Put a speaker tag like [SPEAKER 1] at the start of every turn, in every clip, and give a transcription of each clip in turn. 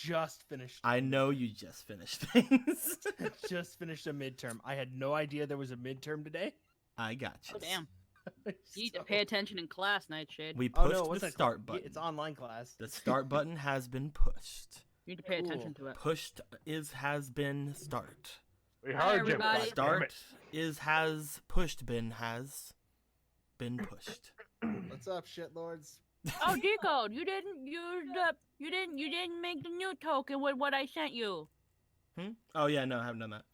[SPEAKER 1] just finished.
[SPEAKER 2] I know you just finished things.
[SPEAKER 1] Just finished a midterm. I had no idea there was a midterm today.
[SPEAKER 2] I got you.
[SPEAKER 3] Oh, damn. You need to
[SPEAKER 1] So-
[SPEAKER 3] pay attention in class, Nightshade.
[SPEAKER 2] We
[SPEAKER 1] Oh
[SPEAKER 2] pushed
[SPEAKER 1] no, what's
[SPEAKER 2] the
[SPEAKER 1] that
[SPEAKER 2] start
[SPEAKER 1] called?
[SPEAKER 2] button.
[SPEAKER 1] It's online class.
[SPEAKER 2] The start button has been pushed.
[SPEAKER 3] You need to pay
[SPEAKER 1] Cool.
[SPEAKER 3] attention to it.
[SPEAKER 2] Pushed has been start.
[SPEAKER 4] We
[SPEAKER 3] Hi,
[SPEAKER 4] heard you.
[SPEAKER 3] everybody.
[SPEAKER 2] Start has pushed has been pushed.
[SPEAKER 1] What's up, shitlords?
[SPEAKER 3] Oh, Decode, you didn't you didn't make the new token with what I sent you.
[SPEAKER 2] Oh yeah, no, I haven't done that.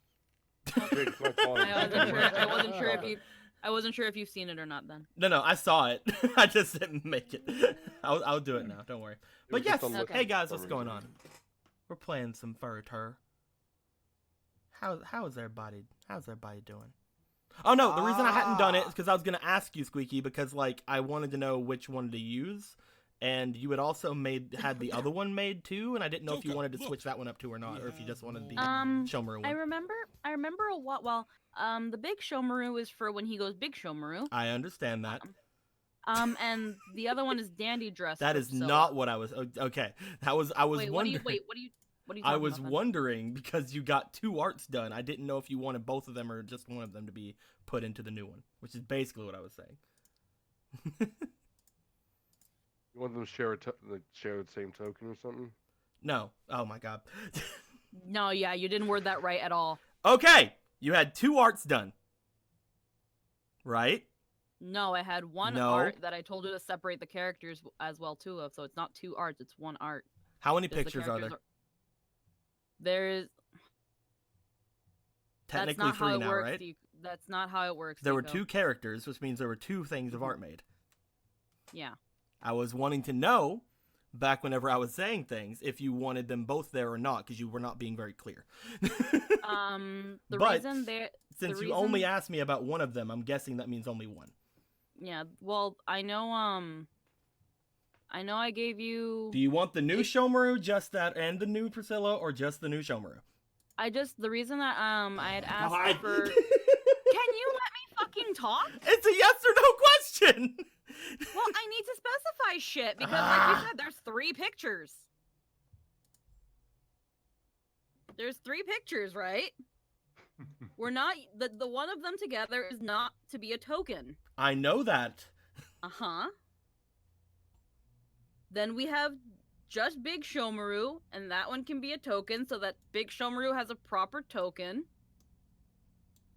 [SPEAKER 3] I wasn't sure if you've seen it or not then.
[SPEAKER 2] No, I saw it. I just didn't make it. I'll do it now. Don't worry. But yes, hey guys, what's going on? We're playing some Furter. How's everybody doing? Oh no, the reason I hadn't done it is because I was gonna ask you, Squeaky, because like I wanted to know which one to use, and you had also had the other one made too, and I didn't know if you wanted to switch that one up too or not, or if you just wanted the Shomaru one.
[SPEAKER 3] I remember a lot. Well, the big Shomaru is for when he goes big Shomaru.
[SPEAKER 2] I understand that.
[SPEAKER 3] And the other one is Dandy Dress.
[SPEAKER 2] That is not what I was. Okay, I was
[SPEAKER 3] Wait,
[SPEAKER 2] wondering.
[SPEAKER 3] what are you
[SPEAKER 2] I was
[SPEAKER 3] talking about,
[SPEAKER 2] wondering because you got 2 arts done. I didn't know if you wanted both of them or just one of them to be put into the new one, which is basically what I was saying.
[SPEAKER 4] You want them to share share the same token or something?
[SPEAKER 2] No. Oh my god.
[SPEAKER 3] No, yeah, you didn't word that right at all.
[SPEAKER 2] Okay, you had 2 arts done, right?
[SPEAKER 3] No, I had one art that I told you to separate the characters as well too of, so it's not 2 arts, it's 1 art.
[SPEAKER 2] How many
[SPEAKER 3] Just the
[SPEAKER 2] pictures are there?
[SPEAKER 3] There's
[SPEAKER 2] Technically 3 now, right?
[SPEAKER 3] That's not how it works.
[SPEAKER 2] There were
[SPEAKER 3] Nico.
[SPEAKER 2] 2 characters, which means there were 2 things of art made.
[SPEAKER 3] Yeah.
[SPEAKER 2] I was wanting to know, back whenever I was saying things, if you wanted them both there or not, because you were not being very clear.
[SPEAKER 3] The
[SPEAKER 2] But
[SPEAKER 3] reason they
[SPEAKER 2] since you only asked me about one of them, I'm guessing that means only one.
[SPEAKER 3] Yeah, well, I know I gave you.
[SPEAKER 2] Do you want the new Shomaru, just that, and the new Priscilla, or just the new Shomaru?
[SPEAKER 3] The reason that I had asked
[SPEAKER 2] God.
[SPEAKER 3] for. Can you let me fucking talk?
[SPEAKER 2] It's a yes or no question.
[SPEAKER 3] Well, I need to specify shit because, like you said, there's 3 pictures. There's 3 pictures, right? We're not the one of them together is not to be a token.
[SPEAKER 2] I know that.
[SPEAKER 3] Uh-huh. Then we have just Big Shomaru, and that one can be a token, so that Big Shomaru has a proper token.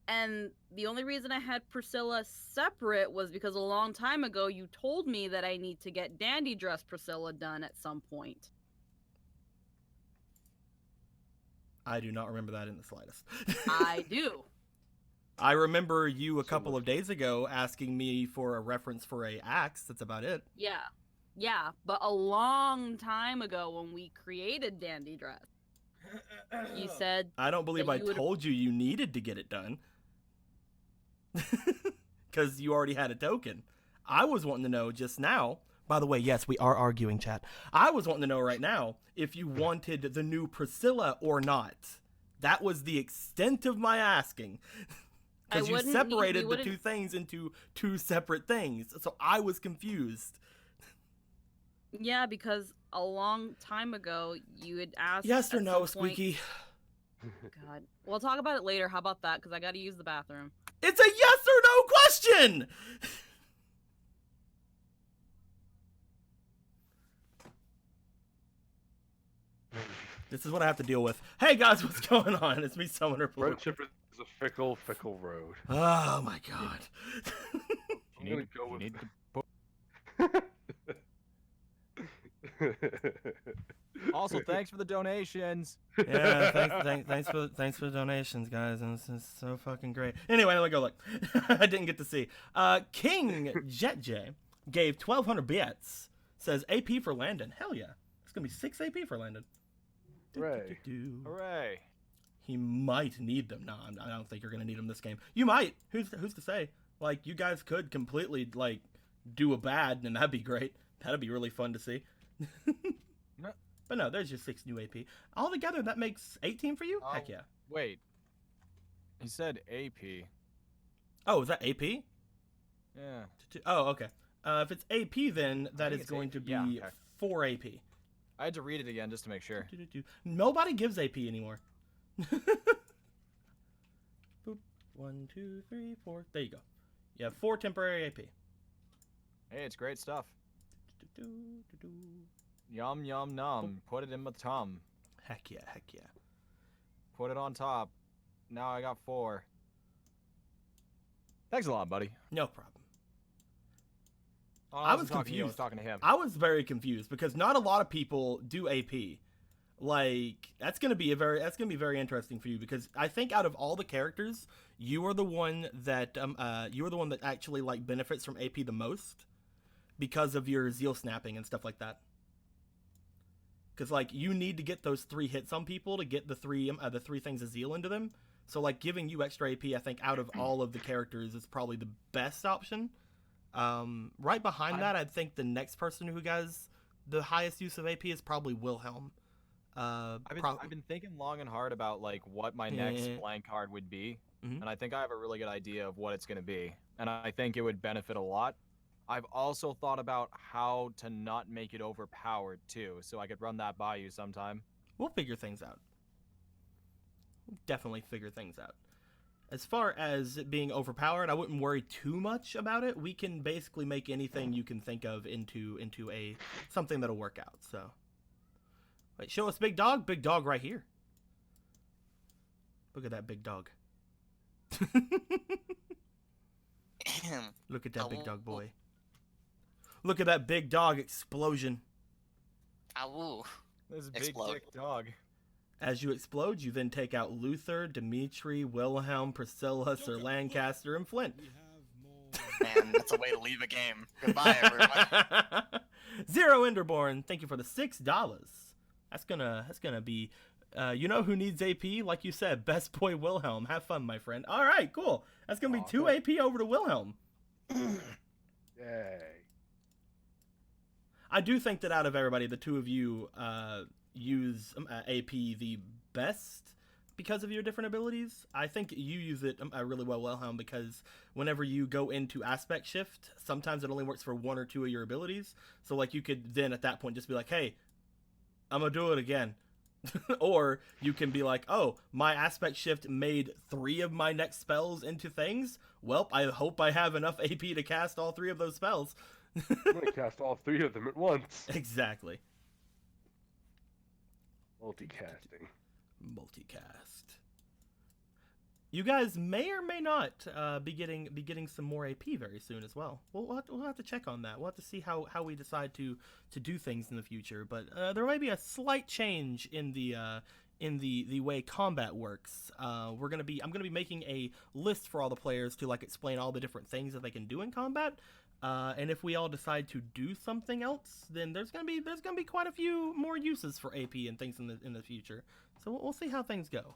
[SPEAKER 3] And the only reason I had Priscilla separate was because a long time ago you told me that I need to get Dandy Dress Priscilla done at some point.
[SPEAKER 2] I do not remember that in the slightest.
[SPEAKER 3] I do.
[SPEAKER 2] I remember you a couple of days ago asking me for a reference for a axe. That's about it.
[SPEAKER 3] Yeah, but a long time ago when we created Dandy Dress, you said
[SPEAKER 2] I don't believe I told you you needed to get it done. Because you already had a token. I was wanting to know just now. By the way, yes, we are arguing, chat. I was wanting to know right now if you wanted the new Priscilla or not. That was the extent of my asking. Because you separated the 2 things into 2 separate things. So I was confused.
[SPEAKER 3] Yeah, because a long time ago you had asked.
[SPEAKER 2] Yes or no, Squeaky?
[SPEAKER 3] God. We'll talk about it later. How about that? Because I got to use the bathroom.
[SPEAKER 2] It's a yes or no question! This is what I have to deal with. Hey guys, what's going on? It's me, Summoner Blue.
[SPEAKER 4] Friendship is a fickle, fickle road.
[SPEAKER 2] Oh my god.
[SPEAKER 4] I'm gonna go with.
[SPEAKER 5] Also, thanks for the donations.
[SPEAKER 2] Yeah, thanks for the donations, guys. And this is so fucking great. Anyway, let me go look. I didn't get to see. King Jet J gave 1,200 bits. Says AP for Landon. Hell yeah, it's gonna be 6 AP for Landon.
[SPEAKER 4] Hooray!
[SPEAKER 5] Hooray!
[SPEAKER 2] He might need them. No, I don't think you're gonna need them this game. You might. Who's to say? Like, you guys could completely like do a bad, and that'd be great. That'd be really fun to see. But no, there's just 6 new AP. Altogether, that makes 18 for you? Heck yeah.
[SPEAKER 5] Wait. He said AP.
[SPEAKER 2] Oh, is that AP?
[SPEAKER 5] Yeah.
[SPEAKER 2] Oh, okay. If it's AP, then that is going to be
[SPEAKER 5] Yeah, okay.
[SPEAKER 2] 4 AP.
[SPEAKER 5] I had to read it again just to make sure.
[SPEAKER 2] Nobody gives AP anymore. Boop. 1, 2, 3, 4. There you go. You have 4 temporary AP.
[SPEAKER 5] Hey, it's great stuff. Yum, yum, num. Put it in my tum.
[SPEAKER 2] Heck yeah, heck yeah.
[SPEAKER 5] Put it on top. Now I got 4. Thanks a lot, buddy.
[SPEAKER 2] No problem.
[SPEAKER 5] Oh,
[SPEAKER 2] I was
[SPEAKER 5] wasn't talking to you, I was
[SPEAKER 2] confused.
[SPEAKER 5] talking to him.
[SPEAKER 2] I was very confused because not a lot of people do AP. Like that's gonna be very interesting for you because I think out of all the characters, you are the one that actually like benefits from AP the most because of your zeal snapping and stuff like that. Because like you need to get those 3 hits on people to get the three things of zeal into them. So like giving you extra AP, I think out of all of the characters is probably the best option. Right behind that, I think the next person who has the highest use of AP is probably Wilhelm.
[SPEAKER 5] I've been thinking long and hard about like what my next blank card would be,
[SPEAKER 2] Mhm.
[SPEAKER 5] and I think I have a really good idea of what it's going to be, and I think it would benefit a lot. I've also thought about how to not make it overpowered too, so I could run that by you sometime.
[SPEAKER 2] We'll figure things out. We'll definitely figure things out. As far as it being overpowered, I wouldn't worry too much about it. We can basically make anything you can think of into a something that'll work out. So, wait, show us big dog. Big dog right here. Look at that big dog. Look at that big dog boy. Look at that big dog explosion.
[SPEAKER 6] Ow.
[SPEAKER 5] This big
[SPEAKER 6] Explode.
[SPEAKER 5] dick dog.
[SPEAKER 2] As you explode, you then take out Luther, Dimitri, Wilhelm, Priscilla, Sir Lancaster, and Flint.
[SPEAKER 6] Man, that's a way to leave a game. Goodbye, everyone.
[SPEAKER 2] Zero Enderborn, thank you for the $6. That's gonna be, you know who needs AP? Like you said, best boy Wilhelm. Have fun, my friend. All right, cool. That's gonna be 2
[SPEAKER 5] cool.
[SPEAKER 2] AP over to Wilhelm.
[SPEAKER 4] Yay.
[SPEAKER 2] I do think that out of everybody, the 2 of you use AP the best because of your different abilities. I think you use it really well, Wilhelm, because whenever you go into aspect shift, sometimes it only works for 1 or 2 of your abilities. So like you could then at that point just be like, hey, I'm gonna do it again. Or you can be like, oh, my aspect shift made 3 of my next spells into things. Well, I hope I have enough AP to cast all 3 of those spells.
[SPEAKER 4] I'm gonna cast all 3 of them at once.
[SPEAKER 2] Exactly.
[SPEAKER 4] Multicasting.
[SPEAKER 2] Multicast. You guys may or may not be getting some more AP very soon as well. We'll have to check on that. We'll have to see how we decide to do things in the future. But there may be a slight change in the way combat works. I'm gonna be making a list for all the players to like explain all the different things that they can do in combat. And if we all decide to do something else, then there's gonna be quite a few more uses for AP and things in the future. So we'll see how things go.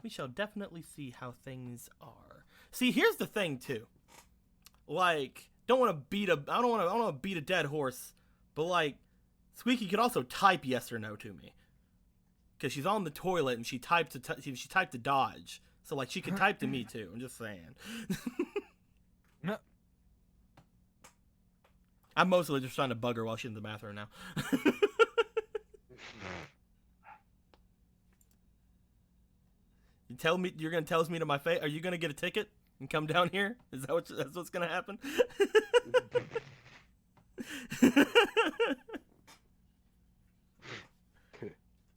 [SPEAKER 2] We shall definitely see how things are. See, here's the thing too. Like, I don't want to beat a dead horse, but like, Squeaky could also type yes or no to me, because she's on the toilet and she typed to dodge. So like, she could type to me too. I'm just saying.
[SPEAKER 5] No.
[SPEAKER 2] I'm mostly just trying to bug her while she's in the bathroom now. You're gonna tell me to my face? Are you gonna get a ticket and come down here? Is that that's what's gonna happen?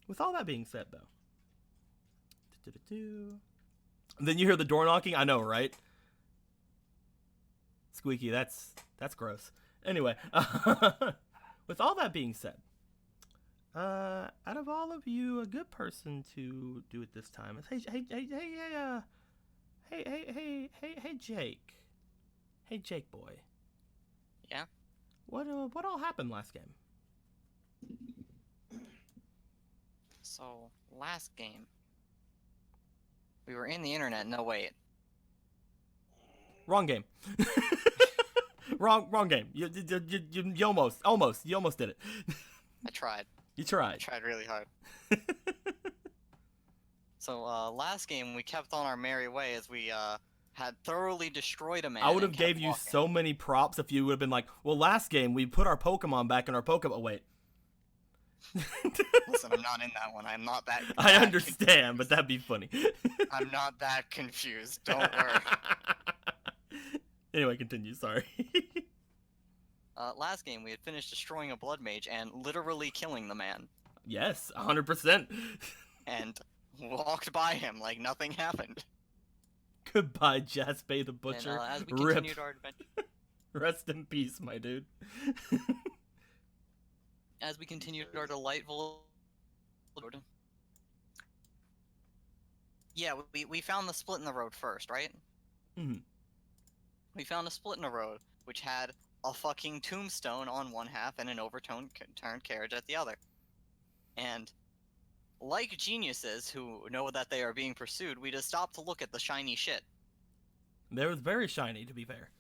[SPEAKER 2] With all that being said, though, then you hear the door knocking. I know, right? Squeaky, that's gross. Anyway, with all that being said, out of all of you, a good person to do it this time is hey Jake. Hey Jake boy.
[SPEAKER 6] Yeah?
[SPEAKER 2] What all happened last game?
[SPEAKER 6] So, last game. We were in the internet. No, wait.
[SPEAKER 2] Wrong game. wrong game. You almost did it.
[SPEAKER 6] I tried.
[SPEAKER 2] You
[SPEAKER 6] I
[SPEAKER 2] tried.
[SPEAKER 6] tried really hard. So, last game, we kept on our merry way as we, had thoroughly destroyed a man.
[SPEAKER 2] I would have
[SPEAKER 6] and kept
[SPEAKER 2] gave you
[SPEAKER 6] walking.
[SPEAKER 2] so many props if you would have been like, well, last game we put our Pokemon back in our Pokemon. Oh, wait.
[SPEAKER 6] Listen, I'm not in that one. I'm not that.
[SPEAKER 2] I
[SPEAKER 6] that
[SPEAKER 2] understand, but
[SPEAKER 6] confused.
[SPEAKER 2] that'd be funny.
[SPEAKER 6] I'm not that confused. Don't worry.
[SPEAKER 2] Anyway, continue. Sorry.
[SPEAKER 6] Last game, we had finished destroying a blood mage and literally killing the man,
[SPEAKER 2] Yes, 100%.
[SPEAKER 6] and walked by him like nothing happened.
[SPEAKER 2] Goodbye, Jaspe the
[SPEAKER 6] And
[SPEAKER 2] Butcher.
[SPEAKER 6] as we
[SPEAKER 2] Rip.
[SPEAKER 6] continued our adventure,
[SPEAKER 2] Rest in peace, my dude.
[SPEAKER 6] as we continued our delightful road. Yeah, we found the split in the road first, right?
[SPEAKER 2] Mhm.
[SPEAKER 6] We found a split in the road, which had a fucking tombstone on one half and an overturned carriage at the other. And like geniuses who know that they are being pursued, we just stopped to look at the shiny shit.
[SPEAKER 2] They was very shiny, to be fair.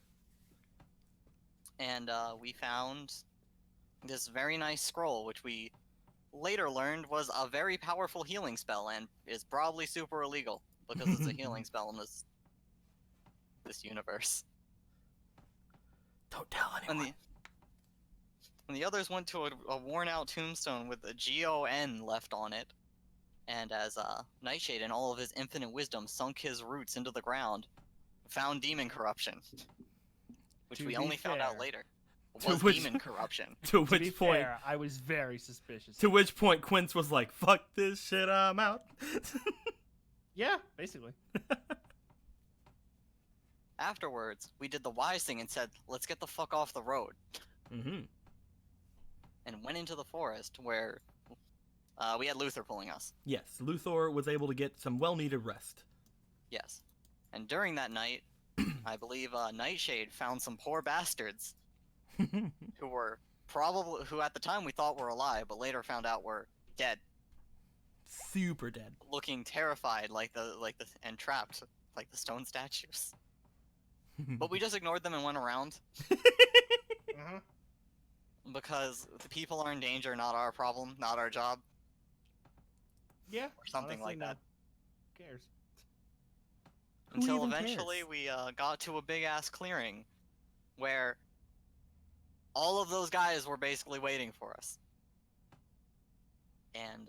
[SPEAKER 6] And we found this very nice scroll, which we later learned was a very powerful healing spell and is probably super illegal because it's a healing spell in this universe.
[SPEAKER 2] Don't tell anyone.
[SPEAKER 6] And the others went to a worn-out tombstone with a GON left on it, and as Nightshade in all of his infinite wisdom sunk his roots into the ground, found demon corruption, which
[SPEAKER 1] To
[SPEAKER 6] we
[SPEAKER 1] be
[SPEAKER 6] only found out
[SPEAKER 1] fair-
[SPEAKER 6] later
[SPEAKER 2] To
[SPEAKER 6] was
[SPEAKER 2] which-
[SPEAKER 6] demon corruption.
[SPEAKER 2] To
[SPEAKER 1] To be
[SPEAKER 2] which point,
[SPEAKER 1] fair, I was very suspicious.
[SPEAKER 2] to which point, Quince was like, "Fuck this shit, I'm out."
[SPEAKER 1] Yeah, basically.
[SPEAKER 6] Afterwards, we did the wise thing and said, let's get the fuck off the road,
[SPEAKER 2] Mm-hmm.
[SPEAKER 6] and went into the forest where we had Luther pulling us.
[SPEAKER 2] Yes, Luthor was able to get some well-needed rest.
[SPEAKER 6] Yes. And during that night, I believe Nightshade found some poor bastards who at the time we thought were alive, but later found out were dead,
[SPEAKER 2] Super dead.
[SPEAKER 6] looking terrified and trapped like the stone statues. But we just ignored them and went around
[SPEAKER 1] Uh-huh.
[SPEAKER 6] because the people are in danger, not our problem, not our job,
[SPEAKER 1] Yeah.
[SPEAKER 6] or something
[SPEAKER 1] honestly,
[SPEAKER 6] like
[SPEAKER 1] no.
[SPEAKER 6] that.
[SPEAKER 1] Who cares?
[SPEAKER 2] Who
[SPEAKER 6] Until
[SPEAKER 2] even
[SPEAKER 6] eventually
[SPEAKER 2] cares?
[SPEAKER 6] we got to a big ass clearing where all of those guys were basically waiting for us. And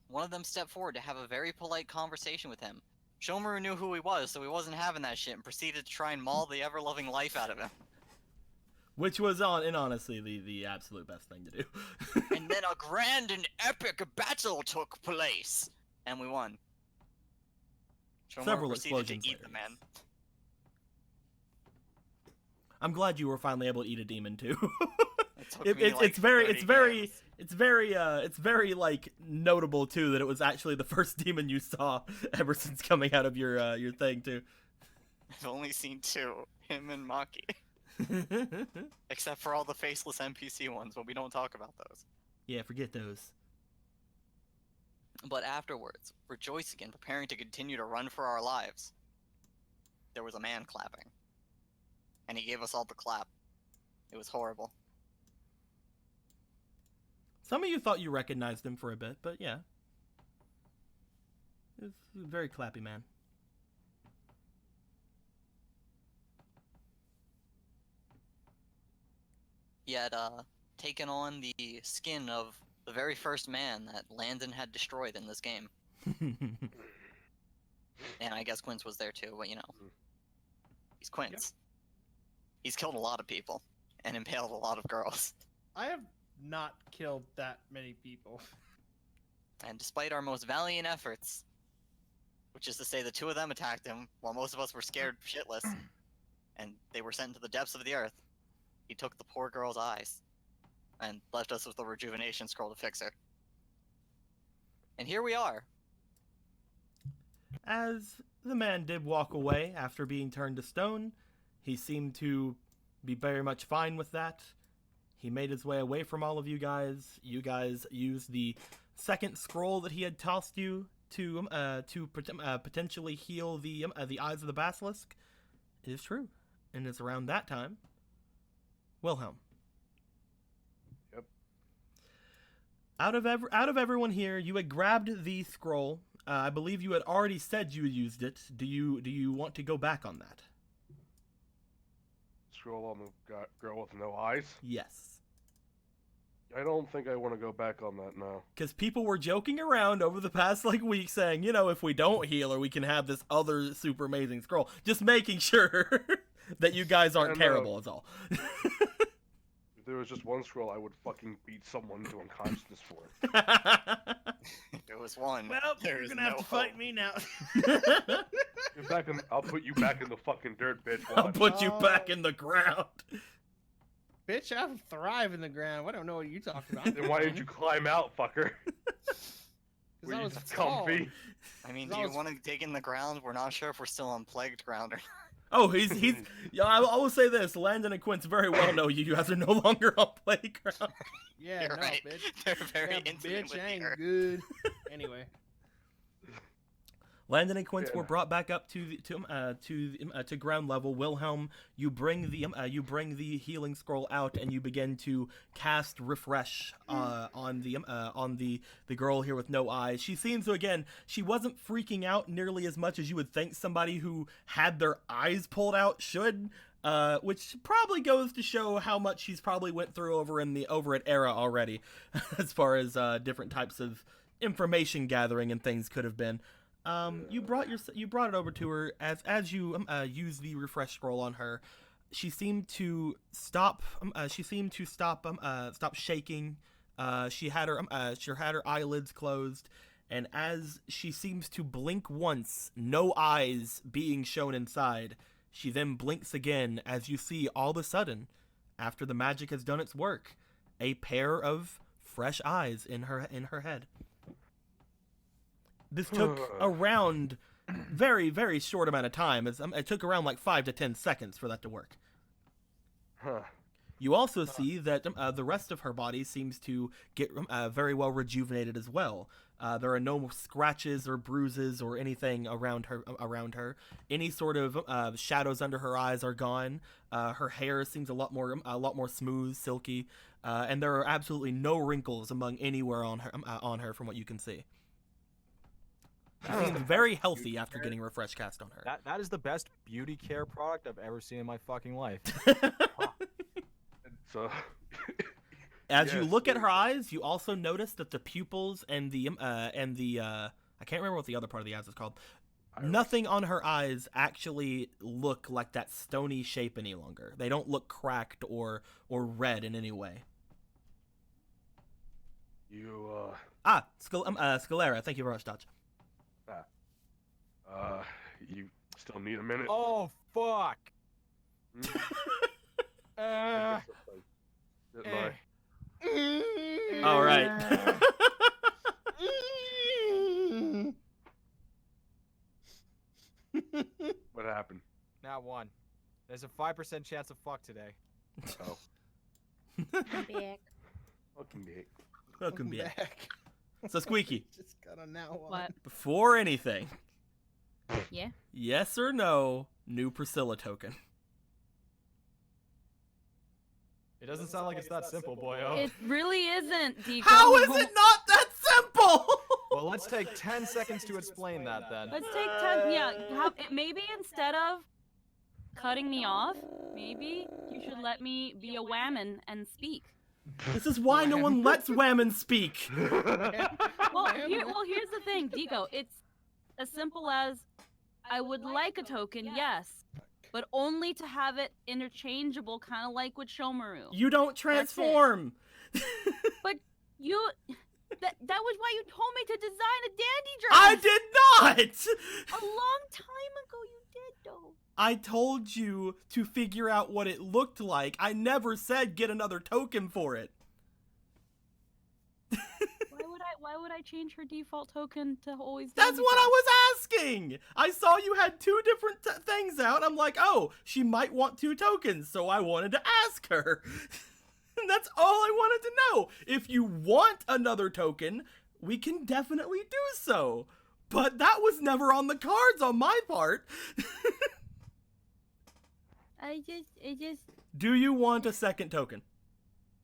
[SPEAKER 6] one of them stepped forward to have a very polite conversation with him. Shomaru knew who he was, so he wasn't having that shit and proceeded to try and maul the ever-loving life out of him.
[SPEAKER 2] Which was honestly the absolute best thing to do.
[SPEAKER 6] And then a grand and epic battle took place, and we won. Shomaru
[SPEAKER 2] Several
[SPEAKER 6] proceeded to
[SPEAKER 2] explosions
[SPEAKER 6] eat
[SPEAKER 2] later,
[SPEAKER 6] the man.
[SPEAKER 2] I'm glad you were finally able to eat a demon too.
[SPEAKER 6] It took me, like,
[SPEAKER 2] it's very
[SPEAKER 6] 30 games.
[SPEAKER 2] it's very like notable too that it was actually the first demon you saw ever since coming out of your thing too.
[SPEAKER 6] I've only seen two, him and Maki. Except for all the faceless NPC ones, but we don't talk about those.
[SPEAKER 2] Yeah, forget those.
[SPEAKER 6] But afterwards, rejoicing and preparing to continue to run for our lives, there was a man clapping. And he gave us all the clap. It was horrible.
[SPEAKER 2] Some of you thought you recognized him for a bit, but yeah. It's a very clappy man.
[SPEAKER 6] He had taken on the skin of the very first man that Landon had destroyed in this game. And I guess Quince was there too, but you know. He's Quince. He's killed a lot of people and impaled a lot of girls.
[SPEAKER 1] I have not killed that many people.
[SPEAKER 6] And despite our most valiant efforts, which is to say the two of them attacked him while most of us were scared shitless, and they were sent to the depths of the earth, he took the poor girl's eyes and left us with the rejuvenation scroll to fix her. And here we are.
[SPEAKER 2] As the man did walk away after being turned to stone, he seemed to be very much fine with that. He made his way away from all of you guys. You guys used the second scroll that he had tossed you to potentially heal the eyes of the basilisk. It is true, and it's around that time. Wilhelm.
[SPEAKER 4] Yep.
[SPEAKER 2] Out of everyone here, you had grabbed the scroll. I believe you had already said you used it. Do you want to go back on that?
[SPEAKER 4] Scroll on the girl with no eyes.
[SPEAKER 2] Yes.
[SPEAKER 4] I don't think I want to go back on that now.
[SPEAKER 2] Because people were joking around over the past like week saying, you know, if we don't heal her, we can have this other super amazing scroll. Just making sure that you guys aren't
[SPEAKER 4] And,
[SPEAKER 2] terrible is all.
[SPEAKER 4] If there was just one scroll, I would fucking beat someone to unconsciousness for it.
[SPEAKER 6] If there was one,
[SPEAKER 1] Well, you're
[SPEAKER 6] there's
[SPEAKER 1] gonna
[SPEAKER 6] no
[SPEAKER 1] have to fight
[SPEAKER 6] hope.
[SPEAKER 1] me now.
[SPEAKER 4] Get back in, I'll put you back in the fucking dirt, bitch.
[SPEAKER 2] I'll
[SPEAKER 4] Watch.
[SPEAKER 2] put you back in the ground.
[SPEAKER 1] Bitch, I thrive in the ground. I don't know what you talking about.
[SPEAKER 4] Then why didn't you climb out, fucker?
[SPEAKER 1] Because
[SPEAKER 4] Were
[SPEAKER 1] I
[SPEAKER 4] you
[SPEAKER 1] was
[SPEAKER 4] just
[SPEAKER 1] tall.
[SPEAKER 4] comfy?
[SPEAKER 6] I mean,
[SPEAKER 1] That
[SPEAKER 6] do you
[SPEAKER 1] was-
[SPEAKER 6] want to dig in the ground? We're not sure if we're still on plagued ground or
[SPEAKER 2] Oh, he's yeah, I will say this, Landon and Quince very well know you guys are no longer on playground.
[SPEAKER 1] Yeah,
[SPEAKER 6] You're
[SPEAKER 1] no,
[SPEAKER 6] right.
[SPEAKER 1] bitch.
[SPEAKER 6] They're very
[SPEAKER 1] Yeah,
[SPEAKER 6] intimate
[SPEAKER 1] bitch,
[SPEAKER 6] with
[SPEAKER 1] I
[SPEAKER 6] the
[SPEAKER 1] ain't
[SPEAKER 6] earth.
[SPEAKER 1] good. Anyway.
[SPEAKER 2] Landon and Quince
[SPEAKER 4] Yeah.
[SPEAKER 2] were brought back up to ground level. Wilhelm, you bring the healing scroll out and you begin to cast refresh on the girl here with no eyes. She seems to, again, she wasn't freaking out nearly as much as you would think somebody who had their eyes pulled out should. Which probably goes to show how much she's probably went through over at Era already, as far as different types of information gathering and things could have been. You brought it over to her as you used the refresh scroll on her. She seemed to stop. Stop shaking. She had her eyelids closed, and as she seems to blink once, no eyes being shown inside. She then blinks again as you see all of a sudden, after the magic has done its work, a pair of fresh eyes in her head. This took around very, very short amount of time. It took around like 5 to 10 seconds for that to work.
[SPEAKER 4] Huh.
[SPEAKER 2] You also see that the rest of her body seems to get very well rejuvenated as well. There are no scratches or bruises or anything around her. Any sort of shadows under her eyes are gone. Her hair seems a lot more smooth, silky, and there are absolutely no wrinkles among anywhere on her from what you can see. She seems very healthy after getting refresh cast on her.
[SPEAKER 5] That is the best beauty care product I've ever seen in my fucking life.
[SPEAKER 4] So,
[SPEAKER 2] As you
[SPEAKER 4] Yes,
[SPEAKER 2] look at
[SPEAKER 4] there
[SPEAKER 2] her
[SPEAKER 4] you go.
[SPEAKER 2] eyes, you also notice that the pupils and the I can't remember what the other part of the eyes is called.
[SPEAKER 4] Iris.
[SPEAKER 2] Nothing on her eyes actually look like that stony shape any longer. They don't look cracked or red in any way.
[SPEAKER 4] you,
[SPEAKER 2] Scalera, thank you very much, Dodge.
[SPEAKER 4] you still need a minute?
[SPEAKER 5] Oh fuck!
[SPEAKER 4] Hmm?
[SPEAKER 5] Uh,
[SPEAKER 4] Didn't
[SPEAKER 5] eh.
[SPEAKER 4] I?
[SPEAKER 2] All right.
[SPEAKER 4] What happened?
[SPEAKER 5] Not one. There's a 5% chance of fuck today.
[SPEAKER 4] Oh,
[SPEAKER 7] Back.
[SPEAKER 4] fucking dick.
[SPEAKER 2] Welcome back. So Squeaky,
[SPEAKER 1] Just got a now on.
[SPEAKER 3] What?
[SPEAKER 2] before anything,
[SPEAKER 3] Yeah.
[SPEAKER 2] yes or no, new Priscilla token.
[SPEAKER 5] It doesn't sound like it's that simple, boyo.
[SPEAKER 3] It really isn't, Deco.
[SPEAKER 2] How is it not that simple?
[SPEAKER 5] Well, let's take 10 seconds to explain that then.
[SPEAKER 3] Let's take 10. Yeah. Maybe instead of cutting me off, maybe you should let me be a whammon and speak.
[SPEAKER 2] This is why no one lets women speak.
[SPEAKER 3] Well, here's the thing, Deco. It's as simple as I would like a token, yes, but only to have it interchangeable, kind of like with Shomaru.
[SPEAKER 2] You don't transform.
[SPEAKER 3] That was why you told me to design a dandy dress.
[SPEAKER 2] I did not.
[SPEAKER 3] A long time ago, you did though.
[SPEAKER 2] I told you to figure out what it looked like. I never said get another token for it.
[SPEAKER 3] Why would I change her default token to always?
[SPEAKER 2] That's
[SPEAKER 3] dandy
[SPEAKER 2] what I
[SPEAKER 3] dress?
[SPEAKER 2] was asking. I saw you had two different things out. I'm like, oh, she might want 2 tokens, so I wanted to ask her. And that's all I wanted to know. If you want another token, we can definitely do so. But that was never on the cards on my part.
[SPEAKER 3] I just.
[SPEAKER 2] Do you want a second token?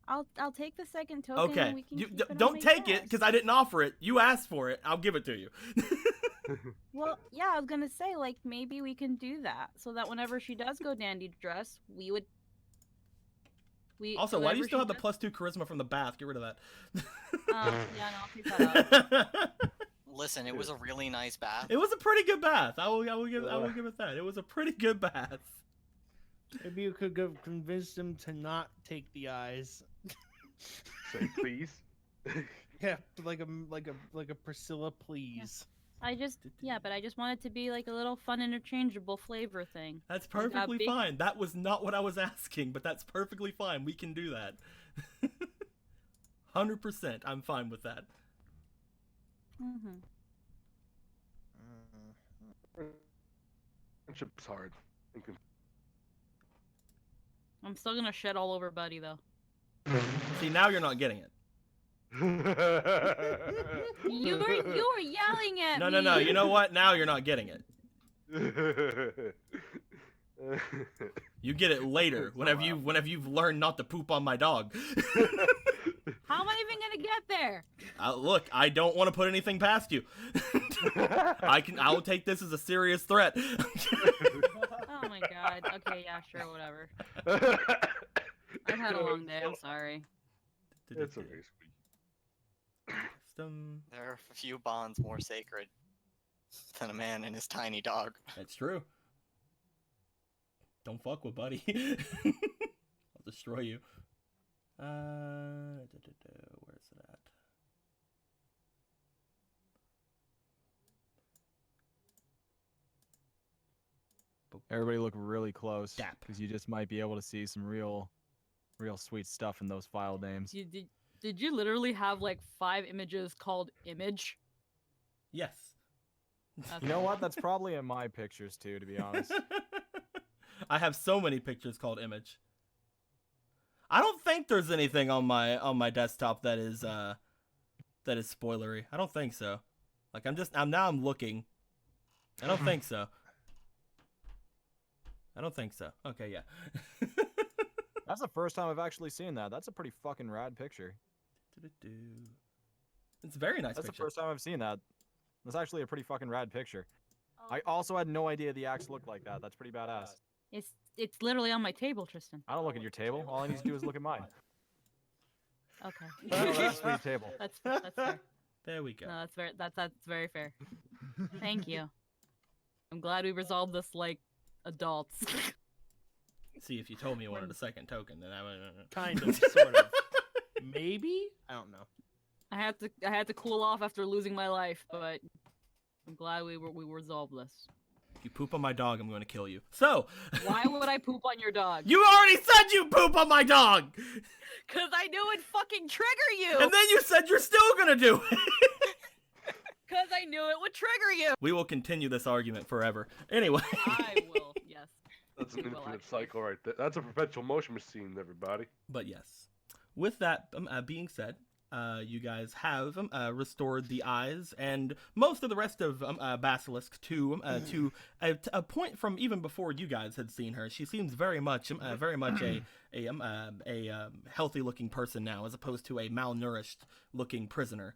[SPEAKER 3] I'll take the second token.
[SPEAKER 2] Okay.
[SPEAKER 3] And we can
[SPEAKER 2] You
[SPEAKER 3] keep it on
[SPEAKER 2] don't
[SPEAKER 3] my
[SPEAKER 2] take it
[SPEAKER 3] desk.
[SPEAKER 2] because I didn't offer it. You asked for it. I'll give it to you.
[SPEAKER 3] Well, yeah, I was gonna say like maybe we can do that so that whenever she does go dandy dress, we
[SPEAKER 2] Also, why do you
[SPEAKER 3] whatever
[SPEAKER 2] still
[SPEAKER 3] she
[SPEAKER 2] have the +2 charisma from the bath? Get rid of that.
[SPEAKER 3] Yeah, no, I'll take that out.
[SPEAKER 6] Listen, it was a really nice bath.
[SPEAKER 2] It was a pretty good bath. I will give it that. It was a pretty good bath.
[SPEAKER 1] Maybe you could convince them to not take the eyes.
[SPEAKER 4] Say please.
[SPEAKER 1] Yeah, like a Priscilla, please.
[SPEAKER 3] But I just want it to be like a little fun, interchangeable flavor thing.
[SPEAKER 2] That's
[SPEAKER 3] Like,
[SPEAKER 2] perfectly
[SPEAKER 3] big-
[SPEAKER 2] fine. That was not what I was asking, but that's perfectly fine. We can do that. 100%. I'm fine with that.
[SPEAKER 3] Mhm.
[SPEAKER 4] Friendship's hard.
[SPEAKER 3] I'm still gonna shed all over Buddy though.
[SPEAKER 2] See, now you're not getting it.
[SPEAKER 3] You were yelling at me.
[SPEAKER 2] No. You know what? Now you're not getting it. You get it later, whenever you've learned not to poop on my dog.
[SPEAKER 3] How am I even gonna get there?
[SPEAKER 2] Look, I don't want to put anything past you. I will take this as a serious threat.
[SPEAKER 3] Oh my god. Okay, yeah, sure, whatever. I've had a long day. I'm sorry.
[SPEAKER 4] It's okay, sweetie.
[SPEAKER 6] There are a few bonds more sacred than a man and his tiny dog.
[SPEAKER 2] That's true. Don't fuck with Buddy. I'll destroy you. Where's it at?
[SPEAKER 5] Everybody look really close,
[SPEAKER 2] Dap.
[SPEAKER 5] because you just might be able to see some real sweet stuff in those file names.
[SPEAKER 3] Did you literally have like 5 images called image?
[SPEAKER 2] Yes.
[SPEAKER 5] You know what? That's probably in my pictures too, to be honest.
[SPEAKER 2] I have so many pictures called image. I don't think there's anything on my desktop that is spoilery. I don't think so. Like I'm looking. I don't think so. I don't think so. Okay, yeah.
[SPEAKER 5] That's the first time I've actually seen that. That's a pretty fucking rad picture.
[SPEAKER 2] It's a very nice
[SPEAKER 5] That's
[SPEAKER 2] picture.
[SPEAKER 5] the first time I've seen that. That's actually a pretty fucking rad picture. I also had no idea the axe looked like that. That's pretty badass.
[SPEAKER 3] It's literally on my table, Tristan.
[SPEAKER 5] I don't look at your table. All I need to do is look at mine.
[SPEAKER 3] Okay.
[SPEAKER 5] Oh, that's a sweet table.
[SPEAKER 3] That's fair.
[SPEAKER 2] There we go.
[SPEAKER 3] No, that's very fair. Thank you. I'm glad we resolved this like adults.
[SPEAKER 2] See, if you told me you wanted a second token, then I would.
[SPEAKER 1] Kind of, sort of. Maybe? I don't know.
[SPEAKER 3] I had to cool off after losing my life, but I'm glad we resolved this.
[SPEAKER 2] If you poop on my dog, I'm going to kill you. So.
[SPEAKER 3] Why would I poop on your dog?
[SPEAKER 2] You already said you poop on my dog!
[SPEAKER 3] Cause I knew it'd fucking trigger you!
[SPEAKER 2] And then you said you're still gonna do it!
[SPEAKER 3] Cause I knew it would trigger you!
[SPEAKER 2] We will continue this argument forever. Anyway.
[SPEAKER 3] I will, yes.
[SPEAKER 4] That's an
[SPEAKER 3] We will,
[SPEAKER 4] infinite
[SPEAKER 3] actually.
[SPEAKER 4] cycle right there. That's a perpetual motion machine, everybody.
[SPEAKER 2] But yes. With that being said, you guys have restored the eyes and most of the rest of Basilisk to a point from even before you guys had seen her. She seems very much a healthy-looking person now, as opposed to a malnourished-looking prisoner.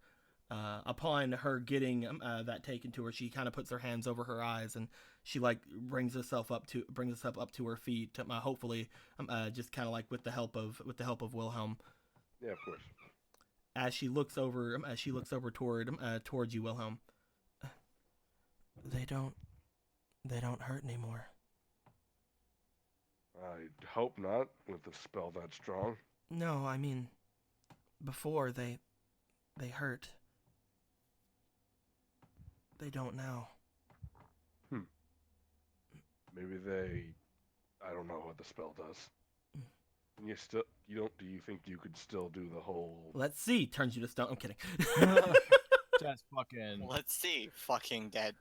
[SPEAKER 2] Upon her getting that taken to her, she kind of puts her hands over her eyes and she like brings herself up to her feet. Hopefully, just kind of like with the help of Wilhelm.
[SPEAKER 4] Yeah, of course.
[SPEAKER 2] As she looks over towards you, Wilhelm. They don't hurt anymore.
[SPEAKER 4] I hope not, with a spell that strong.
[SPEAKER 2] No, I mean, before they hurt. They don't now.
[SPEAKER 4] Maybe I don't know what the spell does. Do you think you could still do the whole...
[SPEAKER 2] Let's see. Turns you to stone. I'm kidding.
[SPEAKER 5] Just fucking.
[SPEAKER 6] Let's see. Fucking dead.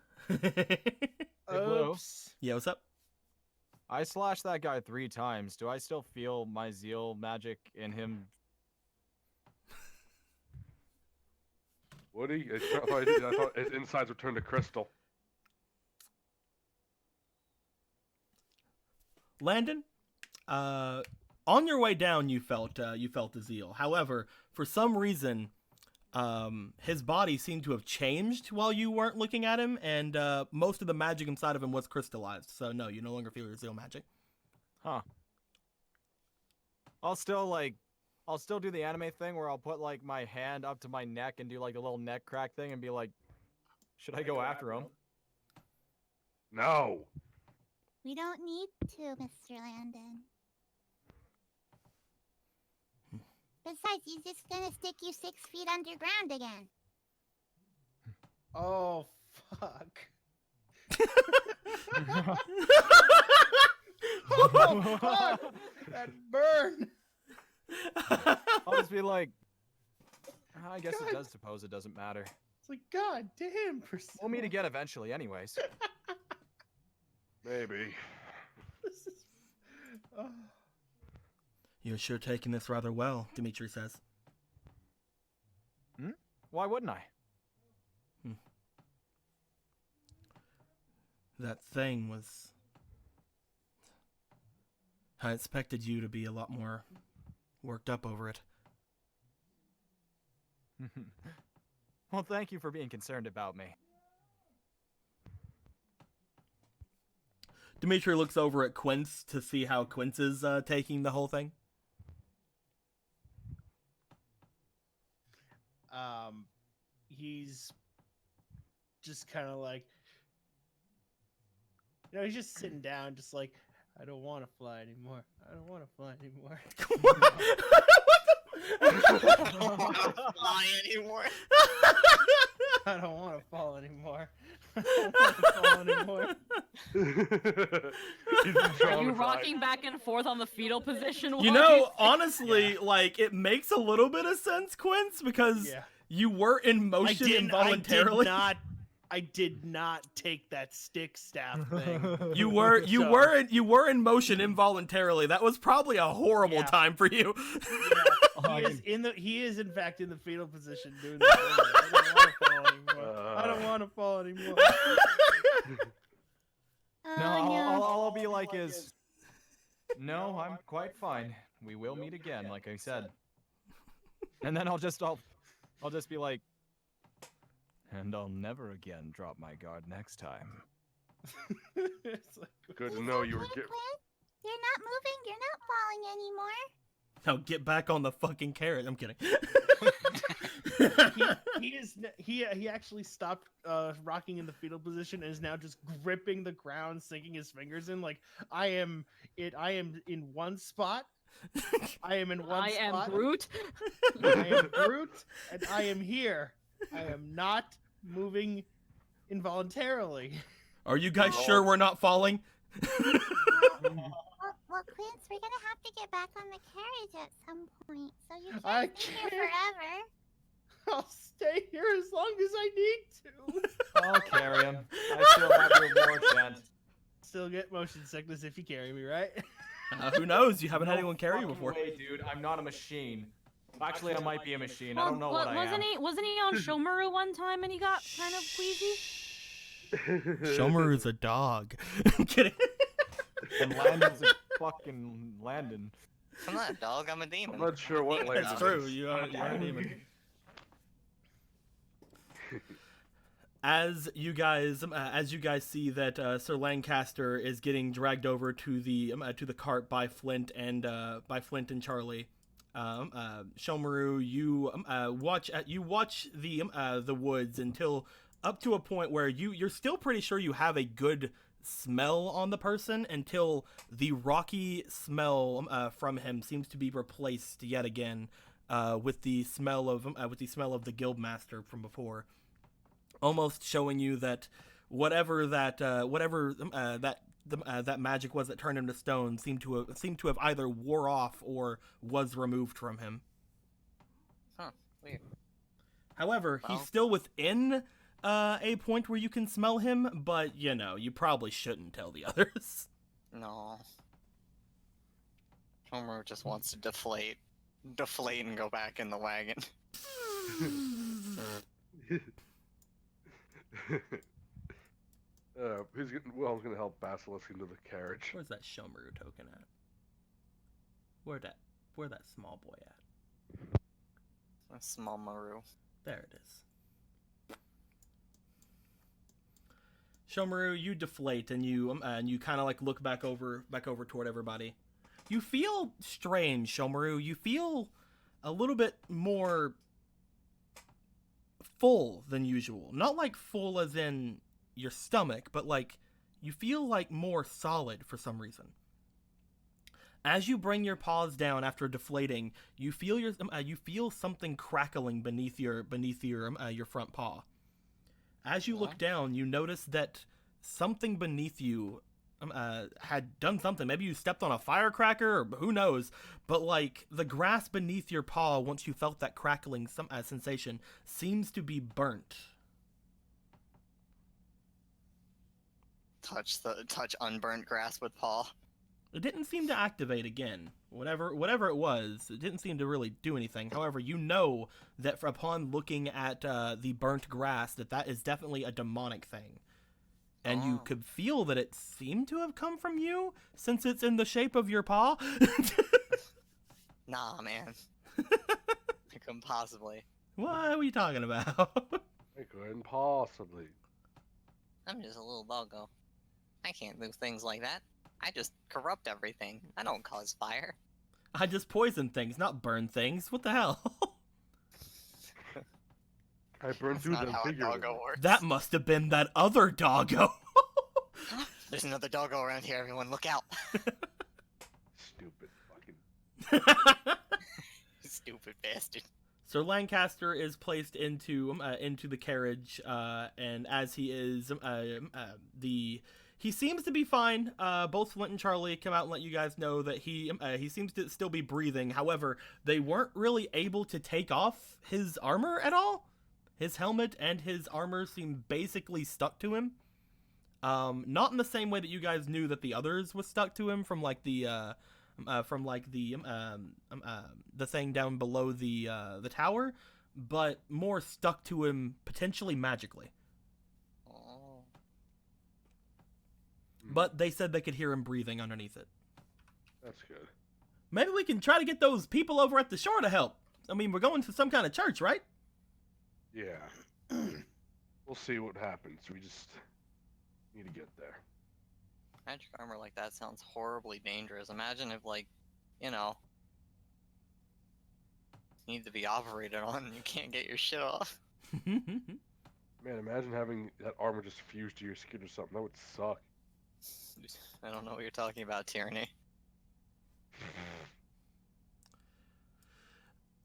[SPEAKER 5] Blue.
[SPEAKER 1] Oops.
[SPEAKER 2] Yeah, what's up?
[SPEAKER 5] I slashed that guy 3 times. Do I still feel my zeal magic in him?
[SPEAKER 4] Woody? I thought his insides were turned to crystal.
[SPEAKER 2] Landon, on your way down, you felt the zeal. However, for some reason, his body seemed to have changed while you weren't looking at him, and most of the magic inside of him was crystallized. So no, you no longer feel your zeal magic.
[SPEAKER 5] Huh. I'll still do the anime thing where I'll put like my hand up to my neck and do like a little neck crack thing and be like, should I go after him?
[SPEAKER 4] No.
[SPEAKER 7] We don't need to, Mr. Landon. Besides, he's just gonna stick you 6 feet underground again.
[SPEAKER 1] Oh fuck. Oh fuck! That burn.
[SPEAKER 5] I'll just be like, I guess
[SPEAKER 1] God.
[SPEAKER 5] it does suppose it doesn't matter.
[SPEAKER 1] It's like, god damn, Priscilla.
[SPEAKER 5] We'll meet again eventually anyways.
[SPEAKER 4] Maybe.
[SPEAKER 1] This is... oh.
[SPEAKER 2] You're sure taking this rather well, Dimitri says.
[SPEAKER 5] Why wouldn't I?
[SPEAKER 2] That thing was... I expected you to be a lot more worked up over it.
[SPEAKER 5] Well, thank you for being concerned about me.
[SPEAKER 2] Dimitri looks over at Quince to see how Quince is taking the whole thing.
[SPEAKER 1] He's just kind of like, you know, he's just sitting down, just like, I don't want to fly anymore. I don't want to fly anymore.
[SPEAKER 6] I don't want to fly anymore.
[SPEAKER 1] I don't want to fall anymore. I don't want to fall anymore.
[SPEAKER 4] He's
[SPEAKER 3] Are you
[SPEAKER 4] traumatized.
[SPEAKER 3] rocking back and forth on the fetal position?
[SPEAKER 2] You
[SPEAKER 3] while
[SPEAKER 2] know,
[SPEAKER 3] you-
[SPEAKER 2] honestly, like, it makes a little bit of sense, Quince, because
[SPEAKER 1] Yeah.
[SPEAKER 2] you were in motion involuntarily.
[SPEAKER 1] I did not take that stick staff thing.
[SPEAKER 2] You were in motion involuntarily. That was probably a horrible
[SPEAKER 1] Yeah.
[SPEAKER 2] time for you.
[SPEAKER 1] He is in fact in the fetal position doing that. I don't want to fall anymore. I don't want to fall anymore.
[SPEAKER 7] Oh,
[SPEAKER 5] No, all I'll be like is, no, I'm quite fine. We will meet again, like I said. And then I'll just be like, and I'll never again drop my guard next time.
[SPEAKER 1] It's like,
[SPEAKER 4] Good to
[SPEAKER 7] It's
[SPEAKER 4] know you were
[SPEAKER 7] okay,
[SPEAKER 4] getting.
[SPEAKER 7] Quinn. You're not moving. You're not falling anymore.
[SPEAKER 2] Now get back on the fucking carrot. I'm kidding.
[SPEAKER 1] he actually stopped rocking in the fetal position and is now just gripping the ground, sinking his fingers in. Like, I am in one spot. I am in one
[SPEAKER 3] I
[SPEAKER 1] spot.
[SPEAKER 3] am Groot.
[SPEAKER 1] I am Groot, and I am here. I am not moving involuntarily.
[SPEAKER 2] Are you guys sure we're not falling?
[SPEAKER 7] Well, Quince, we're gonna have to get back on the carriage at some point, so you
[SPEAKER 1] I
[SPEAKER 7] can't stay here
[SPEAKER 1] can't.
[SPEAKER 7] forever.
[SPEAKER 1] I'll stay here as long as I need to.
[SPEAKER 5] I'll carry him. I still have your more chance.
[SPEAKER 1] Still get motion sickness if you carry me, right?
[SPEAKER 2] Who knows? You haven't had
[SPEAKER 5] No
[SPEAKER 2] anyone carry you
[SPEAKER 5] fucking
[SPEAKER 2] before.
[SPEAKER 5] way, dude. I'm not a machine. Actually, I might be a machine. I don't know what I am.
[SPEAKER 3] Wasn't he on Shomaru one time and he got kind of queasy?
[SPEAKER 2] Shomaru's a dog. I'm kidding.
[SPEAKER 5] And Landon's a fucking Landon.
[SPEAKER 6] I'm not a dog, I'm a demon.
[SPEAKER 4] I'm not sure what land.
[SPEAKER 2] That's true. You are a demon. As you guys see that Sir Lancaster is getting dragged over to the cart by Flint and Charlie, Shomaru, you watch the woods until up to a point where you're still pretty sure you have a good smell on the person until the rocky smell from him seems to be replaced yet again with the smell of the Guildmaster from before, almost showing you that whatever that magic was that turned him to stone seemed to have either wore off or was removed from him.
[SPEAKER 6] Huh, weird.
[SPEAKER 2] However,
[SPEAKER 6] Well.
[SPEAKER 2] he's still within a point where you can smell him, but you probably shouldn't tell the others.
[SPEAKER 6] No. Homer just wants to deflate and go back in the wagon.
[SPEAKER 4] Wilhelm's gonna help Basilisk into the carriage.
[SPEAKER 2] Where's that Shomaru token at? Where that small boy at?
[SPEAKER 6] A small Maru.
[SPEAKER 2] There it is. Shomaru, you deflate and you kind of like look back over toward everybody. you feel strange, Shomaru. You feel a little bit more full than usual. Not like full as in your stomach, but like you feel like more solid for some reason. As you bring your paws down after deflating, you feel you feel something crackling beneath your front paw. As you look down, you notice that something beneath you had done something. Maybe you stepped on a firecracker, or who knows. But like the grass beneath your paw, once you felt that crackling sensation, seems to be burnt.
[SPEAKER 6] Touch unburnt grass with paw.
[SPEAKER 2] It didn't seem to activate again. Whatever it was, it didn't seem to really do anything. However, you know that upon looking at the burnt grass, that is definitely a demonic thing. And you could feel that it seemed to have come from you, since it's in the shape of your paw.
[SPEAKER 6] Nah, man. It couldn't possibly.
[SPEAKER 2] What are we talking about?
[SPEAKER 4] It couldn't possibly.
[SPEAKER 6] I'm just a little doggo. I can't do things like that. I just corrupt everything. I don't cause fire.
[SPEAKER 2] I just poison things, not burn things. What the hell?
[SPEAKER 4] I burned
[SPEAKER 6] That's
[SPEAKER 4] through
[SPEAKER 6] not
[SPEAKER 4] them
[SPEAKER 6] how a
[SPEAKER 4] figures.
[SPEAKER 6] doggo works.
[SPEAKER 2] That must have been that other doggo.
[SPEAKER 6] There's another doggo around here, everyone. Look out.
[SPEAKER 4] Stupid fucking.
[SPEAKER 6] Stupid bastard.
[SPEAKER 2] So Lancaster is placed into the carriage, and as he is, he seems to be fine. Both Flint and Charlie come out and let you guys know that he seems to still be breathing. However, they weren't really able to take off his armor at all. His helmet and his armor seem basically stuck to him. Not in the same way that you guys knew that the others was stuck to him from like the thing down below the tower, but more stuck to him potentially magically.
[SPEAKER 6] Oh.
[SPEAKER 2] But they said they could hear him breathing underneath it.
[SPEAKER 4] That's good.
[SPEAKER 2] Maybe we can try to get those people over at the shore to help. I mean, we're going to some kind of church, right?
[SPEAKER 4] Yeah. We'll see what happens. We just need to get there.
[SPEAKER 6] Magic armor like that sounds horribly dangerous. Imagine if, like, you know, need to be operated on and you can't get your shit off.
[SPEAKER 4] Man, imagine having that armor just fused to your skin or something. That would suck.
[SPEAKER 6] I don't know what you're talking about, Tyranny.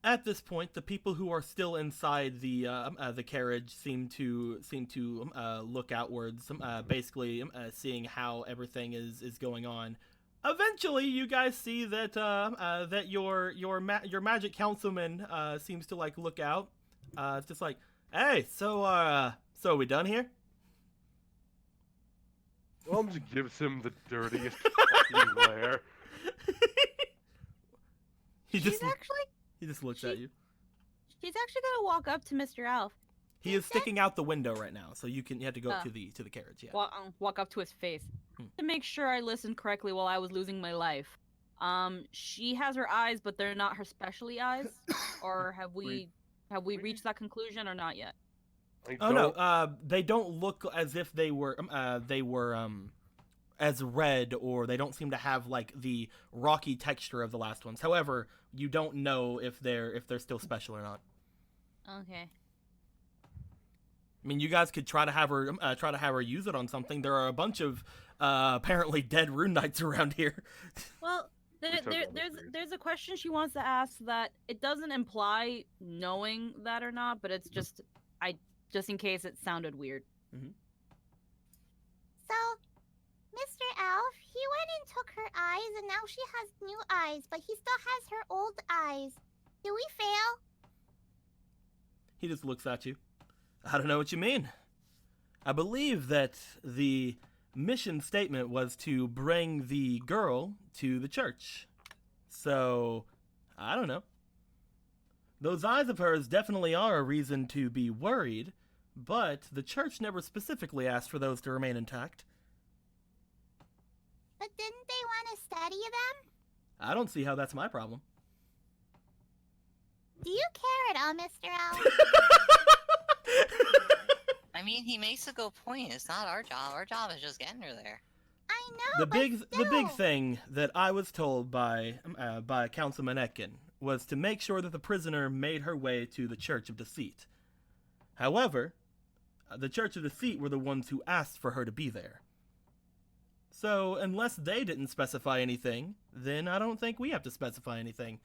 [SPEAKER 2] At this point, the people who are still inside the carriage seem to look outwards, basically seeing how everything is going on. Eventually, you guys see that that your magic councilman seems to like look out. It's just like, hey, so are we done here?
[SPEAKER 4] Well, just gives him the dirtiest fucking glare.
[SPEAKER 2] He
[SPEAKER 3] She's
[SPEAKER 2] just looks at you.
[SPEAKER 3] She's actually gonna walk up to Mr. Alf.
[SPEAKER 2] He is sticking out the window right now, so you have to go up to the carriage. Yeah.
[SPEAKER 3] Walk up to his face to make sure I listened correctly while I was losing my life. She has her eyes, but they're not her specialty eyes. Or have we reached that conclusion or not yet?
[SPEAKER 2] No, they don't look as if they were as red, or they don't seem to have like the rocky texture of the last ones. However, you don't know if they're still special or not.
[SPEAKER 3] Okay.
[SPEAKER 2] I mean, you guys could try to have her use it on something. There are a bunch of apparently dead rune knights around here.
[SPEAKER 3] Well, there's a question she wants to ask that it doesn't imply knowing that or not, but it's just in case it sounded weird.
[SPEAKER 2] Mm-hmm.
[SPEAKER 7] So, Mr. Alf, he went and took her eyes, and now she has new eyes, but he still has her old eyes. Do we fail?
[SPEAKER 2] He just looks at you. I don't know what you mean. I believe that the mission statement was to bring the girl to the church. So, I don't know. Those eyes of hers definitely are a reason to be worried, but the church never specifically asked for those to remain intact.
[SPEAKER 7] But didn't they want to study them?
[SPEAKER 2] I don't see how that's my problem.
[SPEAKER 7] Do you care at all, Mr. Alf?
[SPEAKER 6] I mean, he makes a good point. It's not our job. Our job is just getting her there.
[SPEAKER 7] I I know,
[SPEAKER 2] The
[SPEAKER 7] but
[SPEAKER 2] big
[SPEAKER 7] still.
[SPEAKER 2] thing that I was told by Councilman Etkin was to make sure that the prisoner made her way to the Church of Deceit. However, the Church of Deceit were the ones who asked for her to be there. So, unless they didn't specify anything, then I don't think we have to specify anything.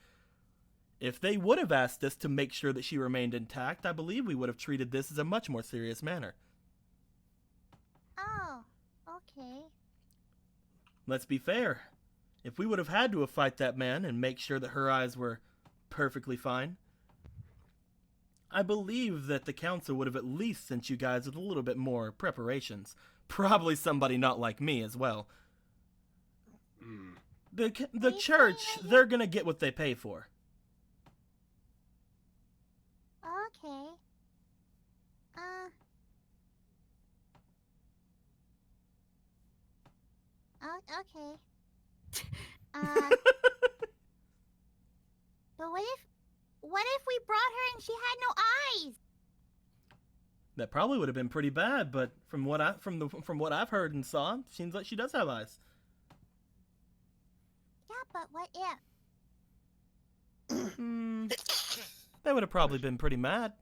[SPEAKER 2] If they would have asked us to make sure that she remained intact, I believe we would have treated this as a much more serious manner.
[SPEAKER 7] Oh, okay.
[SPEAKER 2] Let's be fair. If we would have had to have fight that man and make sure that her eyes were perfectly fine, I believe that the council would have at least sent you guys with a little bit more preparations. Probably somebody not like me as well. The church, they're gonna get what they pay for.
[SPEAKER 7] Okay. Okay. But what if we brought her and she had no eyes?
[SPEAKER 2] That probably would have been pretty bad, but from what I've heard and saw, seems like she does have eyes.
[SPEAKER 7] Yeah, but what if?
[SPEAKER 2] They would have probably been pretty mad.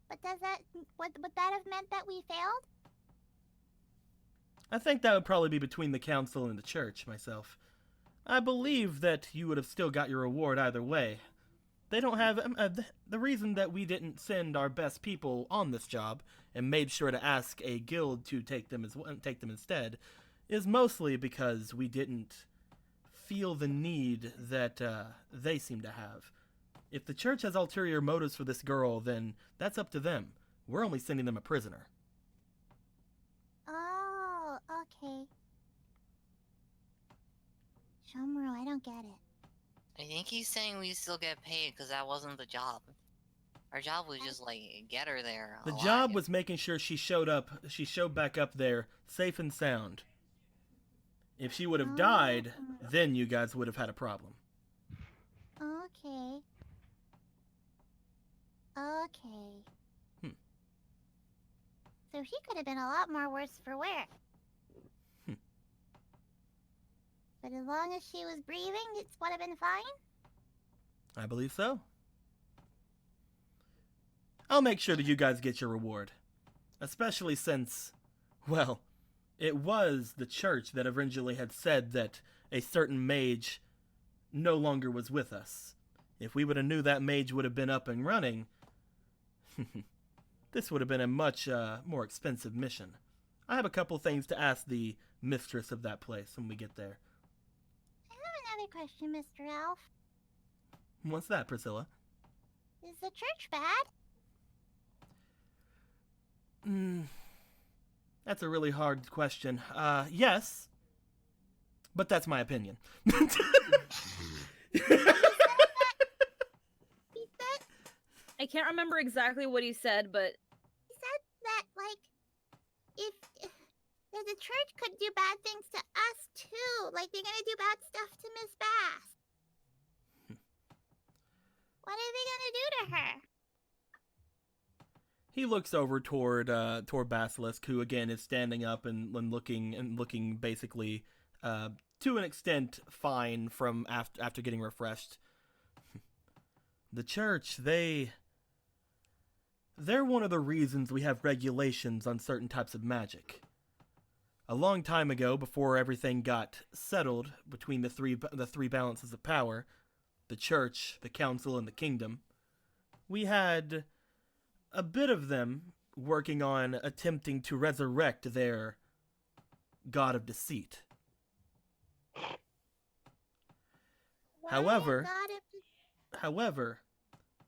[SPEAKER 7] But would that have meant that we failed?
[SPEAKER 2] I think that would probably be between the council and the church, myself. I believe that you would have still got your reward either way. They don't have... the reason that we didn't send our best people on this job and made sure to ask a guild to take them instead is mostly because we didn't feel the need that they seem to have. If the church has ulterior motives for this girl, then that's up to them. We're only sending them a prisoner.
[SPEAKER 7] Oh, okay. Shomuro, I don't get it.
[SPEAKER 8] I think he's saying we still get paid because that wasn't the job. Our job was just like get her there.
[SPEAKER 2] The
[SPEAKER 8] alive.
[SPEAKER 2] job was making sure she showed back up there safe and sound. If she would have died, then you guys would have had a problem.
[SPEAKER 7] Okay. Okay. So she could have been a lot more worse for wear. But as long as she was breathing, it would have been fine?
[SPEAKER 2] I believe so. I'll make sure that you guys get your reward. Especially since, well, it was the church that originally had said that a certain mage no longer was with us. If we would have knew that mage would have been up and running, this would have been a much more expensive mission. I have a couple things to ask the mistress of that place when we get there.
[SPEAKER 7] I have another question, Mr. Alf.
[SPEAKER 2] What's that, Priscilla?
[SPEAKER 7] Is the church bad?
[SPEAKER 2] That's a really hard question. Yes. But that's my opinion.
[SPEAKER 7] He said,
[SPEAKER 3] I can't remember exactly what he said, but
[SPEAKER 7] he said that, like, if that the church could do bad things to us, too. Like, they're gonna do bad stuff to Miss Bass. What are they gonna do to her?
[SPEAKER 2] He looks over toward Basilisk, who again is standing up and looking basically to an extent fine from after getting refreshed. The church, they're one of the reasons we have regulations on certain types of magic. A long time ago, before everything got settled between the three balances of power, the church, the council, and the kingdom, we had a bit of them working on attempting to resurrect their god of deceit. However,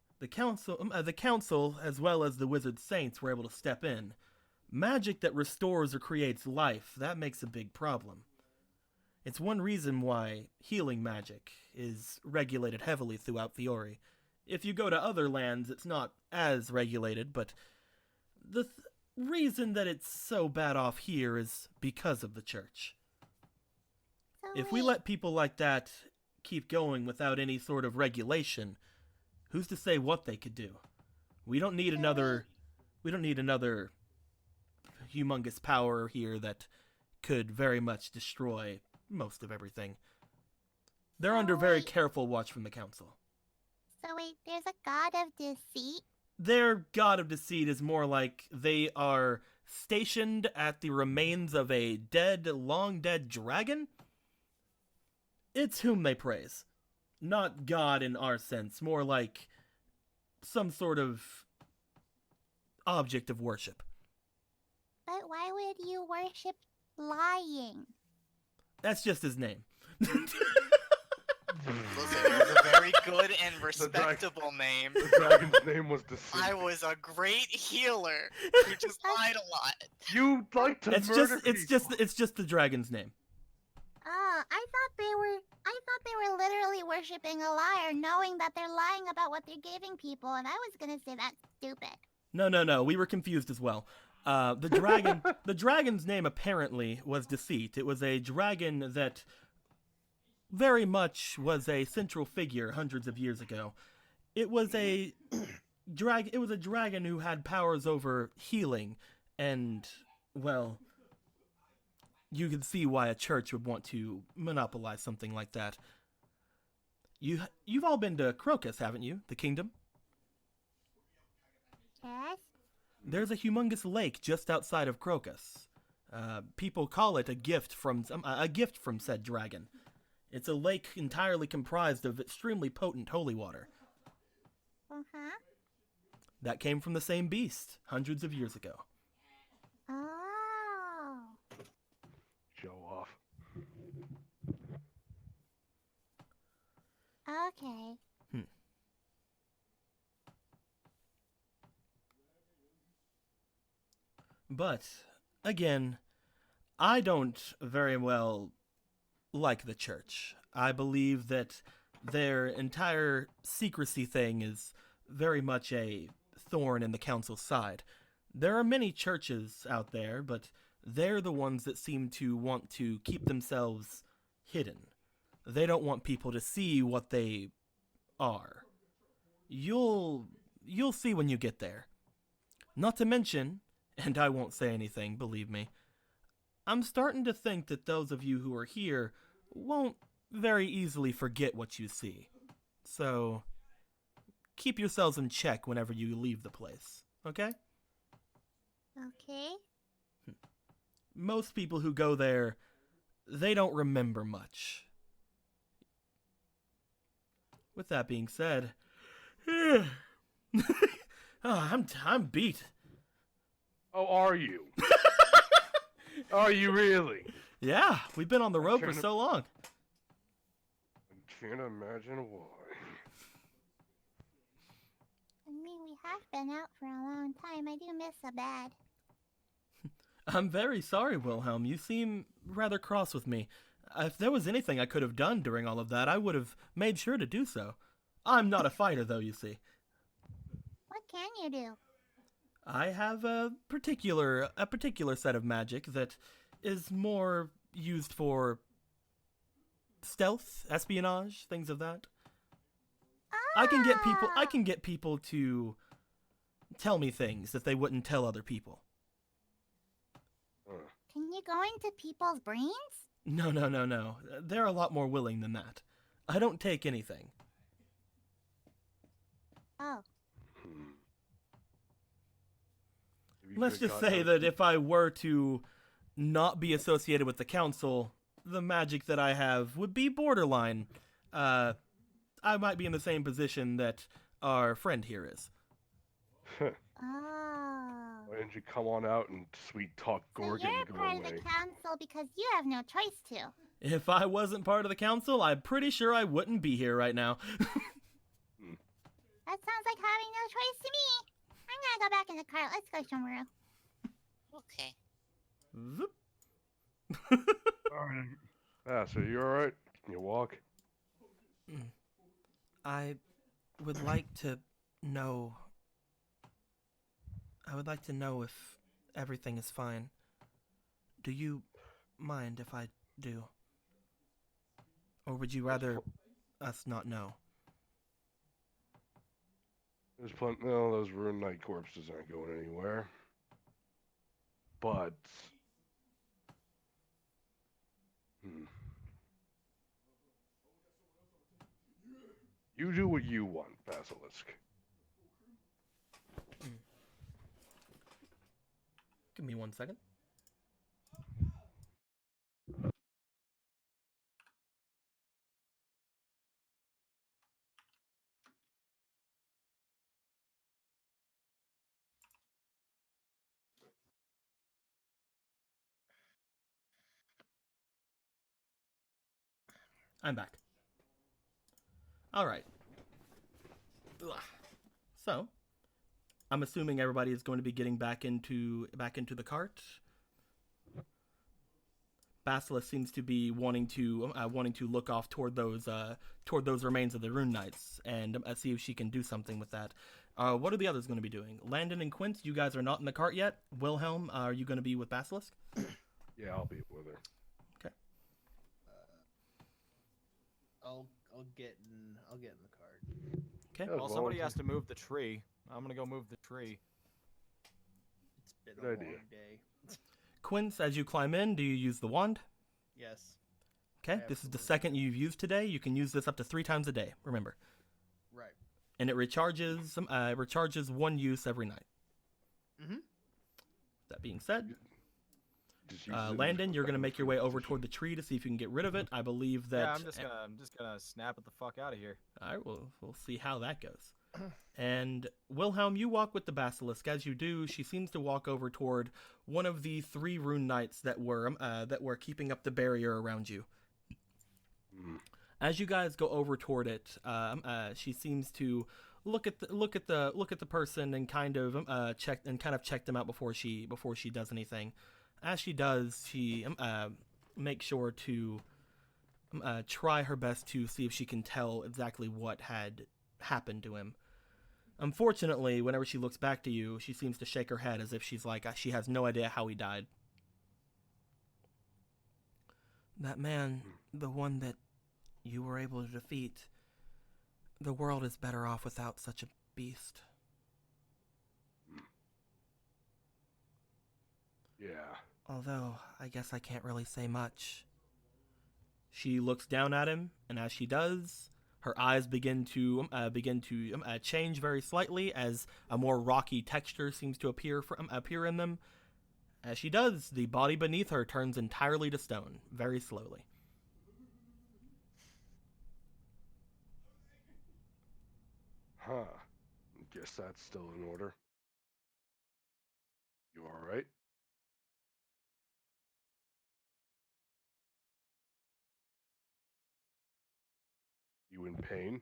[SPEAKER 2] the council, as well as the wizard saints, were able to step in. Magic that restores or creates life, that makes a big problem. It's one reason why healing magic is regulated heavily throughout Fiori. If you go to other lands, it's not as regulated, but the reason that it's so bad off here is because of the church.
[SPEAKER 7] So
[SPEAKER 2] If we
[SPEAKER 7] wait,
[SPEAKER 2] let people like that keep going without any sort of regulation, who's to say what they could do? We don't need another humongous power here that could very much destroy most of everything. They're
[SPEAKER 7] So
[SPEAKER 2] under very
[SPEAKER 7] wait-
[SPEAKER 2] careful watch from the council.
[SPEAKER 7] So wait, there's a god of deceit?
[SPEAKER 2] Their god of deceit is more like they are stationed at the remains of a dead, long dead dragon. It's whom they praise. Not God in our sense, more like some sort of object of worship.
[SPEAKER 7] But why would you worship lying?
[SPEAKER 2] That's just his name.
[SPEAKER 6] Listen, it was a very good and respectable name.
[SPEAKER 4] The dragon's name was Deceit.
[SPEAKER 6] I was a great healer who just lied a lot.
[SPEAKER 4] You like to
[SPEAKER 2] It's
[SPEAKER 4] murder
[SPEAKER 2] it's just the dragon's name.
[SPEAKER 7] Oh, I thought they were literally worshiping a liar, knowing that they're lying about what they're giving people, and I was gonna say that's stupid.
[SPEAKER 2] No, we were confused as well. The dragon's name apparently was Deceit. It was a dragon that very much was a central figure hundreds of years ago. It was a dragon who had powers over healing, and, well, you can see why a church would want to monopolize something like that. You've all been to Crocus, haven't you? The kingdom?
[SPEAKER 7] Yes?
[SPEAKER 2] There's a humongous lake just outside of Crocus. People call it a gift from said dragon. It's a lake entirely comprised of extremely potent holy water.
[SPEAKER 7] Uh-huh.
[SPEAKER 2] That came from the same beast hundreds of years ago.
[SPEAKER 7] Oh.
[SPEAKER 4] Show off.
[SPEAKER 7] Okay.
[SPEAKER 2] But, again, I don't very well like the church. I believe that their entire secrecy thing is very much a thorn in the council's side. There are many churches out there, but they're the ones that seem to want to keep themselves hidden. They don't want people to see what they are. You'll see when you get there. Not to mention, and I won't say anything, believe me, I'm starting to think that those of you who are here won't very easily forget what you see. So, keep yourselves in check whenever you leave the place, okay?
[SPEAKER 7] Okay.
[SPEAKER 2] Most people who go there, they don't remember much. With that being said, I'm beat.
[SPEAKER 4] Oh, are you? Are you really?
[SPEAKER 2] Yeah, we've been on the road for
[SPEAKER 4] trying to-
[SPEAKER 2] so long.
[SPEAKER 4] I can't imagine why.
[SPEAKER 7] I mean, we have been out for a long time. I do miss a bed.
[SPEAKER 2] I'm very sorry, Wilhelm. You seem rather cross with me. If there was anything I could have done during all of that, I would have made sure to do so. I'm not a fighter, though, you see.
[SPEAKER 7] What can you do?
[SPEAKER 2] I have a particular set of magic that is more used for stealth, espionage, things of that. I can get people to tell me things that they wouldn't tell other people.
[SPEAKER 7] Can you go into people's brains?
[SPEAKER 2] No. They're a lot more willing than that. I don't take anything.
[SPEAKER 7] Oh.
[SPEAKER 4] Hmm. Maybe
[SPEAKER 2] Let's
[SPEAKER 4] could've
[SPEAKER 2] just
[SPEAKER 4] gotten
[SPEAKER 2] say
[SPEAKER 4] out-
[SPEAKER 2] that if I were to not be associated with the council, the magic that I have would be borderline. I might be in the same position that our friend here is.
[SPEAKER 7] Oh.
[SPEAKER 4] Why didn't you come on out and sweet talk
[SPEAKER 7] So
[SPEAKER 4] Gorgon
[SPEAKER 7] you're
[SPEAKER 4] and go
[SPEAKER 7] part of
[SPEAKER 4] away?
[SPEAKER 7] the council because you have no choice to.
[SPEAKER 2] If I wasn't part of the council, I'm pretty sure I wouldn't be here right now.
[SPEAKER 7] That sounds like having no choice to me. I'm gonna go back in the car. Let's go somewhere.
[SPEAKER 8] Okay.
[SPEAKER 2] Zoop.
[SPEAKER 4] Alright. Ah, so you alright? Can you walk?
[SPEAKER 2] I would like to know. If everything is fine. Do you mind if I do? Or would you rather us not know?
[SPEAKER 4] There's plenty. No, those ruined night corpses aren't going anywhere. But You do what you want, Basilisk.
[SPEAKER 2] Give me 1 second. I'm back. All right. Ugh. So, I'm assuming everybody is going to be getting back into the cart. Basilisk seems to be wanting to look off toward those remains of the Rune Knights and see if she can do something with that. What are the others going to be doing? Landon and Quince, you guys are not in the cart yet. Wilhelm, are you going to be with Basilisk?
[SPEAKER 4] Yeah, I'll be with her.
[SPEAKER 2] Okay.
[SPEAKER 1] I'll get in the cart.
[SPEAKER 2] Okay.
[SPEAKER 5] Well, somebody has to move the tree. I'm gonna go move the tree.
[SPEAKER 1] It's been
[SPEAKER 4] Good
[SPEAKER 1] a
[SPEAKER 4] idea.
[SPEAKER 1] long day.
[SPEAKER 2] Quince, as you climb in, do you use the wand?
[SPEAKER 1] Yes.
[SPEAKER 2] Okay. This is the second you've used today. You can use this up to 3 times a day. Remember.
[SPEAKER 1] Right.
[SPEAKER 2] And it recharges 1 use every night.
[SPEAKER 1] Mhm.
[SPEAKER 2] That being said,
[SPEAKER 4] Just use it
[SPEAKER 2] Landon,
[SPEAKER 4] as
[SPEAKER 2] you're gonna
[SPEAKER 4] weapon
[SPEAKER 2] make your
[SPEAKER 4] for
[SPEAKER 2] way over
[SPEAKER 4] position.
[SPEAKER 2] toward the tree to see if you can get rid of it. I believe that.
[SPEAKER 5] Yeah, I'm just gonna snap it the fuck out of here.
[SPEAKER 2] All right, we'll see how that goes. And Wilhelm, you walk with the basilisk. As you do, she seems to walk over toward one of the 3 rune knights that were keeping up the barrier around you.
[SPEAKER 4] Mm.
[SPEAKER 2] As you guys go over toward it, she seems to look at the person and kind of check them out before she does anything. As she does, she makes sure to try her best to see if she can tell exactly what had happened to him. Unfortunately, whenever she looks back to you, she seems to shake her head as if she's like she has no idea how he died. That man, the one that you were able to defeat, the world is better off without such a beast.
[SPEAKER 4] Yeah.
[SPEAKER 2] Although, I guess I can't really say much. She looks down at him, and as she does, her eyes begin to change very slightly as a more rocky texture seems to appear in them. As she does, the body beneath her turns entirely to stone, very slowly.
[SPEAKER 4] Huh. Guess that's still in order. You alright? You in pain?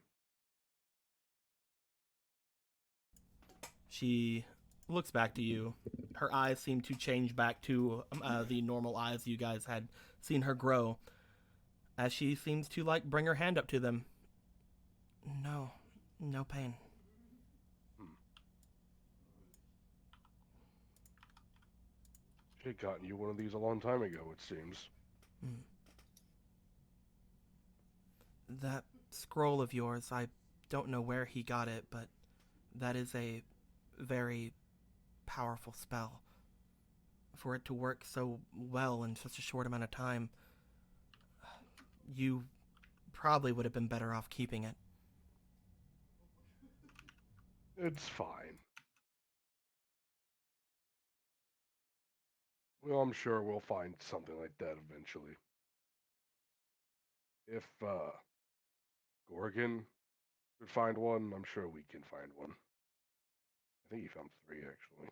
[SPEAKER 2] She looks back to you. Her eyes seem to change back to the normal eyes you guys had seen her grow, as she seems to bring her hand up to them. No pain.
[SPEAKER 4] Should have gotten you one of these a long time ago, it seems.
[SPEAKER 2] That scroll of yours, I don't know where he got it, but that is a very powerful spell. For it to work so well in such a short amount of time, you probably would have been better off keeping it.
[SPEAKER 4] It's fine. Well, I'm sure we'll find something like that eventually. If Gorgon could find one, I'm sure we can find one. I think he found 3 actually.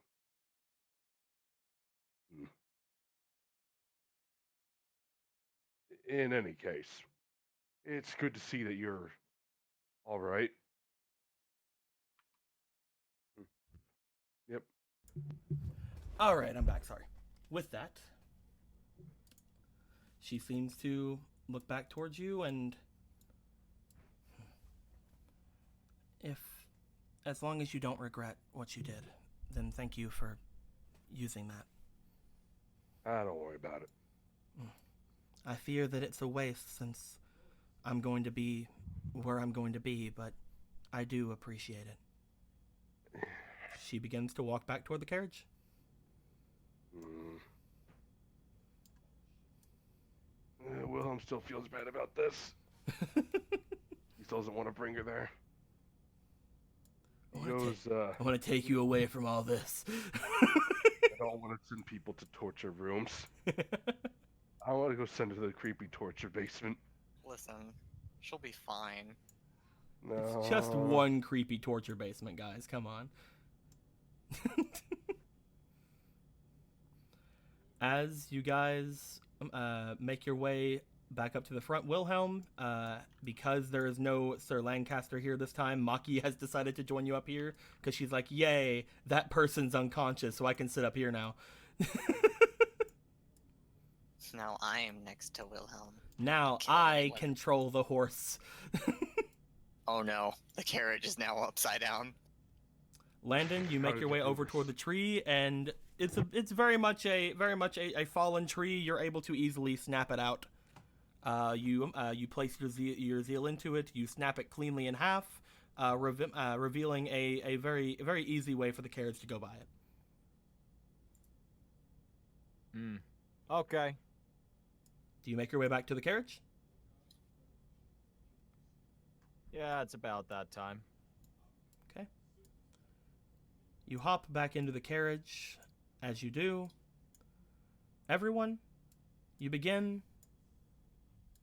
[SPEAKER 4] In any case, it's good to see that you're all right. Yep.
[SPEAKER 2] All right, I'm back. Sorry. With that, she seems to look back towards you, and as long as you don't regret what you did, then thank you for using that.
[SPEAKER 4] Don't worry about it.
[SPEAKER 2] I fear that it's a waste since I'm going to be where I'm going to be, but I do appreciate it. She begins to walk back toward the carriage.
[SPEAKER 4] Wilhelm still feels bad about this. He doesn't want to bring her there. He
[SPEAKER 2] I wanna
[SPEAKER 4] goes,
[SPEAKER 2] I want to take you away from all this.
[SPEAKER 4] I don't want to send people to torture rooms. I want to go send her to the creepy torture basement.
[SPEAKER 6] Listen, she'll be fine.
[SPEAKER 4] No.
[SPEAKER 2] It's just one creepy torture basement, guys. Come on. As you guys make your way back up to the front, Wilhelm, because there is no Sir Lancaster here this time, Maki has decided to join you up here because she's like, yay, that person's unconscious, so I can sit up here now.
[SPEAKER 6] Now I am next to Wilhelm.
[SPEAKER 2] Now
[SPEAKER 6] Kill
[SPEAKER 2] I
[SPEAKER 6] anyone.
[SPEAKER 2] control the horse.
[SPEAKER 6] Oh no, the carriage is now upside down.
[SPEAKER 2] Landon, you
[SPEAKER 4] How
[SPEAKER 2] make
[SPEAKER 4] did
[SPEAKER 2] your
[SPEAKER 4] you
[SPEAKER 2] way
[SPEAKER 4] do
[SPEAKER 2] over
[SPEAKER 4] this?
[SPEAKER 2] toward the tree, and it's very much a fallen tree. You're able to easily snap it out. You place your zeal into it. You snap it cleanly in half, revealing a very easy way for the carriage to go by it.
[SPEAKER 5] Okay.
[SPEAKER 2] Do you make your way back to the carriage?
[SPEAKER 5] Yeah, it's about that time.
[SPEAKER 2] Okay. You hop back into the carriage. As you do, everyone, you begin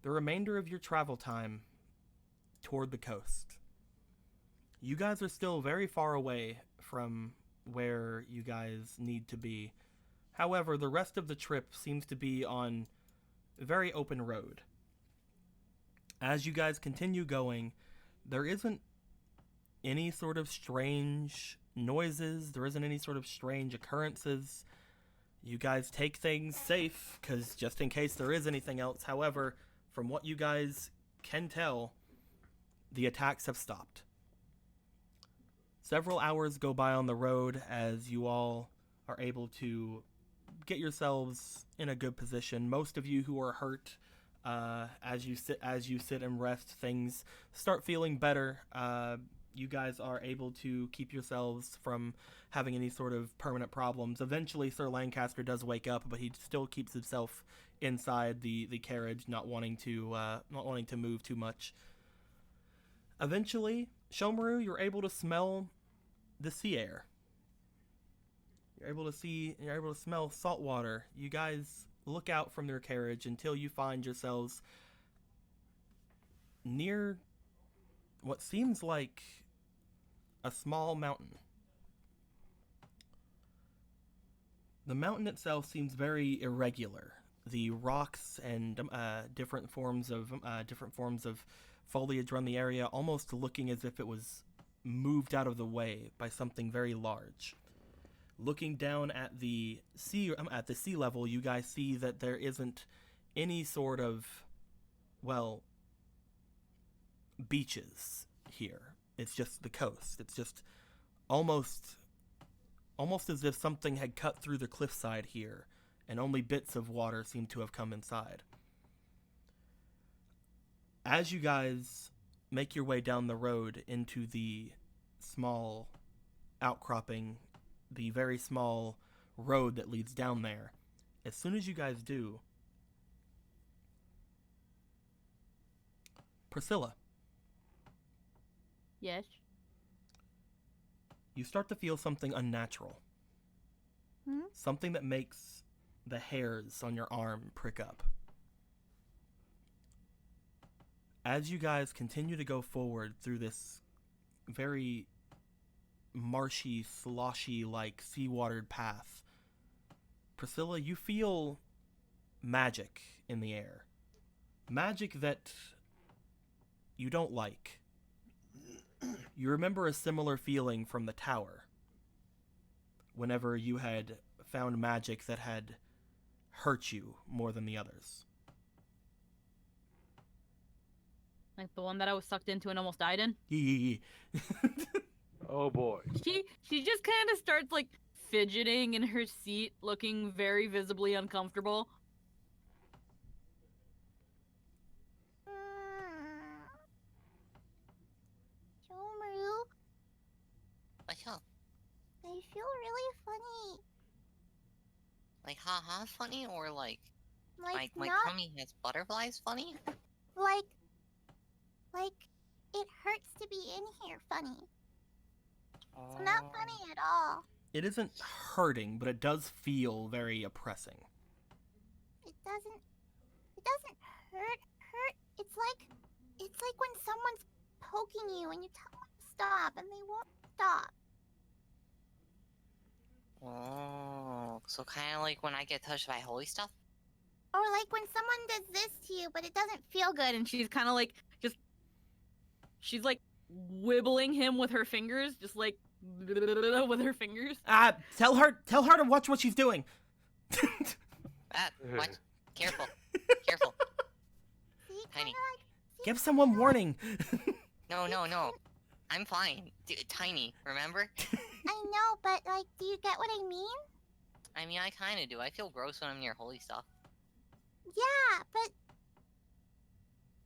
[SPEAKER 2] the remainder of your travel time toward the coast. You guys are still very far away from where you guys need to be. However, the rest of the trip seems to be on a very open road. As you guys continue going, there isn't any sort of strange noises, there isn't any sort of strange occurrences. You guys take things safe, because just in case there is anything else. However, from what you guys can tell, the attacks have stopped. Several hours go by on the road as you all are able to get yourselves in a good position. Most of you who are hurt, as you sit and rest, things start feeling better. You guys are able to keep yourselves from having any sort of permanent problems. Eventually, Sir Lancaster does wake up, but he still keeps himself inside the carriage, not wanting to move too much. Eventually, Shomaru, you're able to smell the sea air. You're able to smell salt water. You guys look out from their carriage until you find yourselves near what seems like a small mountain. The mountain itself seems very irregular. The rocks and different forms of foliage around the area, almost looking as if it was moved out of the way by something very large. Looking down at the sea level, you guys see that there isn't any sort of, well, beaches here. It's just the coast. It's just almost as if something had cut through the cliffside here, and only bits of water seem to have come inside. As you guys make your way down the road into the small outcropping, the very small road that leads down there, as soon as you guys do, Priscilla,
[SPEAKER 3] Yes.
[SPEAKER 2] you start to feel something unnatural. Something that makes the hairs on your arm prick up. As you guys continue to go forward through this very marshy, sloshy-like, sea-watered path, Priscilla, you feel magic in the air. Magic that you don't like. You remember a similar feeling from the tower, whenever you had found magic that had hurt you more than the others.
[SPEAKER 3] Like the one that I was sucked into and almost died in.
[SPEAKER 4] Oh boy.
[SPEAKER 3] She just kind of starts like fidgeting in her seat, looking very visibly uncomfortable.
[SPEAKER 7] Shomaru,
[SPEAKER 8] What's up?
[SPEAKER 7] I feel really funny.
[SPEAKER 8] Like haha funny or like
[SPEAKER 7] Like
[SPEAKER 8] my
[SPEAKER 7] not
[SPEAKER 8] tummy has butterflies funny?
[SPEAKER 7] like it hurts to be in here funny. It's not funny at all.
[SPEAKER 2] It isn't hurting, but it does feel very oppressing.
[SPEAKER 7] It doesn't hurt. It's like when someone's poking you and you tell them to stop and they won't stop.
[SPEAKER 8] Oh, so kind of like when I get touched by holy stuff?
[SPEAKER 7] Or like when someone does this to you, but it doesn't feel good.
[SPEAKER 3] And she's kind of like she's like wibbling him with her fingers, just like with her fingers.
[SPEAKER 2] Tell her to watch what she's doing.
[SPEAKER 8] What? Careful. Careful.
[SPEAKER 7] See,
[SPEAKER 8] Tiny.
[SPEAKER 7] kinda like,
[SPEAKER 2] Give someone warning.
[SPEAKER 8] No. I'm fine. Tiny, remember?
[SPEAKER 7] I know, but like, do you get what I mean?
[SPEAKER 8] I mean, I kind of do. I feel gross when I'm near holy stuff.
[SPEAKER 7] Yeah, but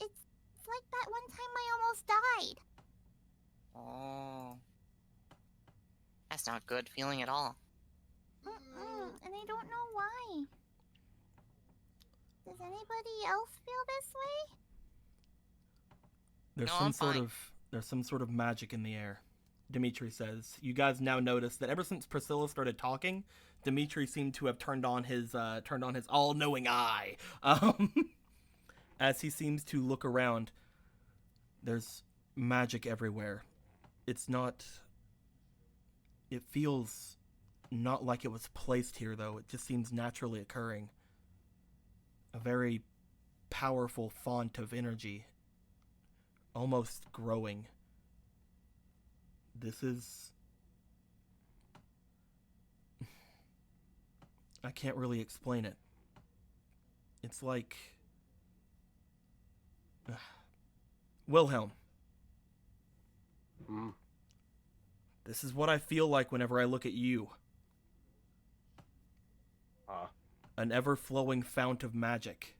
[SPEAKER 7] it's like that one time I almost died.
[SPEAKER 8] Oh. That's not good feeling at all.
[SPEAKER 7] And I don't know why. Does anybody else feel this way?
[SPEAKER 2] There's
[SPEAKER 8] No,
[SPEAKER 2] some
[SPEAKER 8] I'm
[SPEAKER 2] sort
[SPEAKER 8] fine.
[SPEAKER 2] of there's some sort of magic in the air. Dimitri says. You guys now notice that ever since Priscilla started talking, Dimitri seemed to have turned on his all-knowing eye. As he seems to look around, there's magic everywhere. It feels not like it was placed here, though. It just seems naturally occurring. A very powerful font of energy, almost growing. This is... I can't really explain it. It's like... Wilhelm.
[SPEAKER 4] Hmm.
[SPEAKER 2] This is what I feel like whenever I look at you. An ever-flowing fount of magic.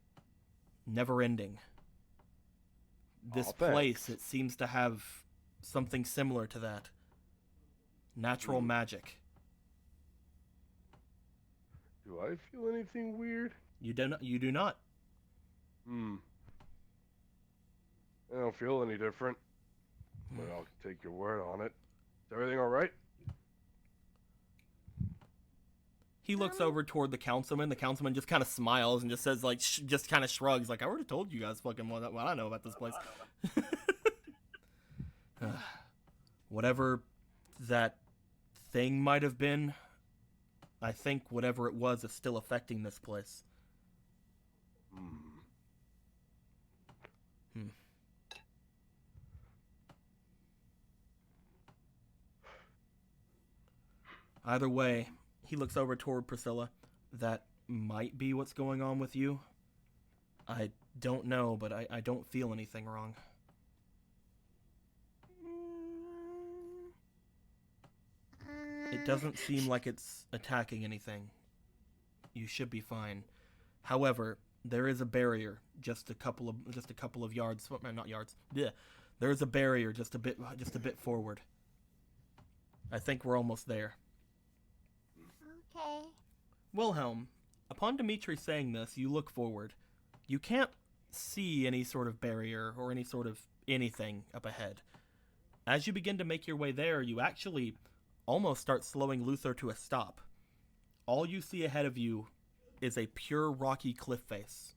[SPEAKER 2] Never-ending. This place, it seems to have something similar to that. Natural magic.
[SPEAKER 4] Do I feel anything weird?
[SPEAKER 2] You do not.
[SPEAKER 4] I don't feel any different. But I'll take your word on it. Is everything alright?
[SPEAKER 2] He looks over toward the councilman. The councilman just kind of smiles and just says, like, just kind of shrugs, like, I already told you guys fucking what I know about this place. Whatever that thing might have been, I think whatever it was is still affecting this place. Either way, he looks over toward Priscilla. That might be what's going on with you. I don't know, but I don't feel anything wrong. It doesn't seem like it's attacking anything. You should be fine. However, there is a barrier just a couple of yards, not yards. Yeah. There is a barrier just a bit forward. I think we're almost there.
[SPEAKER 7] Okay.
[SPEAKER 2] Wilhelm, upon Dimitri saying this, you look forward. You can't see any sort of barrier or any sort of anything up ahead. As you begin to make your way there, you actually almost start slowing Luther to a stop. All you see ahead of you is a pure rocky cliff face.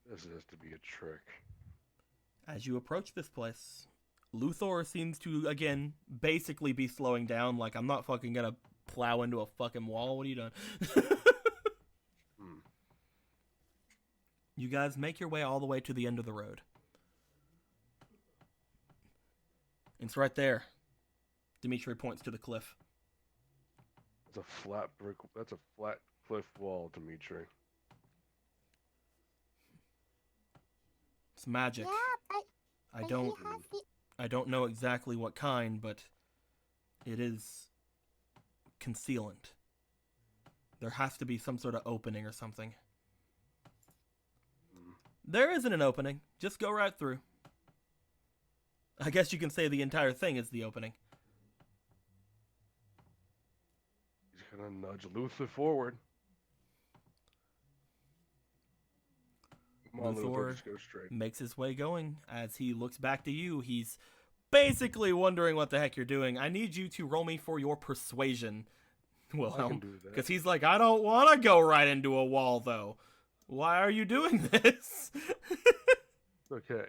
[SPEAKER 4] This has to be a trick.
[SPEAKER 2] As you approach this place, Luthor seems to, again, basically be slowing down, like, I'm not fucking gonna plow into a fucking wall. What are you doing? You guys make your way all the way to the end of the road. It's right there. Dimitri points to the cliff.
[SPEAKER 4] That's a flat cliff wall, Dimitri.
[SPEAKER 2] It's magic.
[SPEAKER 7] Yeah,
[SPEAKER 2] I
[SPEAKER 7] but
[SPEAKER 2] don't
[SPEAKER 7] he has the...
[SPEAKER 2] I don't know exactly what kind, but it is concealant. There has to be some sort of opening or something. There isn't an opening. Just go right through. I guess you can say the entire thing is the opening.
[SPEAKER 4] He's gonna nudge Luther forward. Come on, Luther,
[SPEAKER 2] Luthor
[SPEAKER 4] just go straight.
[SPEAKER 2] makes his way going. As he looks back to you, he's basically wondering what the heck you're doing. I need you to roll me for your persuasion,
[SPEAKER 4] I
[SPEAKER 2] Wilhelm.
[SPEAKER 4] can do that.
[SPEAKER 2] Because he's like, I don't want to go right into a wall, though. Why are you doing this?
[SPEAKER 4] Okay,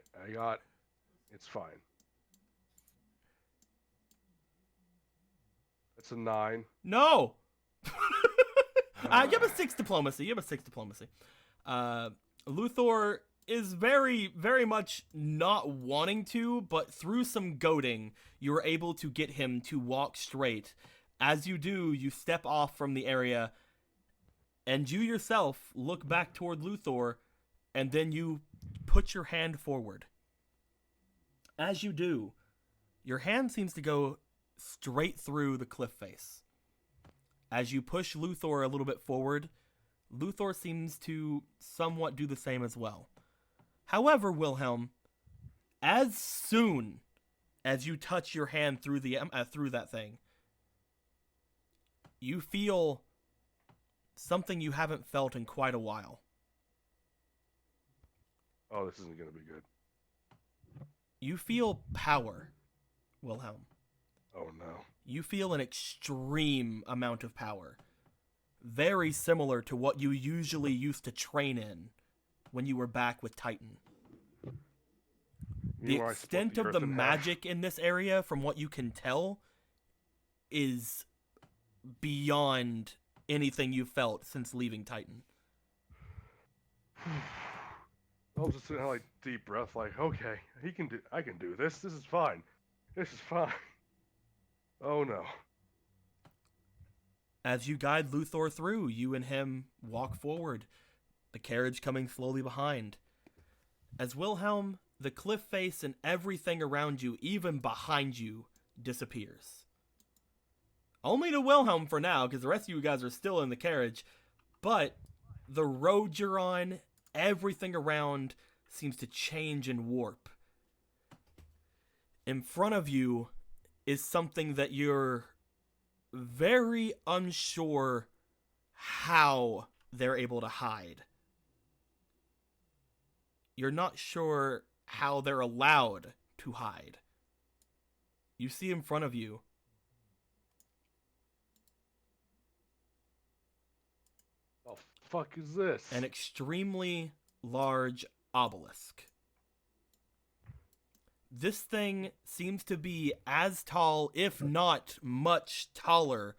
[SPEAKER 4] it's fine. That's a 9.
[SPEAKER 2] No! You have a 6 diplomacy. You have a 6 diplomacy. Luthor is very, very much not wanting to, but through some goading, you are able to get him to walk straight. As you do, you step off from the area, and you yourself look back toward Luthor, and then you put your hand forward. As you do, your hand seems to go straight through the cliff face. As you push Luthor a little bit forward, Luthor seems to somewhat do the same as well. However, Wilhelm, as soon as you touch your hand through through that thing, you feel something you haven't felt in quite a while.
[SPEAKER 4] Oh, this isn't gonna be good.
[SPEAKER 2] You feel power, Wilhelm.
[SPEAKER 4] Oh no.
[SPEAKER 2] You feel an extreme amount of power. Very similar to what you usually used to train in when you were back with Titan. The
[SPEAKER 4] Meanwhile, I split
[SPEAKER 2] extent of the
[SPEAKER 4] earth in half.
[SPEAKER 2] magic in this area, from what you can tell, is beyond anything you've felt since leaving Titan.
[SPEAKER 4] I was just sitting there, like, deep breath, like, okay, I can do this. This is fine. This is fine. Oh no.
[SPEAKER 2] As you guide Luthor through, you and him walk forward, the carriage coming slowly behind. As Wilhelm, the cliff face and everything around you, even behind you, disappears. Only to Wilhelm for now, because the rest of you guys are still in the carriage, but the road you're on, everything around seems to change and warp. In front of you is something that you're very unsure how they're able to hide. You're not sure how they're allowed to hide. You see in front of you
[SPEAKER 4] Oh, fuck is this?
[SPEAKER 2] an extremely large obelisk. This thing seems to be as tall, if not much taller,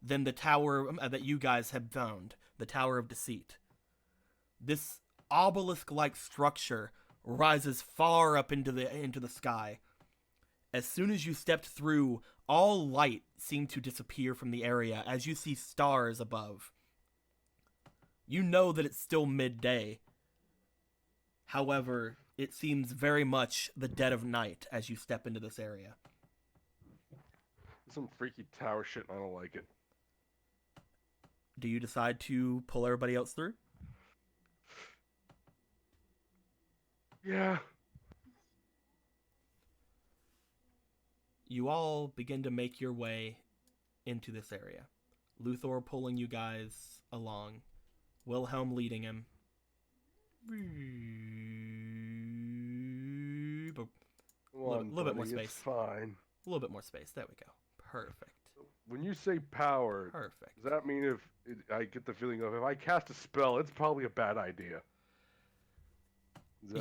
[SPEAKER 2] than the tower that you guys have found, the Tower of Deceit. This obelisk-like structure rises far up into the sky. As soon as you stepped through, all light seemed to disappear from the area as you see stars above. You know that it's still midday. However, it seems very much the dead of night as you step into this area.
[SPEAKER 4] Some freaky tower shit, and I don't like it.
[SPEAKER 2] Do you decide to pull everybody else through?
[SPEAKER 4] Yeah.
[SPEAKER 2] You all begin to make your way into this area. Luthor pulling you guys along. Wilhelm leading him. A little bit more space.
[SPEAKER 4] It's fine.
[SPEAKER 2] A little bit more space. There we go. Perfect.
[SPEAKER 4] When you say power,
[SPEAKER 2] Perfect.
[SPEAKER 4] does that mean I get the feeling of if I cast a spell, it's probably a bad idea?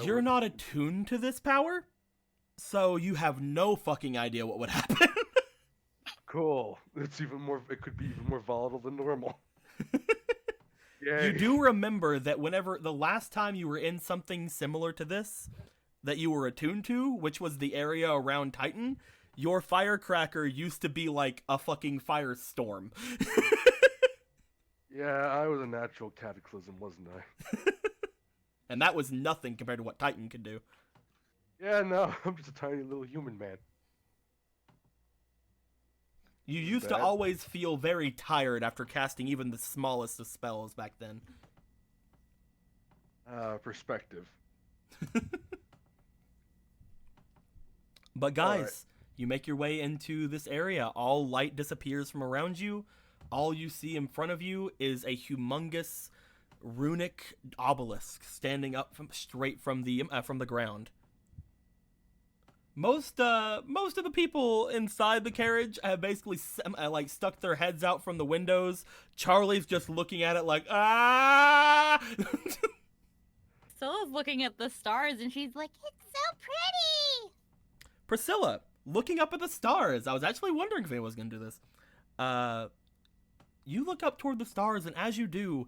[SPEAKER 2] You're not attuned to this power, so you have no fucking idea what would happen.
[SPEAKER 4] Cool. It's even more. It could be even more volatile than normal. Yay.
[SPEAKER 2] You do remember that whenever the last time you were in something similar to this, that you were attuned to, which was the area around Titan, your firecracker used to be like a fucking firestorm.
[SPEAKER 4] Yeah, I was a natural cataclysm, wasn't I?
[SPEAKER 2] And that was nothing compared to what Titan could do.
[SPEAKER 4] Yeah, no, I'm just a tiny little human man.
[SPEAKER 2] You used to
[SPEAKER 4] Bad.
[SPEAKER 2] always feel very tired after casting even the smallest of spells back then.
[SPEAKER 4] Perspective.
[SPEAKER 2] But guys,
[SPEAKER 4] Alright.
[SPEAKER 2] you make your way into this area. All light disappears from around you. All you see in front of you is a humongous runic obelisk standing up straight from the ground. Most of the people inside the carriage have basically like stuck their heads out from the windows. Charlie's just looking at it like, ah.
[SPEAKER 3] Priscilla's looking at the stars and she's like,
[SPEAKER 7] It's so pretty.
[SPEAKER 2] Priscilla, looking up at the stars. I was actually wondering if anyone was gonna do this. You look up toward the stars, and as you do,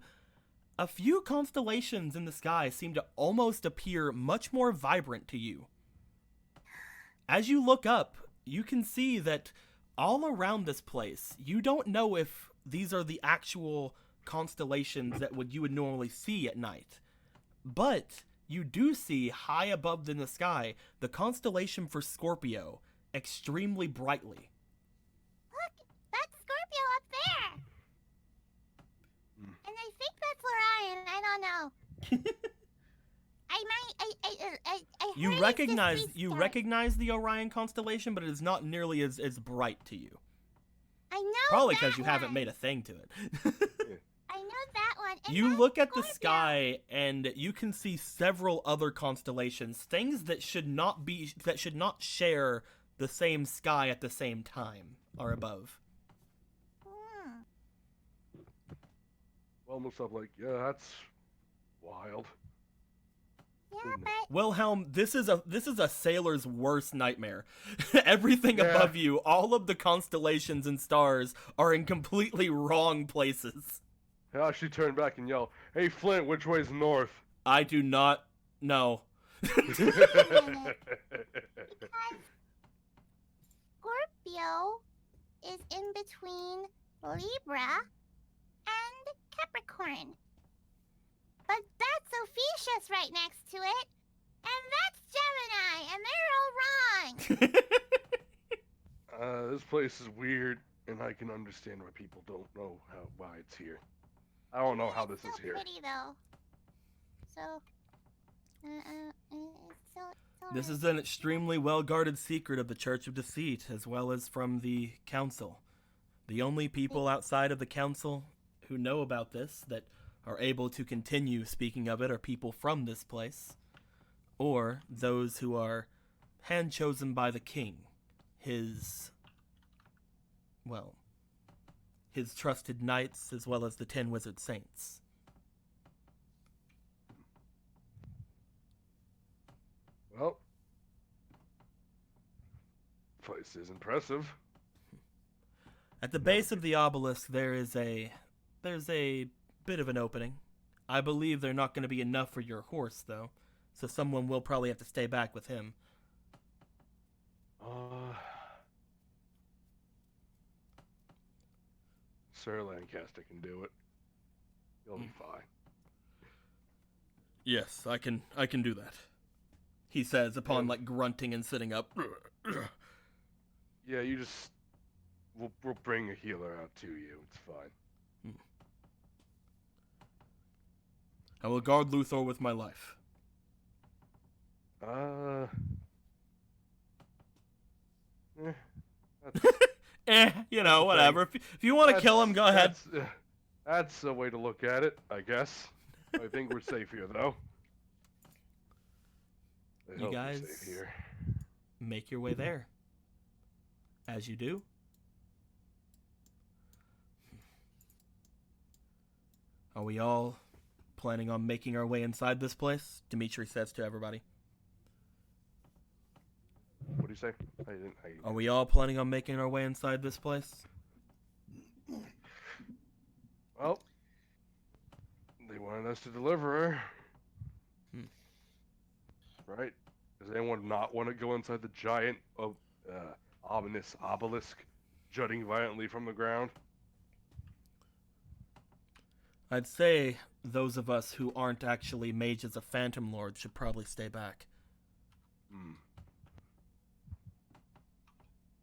[SPEAKER 2] a few constellations in the sky seem to almost appear much more vibrant to you. As you look up, you can see that all around this place, you don't know if these are the actual constellations that you would normally see at night. But you do see high above in the sky the constellation for Scorpio extremely brightly.
[SPEAKER 7] Look, that's Scorpio up there. And I think that's Orion. I don't know. I
[SPEAKER 2] You
[SPEAKER 7] heard
[SPEAKER 2] recognize
[SPEAKER 7] it's just
[SPEAKER 2] you
[SPEAKER 7] three stars.
[SPEAKER 2] recognize the Orion constellation, but it is not nearly as bright to you.
[SPEAKER 7] I know
[SPEAKER 2] Probably
[SPEAKER 7] that
[SPEAKER 2] because you haven't
[SPEAKER 7] one.
[SPEAKER 2] made a thing to it.
[SPEAKER 7] I know that one. And
[SPEAKER 2] You
[SPEAKER 7] that's
[SPEAKER 2] look at the
[SPEAKER 7] Scorpio.
[SPEAKER 2] sky and you can see several other constellations, things that should not share the same sky at the same time are above.
[SPEAKER 7] Hmm.
[SPEAKER 4] Well, looks up like, yeah, that's wild.
[SPEAKER 7] Yeah,
[SPEAKER 4] Isn't it?
[SPEAKER 7] but
[SPEAKER 2] Wilhelm, this is a sailor's worst nightmare. Everything
[SPEAKER 4] Yeah.
[SPEAKER 2] above you, all of the constellations and stars are in completely wrong places.
[SPEAKER 4] How she turned back and yelled, "Hey Flint, which way's north?"
[SPEAKER 2] I do not know.
[SPEAKER 7] Scorpio is in between Libra and Capricorn. But that's Ophiuchus right next to it. And that's Gemini, and they're all wrong.
[SPEAKER 4] This place is weird, and I can understand why people don't know why it's here. I don't know how this
[SPEAKER 7] It's
[SPEAKER 4] is
[SPEAKER 7] so
[SPEAKER 4] here.
[SPEAKER 7] pretty though. So, it's so
[SPEAKER 2] This
[SPEAKER 7] nice.
[SPEAKER 2] is an extremely well-guarded secret of the Church of Deceit, as well as from the Council. The only people outside of the Council who know about this, that are able to continue speaking of it, are people from this place, or those who are hand-chosen by the King, his trusted knights, as well as the 10 wizard saints.
[SPEAKER 4] Well, place is impressive.
[SPEAKER 2] At the base of the obelisk, there's a bit of an opening. I believe they're not going to be enough for your horse, though, so someone will probably have to stay back with him.
[SPEAKER 4] Sir Lancaster can do it. He'll be fine.
[SPEAKER 2] Yes, I can do that, he says upon grunting and sitting up.
[SPEAKER 4] Yeah, you just we'll bring a healer out to you. It's fine.
[SPEAKER 2] I will guard Luthor with my life.
[SPEAKER 4] That's
[SPEAKER 2] Whatever. If you want to kill him, go ahead.
[SPEAKER 4] That's a way to look at it, I guess. I think we're safe here, though. I
[SPEAKER 2] You
[SPEAKER 4] hope we're
[SPEAKER 2] guys
[SPEAKER 4] safe here.
[SPEAKER 2] make your way there. As you do. Are we all planning on making our way inside this place? Dimitri says to everybody.
[SPEAKER 4] What do you say?
[SPEAKER 2] Are we all planning on making our way inside this place?
[SPEAKER 4] Well, they wanted us to deliver her. Right? Does anyone not want to go inside the giant, ominous obelisk jutting violently from the ground?
[SPEAKER 2] I'd say those of us who aren't actually mages of Phantom Lords should probably stay back.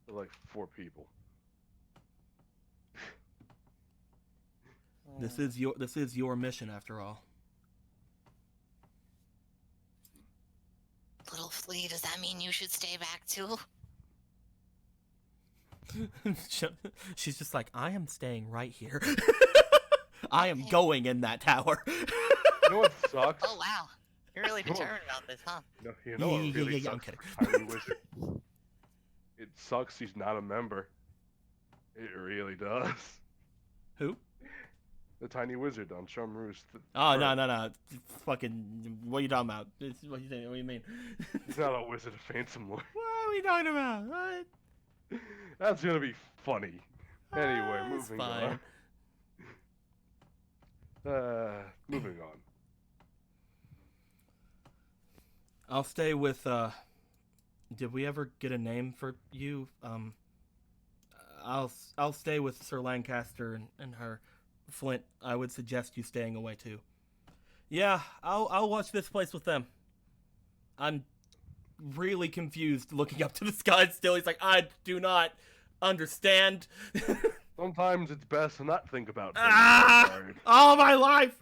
[SPEAKER 4] They're like 4 people.
[SPEAKER 2] This is your mission, after all.
[SPEAKER 8] Little flea, does that mean you should stay back too?
[SPEAKER 2] She's just like, I am staying right here. I am going in that tower.
[SPEAKER 4] You know what sucks?
[SPEAKER 8] Oh wow, you're really determined about this, huh?
[SPEAKER 4] You know what really
[SPEAKER 2] Yeah, I'm
[SPEAKER 4] sucks
[SPEAKER 2] kidding.
[SPEAKER 4] for Tiny Wizard? It sucks he's not a member. It really does.
[SPEAKER 2] Who?
[SPEAKER 4] The Tiny Wizard on Chumroost.
[SPEAKER 2] Oh, no. Fucking, what are you talking about? What do you mean?
[SPEAKER 4] He's not a wizard of Phantom Lord.
[SPEAKER 2] What are we talking about? What?
[SPEAKER 4] That's gonna be funny. Anyway,
[SPEAKER 2] It's
[SPEAKER 4] moving
[SPEAKER 2] fine.
[SPEAKER 4] on. Moving on.
[SPEAKER 2] I'll stay with, did we ever get a name for you? I'll stay with Sir Lancaster and her. Flint, I would suggest you staying away too. Yeah, I'll watch this place with them. I'm really confused looking up to the sky still. He's like, I do not understand.
[SPEAKER 4] Sometimes it's best to not think about things.
[SPEAKER 2] All of my life!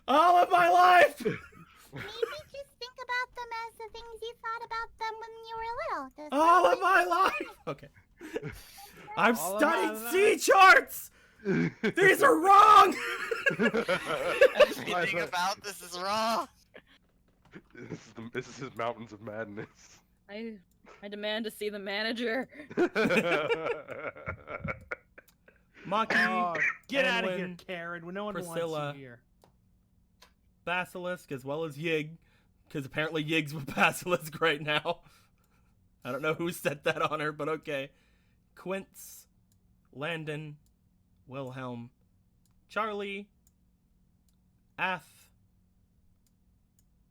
[SPEAKER 2] All of my life!
[SPEAKER 7] Maybe just think about them as the things you thought about them when you were little. Does
[SPEAKER 2] All
[SPEAKER 7] that
[SPEAKER 2] of my life! Okay. I've
[SPEAKER 1] All of
[SPEAKER 2] studied
[SPEAKER 1] my
[SPEAKER 2] sea charts! These are wrong!
[SPEAKER 6] Everything about this is wrong.
[SPEAKER 4] This is his Mountains of Madness.
[SPEAKER 3] I demand to see the manager.
[SPEAKER 2] Maki,
[SPEAKER 1] Oh, get out of here,
[SPEAKER 2] Anwin,
[SPEAKER 1] Karen. No one
[SPEAKER 2] Priscilla.
[SPEAKER 1] wants you here.
[SPEAKER 2] Basilisk, as well as Yig, because apparently Yig's with Basilisk right now. I don't know who set that on her, but okay. Quince, Landon, Wilhelm, Charlie, Ath,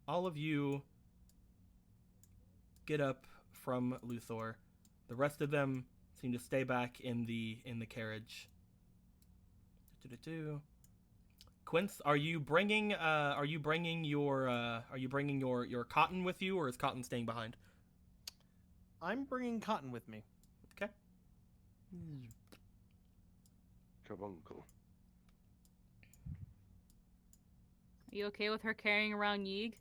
[SPEAKER 2] all of you get up from Luthor. The rest of them seem to stay back in the carriage. Quince, are you bringing your Cotton with you, or is Cotton staying behind?
[SPEAKER 1] I'm bringing Cotton with me.
[SPEAKER 2] Okay.
[SPEAKER 4] Carbuncle.
[SPEAKER 3] Are you okay with her carrying around Yeeg?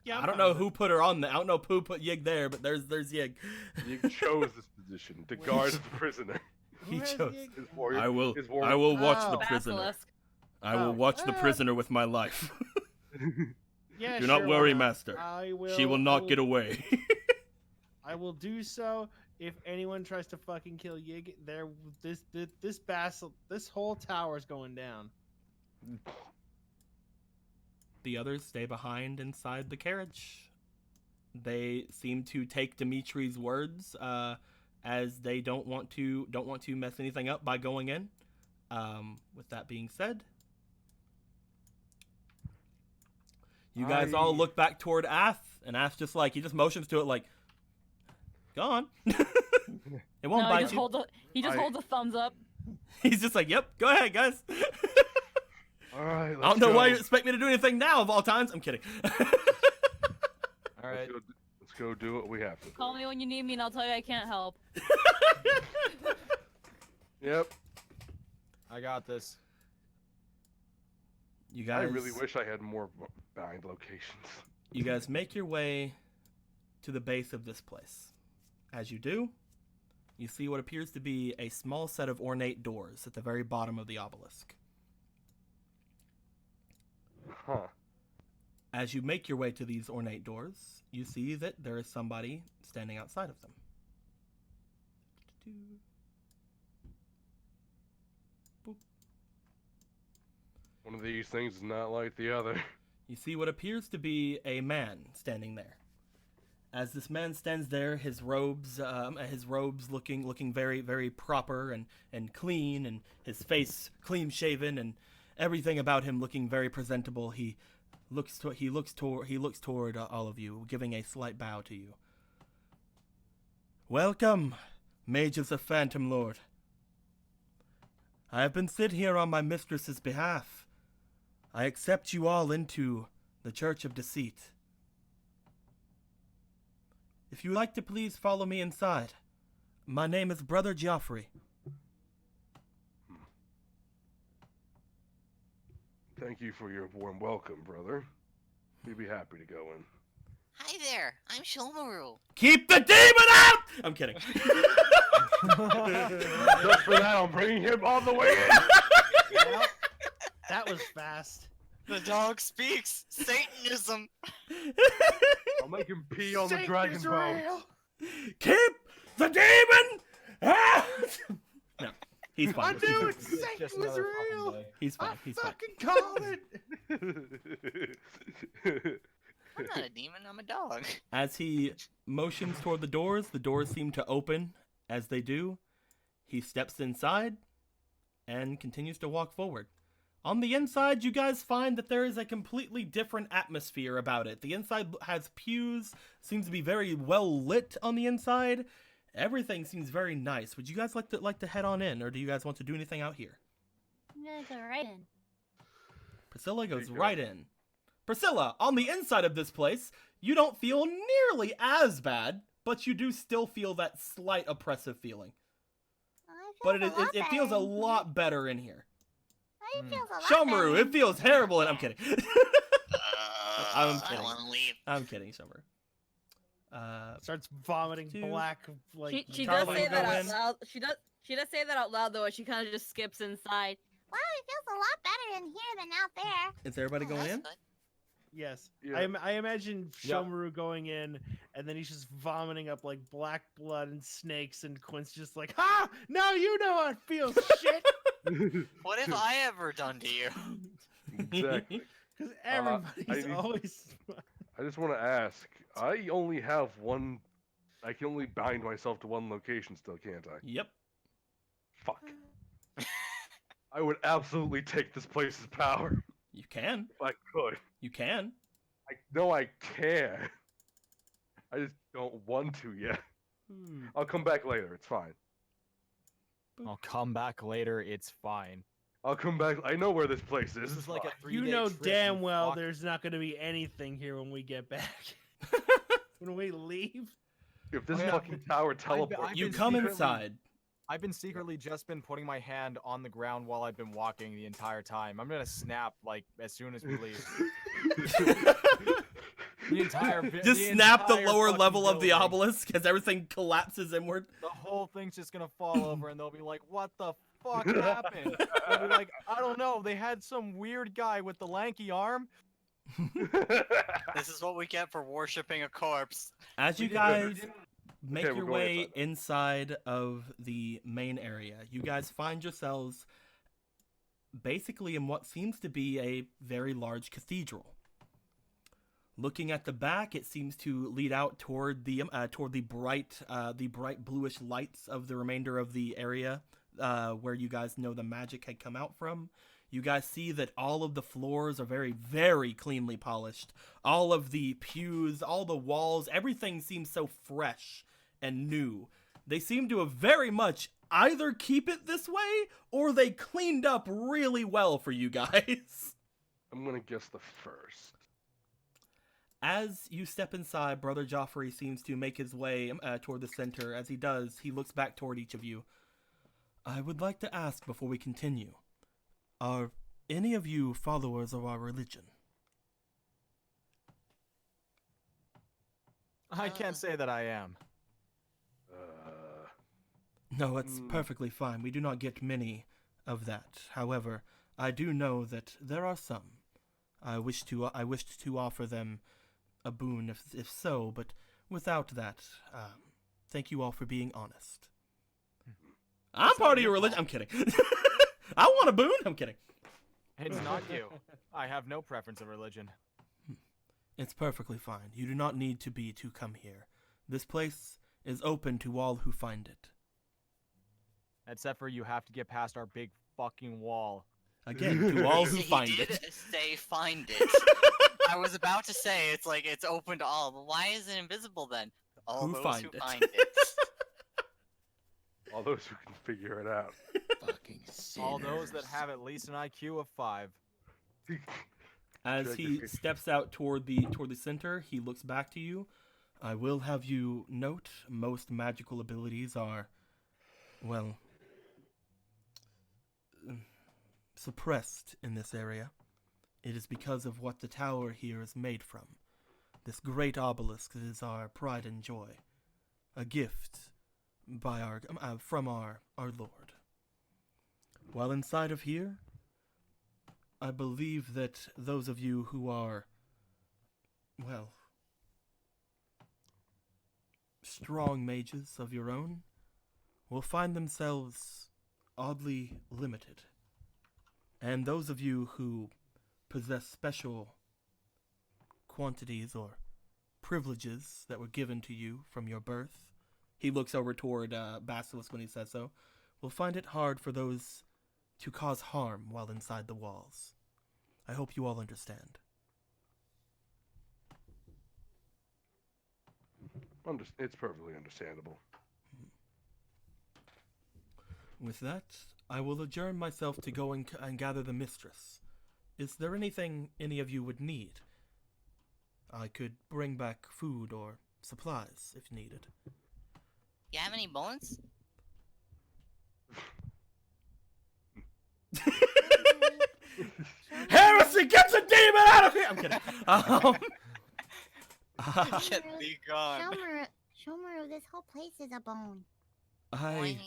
[SPEAKER 1] Yeah,
[SPEAKER 2] I don't know who put her on there. I don't know who put Yig there, but there's Yig.
[SPEAKER 4] You chose this position to guard the prisoner.
[SPEAKER 2] He chose.
[SPEAKER 4] His warrior,
[SPEAKER 2] I will
[SPEAKER 4] his warrior.
[SPEAKER 2] I will watch the
[SPEAKER 1] Oh.
[SPEAKER 2] prisoner.
[SPEAKER 3] Basilisk.
[SPEAKER 2] I will
[SPEAKER 1] Oh.
[SPEAKER 2] watch the prisoner with my life.
[SPEAKER 1] Yeah,
[SPEAKER 2] Do not
[SPEAKER 1] sure,
[SPEAKER 2] worry,
[SPEAKER 1] why not?
[SPEAKER 2] master.
[SPEAKER 1] I will.
[SPEAKER 2] She will not get away.
[SPEAKER 1] I will do so if anyone tries to fucking kill Yig. This whole tower's going down.
[SPEAKER 2] The others stay behind inside the carriage. They seem to take Dimitri's words as they don't want to mess anything up by going in. With that being said, you guys all look back toward Ath, and Ath just he just motions to it like, go on. It won't
[SPEAKER 3] No,
[SPEAKER 2] bite you.
[SPEAKER 3] he just holds a thumbs up.
[SPEAKER 2] He's just like, yep, go ahead, guys.
[SPEAKER 4] All right, let's
[SPEAKER 2] I don't know
[SPEAKER 4] go.
[SPEAKER 2] why you expect me to do anything now of all times. I'm kidding.
[SPEAKER 5] All right.
[SPEAKER 4] Let's go do what we have to do.
[SPEAKER 3] Call me when you need me, and I'll tell you I can't help.
[SPEAKER 4] Yep.
[SPEAKER 5] I got this.
[SPEAKER 2] You
[SPEAKER 4] I
[SPEAKER 2] guys
[SPEAKER 4] really wish I had more bind locations.
[SPEAKER 2] You guys make your way to the base of this place. As you do, you see what appears to be a small set of ornate doors at the very bottom of the obelisk.
[SPEAKER 4] Huh.
[SPEAKER 2] As you make your way to these ornate doors, you see that there is somebody standing outside of them. Boop.
[SPEAKER 4] One of these things is not like the other.
[SPEAKER 2] You see what appears to be a man standing there. As this man stands there, his robes looking very, very proper and clean, and his face clean shaven, and everything about him looking very presentable. He looks toward all of you, giving a slight bow to you. Welcome, mages of Phantom Lord. I have been sent here on my mistress's behalf. I accept you all into the Church of Deceit. If you would like to please follow me inside. My name is Brother Geoffrey.
[SPEAKER 4] Thank you for your warm welcome, brother. We'd be happy to go in.
[SPEAKER 8] Hi there, I'm Shomaru.
[SPEAKER 2] Keep the demon out! I'm kidding.
[SPEAKER 4] Just for that, I'm bringing him all the way in.
[SPEAKER 1] That was fast.
[SPEAKER 6] The dog speaks Satanism.
[SPEAKER 4] I'll make him pee on the
[SPEAKER 1] Satan
[SPEAKER 4] dragon
[SPEAKER 1] is
[SPEAKER 4] bone.
[SPEAKER 1] real.
[SPEAKER 2] Keep the demon. Ah! No, he's
[SPEAKER 1] I
[SPEAKER 2] fine.
[SPEAKER 1] knew it.
[SPEAKER 5] It's
[SPEAKER 1] Satan
[SPEAKER 5] just
[SPEAKER 1] was
[SPEAKER 5] another fucking
[SPEAKER 1] real.
[SPEAKER 5] day.
[SPEAKER 2] He's fine.
[SPEAKER 1] I
[SPEAKER 2] He's fine.
[SPEAKER 1] fucking called it.
[SPEAKER 6] I'm not a demon, I'm a dog.
[SPEAKER 2] As he motions toward the doors seem to open. As they do, he steps inside and continues to walk forward. On the inside, you guys find that there is a completely different atmosphere about it. The inside has pews, seems to be very well lit on the inside. Everything seems very nice. Would you guys like to head on in, or do you guys want to do anything out here?
[SPEAKER 3] I'm gonna go right in.
[SPEAKER 2] Priscilla goes
[SPEAKER 4] you go.
[SPEAKER 2] right in. Priscilla, on the inside of this place, you don't feel nearly as bad, but you do still feel that slight oppressive feeling. But it feels a lot better in here.
[SPEAKER 7] It feels a lot
[SPEAKER 2] Shomaru,
[SPEAKER 7] better.
[SPEAKER 2] it feels terrible, and I'm kidding. I'm
[SPEAKER 6] I
[SPEAKER 2] kidding.
[SPEAKER 6] want to leave.
[SPEAKER 2] I'm kidding, Shomaru.
[SPEAKER 1] Starts vomiting
[SPEAKER 2] Two.
[SPEAKER 1] black like.
[SPEAKER 3] She does
[SPEAKER 2] Charlie,
[SPEAKER 3] say that
[SPEAKER 2] go
[SPEAKER 3] out
[SPEAKER 2] in.
[SPEAKER 3] loud. She does say that out loud though. As she kind of just skips inside.
[SPEAKER 7] Wow, it feels a lot better in here than out there.
[SPEAKER 2] Is everybody
[SPEAKER 6] Oh,
[SPEAKER 2] going
[SPEAKER 6] that's
[SPEAKER 2] in?
[SPEAKER 6] good.
[SPEAKER 1] Yes,
[SPEAKER 4] Yeah.
[SPEAKER 1] I imagine
[SPEAKER 5] Yeah.
[SPEAKER 1] Shomaru going in, and then he's just vomiting up like black blood and snakes, and Quint's just like, "Ha! Now you know how it feels, shit."
[SPEAKER 6] What have I ever done to you?
[SPEAKER 4] Exactly.
[SPEAKER 1] Because
[SPEAKER 4] I
[SPEAKER 1] everybody's
[SPEAKER 4] need-
[SPEAKER 1] always.
[SPEAKER 4] I just want to ask. I only have one. I can only bind myself to one location still, can't I?
[SPEAKER 2] Yep.
[SPEAKER 4] Fuck. I would absolutely take this place's power
[SPEAKER 2] You can.
[SPEAKER 4] if I could.
[SPEAKER 2] You can.
[SPEAKER 4] I know I can. I just don't want to yet. I'll come back later. It's fine.
[SPEAKER 5] I'll come back later. It's fine.
[SPEAKER 4] I'll come back. I know where this place is.
[SPEAKER 5] This
[SPEAKER 4] It's
[SPEAKER 5] is like a
[SPEAKER 4] fine.
[SPEAKER 5] 3-day
[SPEAKER 1] You know
[SPEAKER 5] trip,
[SPEAKER 1] damn
[SPEAKER 5] you
[SPEAKER 1] well
[SPEAKER 5] fuck.
[SPEAKER 1] there's not going to be anything here when we get back. When we leave.
[SPEAKER 4] If this
[SPEAKER 5] Oh, yeah.
[SPEAKER 4] fucking tower teleports.
[SPEAKER 5] I've
[SPEAKER 2] You
[SPEAKER 5] been
[SPEAKER 2] come
[SPEAKER 5] secretly-
[SPEAKER 2] inside.
[SPEAKER 5] I've been secretly just been putting my hand on the ground while I've been walking the entire time. I'm gonna snap like as soon as we leave. The entire
[SPEAKER 2] Just snap the
[SPEAKER 5] entire
[SPEAKER 2] lower
[SPEAKER 5] fucking
[SPEAKER 2] level of the
[SPEAKER 5] building.
[SPEAKER 2] obelisk as everything collapses inward.
[SPEAKER 5] The whole thing's just gonna fall over, and they'll be like, "What the fuck happened?" They'll be like, "I don't know. They had some weird guy with the lanky arm."
[SPEAKER 6] This is what we get for worshipping a corpse.
[SPEAKER 2] As you
[SPEAKER 5] We
[SPEAKER 2] guys
[SPEAKER 5] didn't-
[SPEAKER 2] make
[SPEAKER 4] Okay, we're
[SPEAKER 2] your
[SPEAKER 4] going
[SPEAKER 2] way inside of the main area, you guys find yourselves basically in what seems to be a very large cathedral. Looking at the back, it seems to lead out toward the bright bluish lights of the remainder of the area, where you guys know the magic had come out from. You guys see that all of the floors are very, very cleanly polished. All of the pews, all the walls, everything seems so fresh and new. They seem to have very much either keep it this way or they cleaned up really well for you guys.
[SPEAKER 4] I'm gonna guess the first.
[SPEAKER 2] As you step inside, Brother Joffrey seems to make his way toward the center. As he does, he looks back toward each of you. I would like to ask before we continue, are any of you followers of our religion?
[SPEAKER 5] I can't say that I am.
[SPEAKER 2] No, it's perfectly fine. We do not get many of that. However, I do know that there are some. I wished to offer them a boon if so, but without that, thank you all for being honest. I'm part of your religion. I'm kidding. I want a boon. I'm kidding.
[SPEAKER 5] It's not you. I have no preference of religion.
[SPEAKER 2] It's perfectly fine. You do not need to come here. This place is open to all who find it.
[SPEAKER 5] Except for you have to get past our big fucking wall.
[SPEAKER 2] Again, to all who
[SPEAKER 6] He
[SPEAKER 2] find
[SPEAKER 6] did
[SPEAKER 2] it.
[SPEAKER 6] say find it. I was about to say it's like it's open to all, but why is it invisible then? All
[SPEAKER 2] Who
[SPEAKER 6] those
[SPEAKER 2] find
[SPEAKER 6] who
[SPEAKER 2] it.
[SPEAKER 6] find it.
[SPEAKER 4] All those who can figure it out.
[SPEAKER 1] Fucking
[SPEAKER 5] All those that have at least an IQ of 5.
[SPEAKER 2] As he steps out toward the center, he looks back to you. I will have you note most magical abilities are, well, suppressed in this area. It is because of what the tower here is made from. This great obelisk is our pride and joy. A gift by from our Lord. While inside of here, I believe that those of you who are, well, strong mages of your own will find themselves oddly limited. And those of you who possess special quantities or privileges that were given to you from your birth, he looks over toward Basilisk when he says so, will find it hard for those to cause harm while inside the walls. I hope you all understand.
[SPEAKER 4] It's perfectly understandable.
[SPEAKER 2] With that, I will adjourn myself to go and gather the mistress. Is there anything any of you would need? I could bring back food or supplies if needed.
[SPEAKER 8] You have any bullets?
[SPEAKER 2] Heresy, get the demon out of here! I'm kidding.
[SPEAKER 6] Get thee gone.
[SPEAKER 7] Shomaru, this whole place is a bone.
[SPEAKER 8] Well, I
[SPEAKER 2] I
[SPEAKER 8] mean,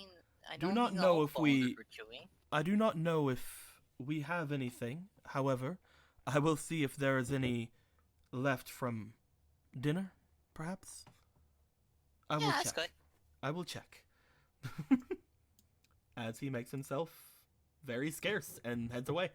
[SPEAKER 8] I
[SPEAKER 2] do
[SPEAKER 8] don't
[SPEAKER 2] not
[SPEAKER 8] think
[SPEAKER 2] know
[SPEAKER 8] all
[SPEAKER 2] if
[SPEAKER 8] bones
[SPEAKER 2] we-
[SPEAKER 8] are for chewing.
[SPEAKER 2] I do not know if we have anything. However, I will see if there is any left from dinner, perhaps. I will
[SPEAKER 8] Yeah, that's
[SPEAKER 2] check.
[SPEAKER 8] good.
[SPEAKER 2] I will check. As he makes himself very scarce and heads away.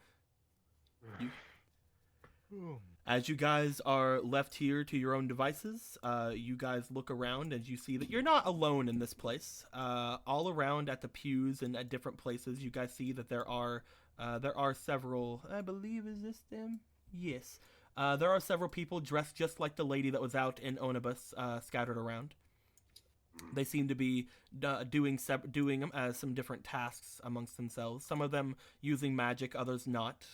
[SPEAKER 2] As you guys are left here to your own devices, you guys look around and you see that you're not alone in this place. All around at the pews and at different places, you guys see that there are several. I believe, is this them? Yes. There are several people dressed just like the lady that was out in Onibus, scattered around. They seem to be doing some different tasks amongst themselves. Some of them using magic, others not.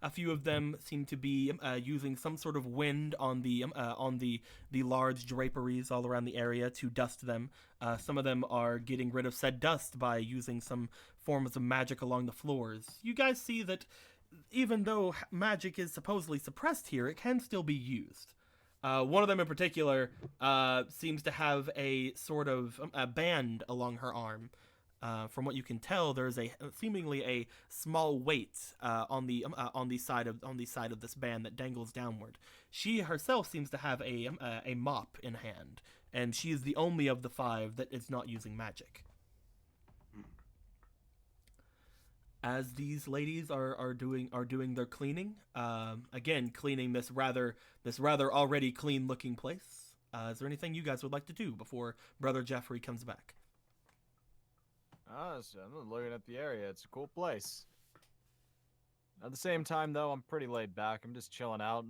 [SPEAKER 2] A few of them seem to be using some sort of wind on the large draperies all around the area to dust them. Some of them are getting rid of said dust by using some forms of magic along the floors. You guys see that even though magic is supposedly suppressed here, it can still be used. One of them in particular seems to have a sort of a band along her arm. From what you can tell, there's seemingly a small weight on the side of this band that dangles downward. She herself seems to have a mop in hand, and she is the only of the five that is not using magic. As these ladies are doing their cleaning, again cleaning this rather already clean looking place. Is there anything you guys would like to do before Brother Jeffrey comes back?
[SPEAKER 5] So I'm looking at the area. It's a cool place. At the same time, though, I'm pretty laid back. I'm just chilling out.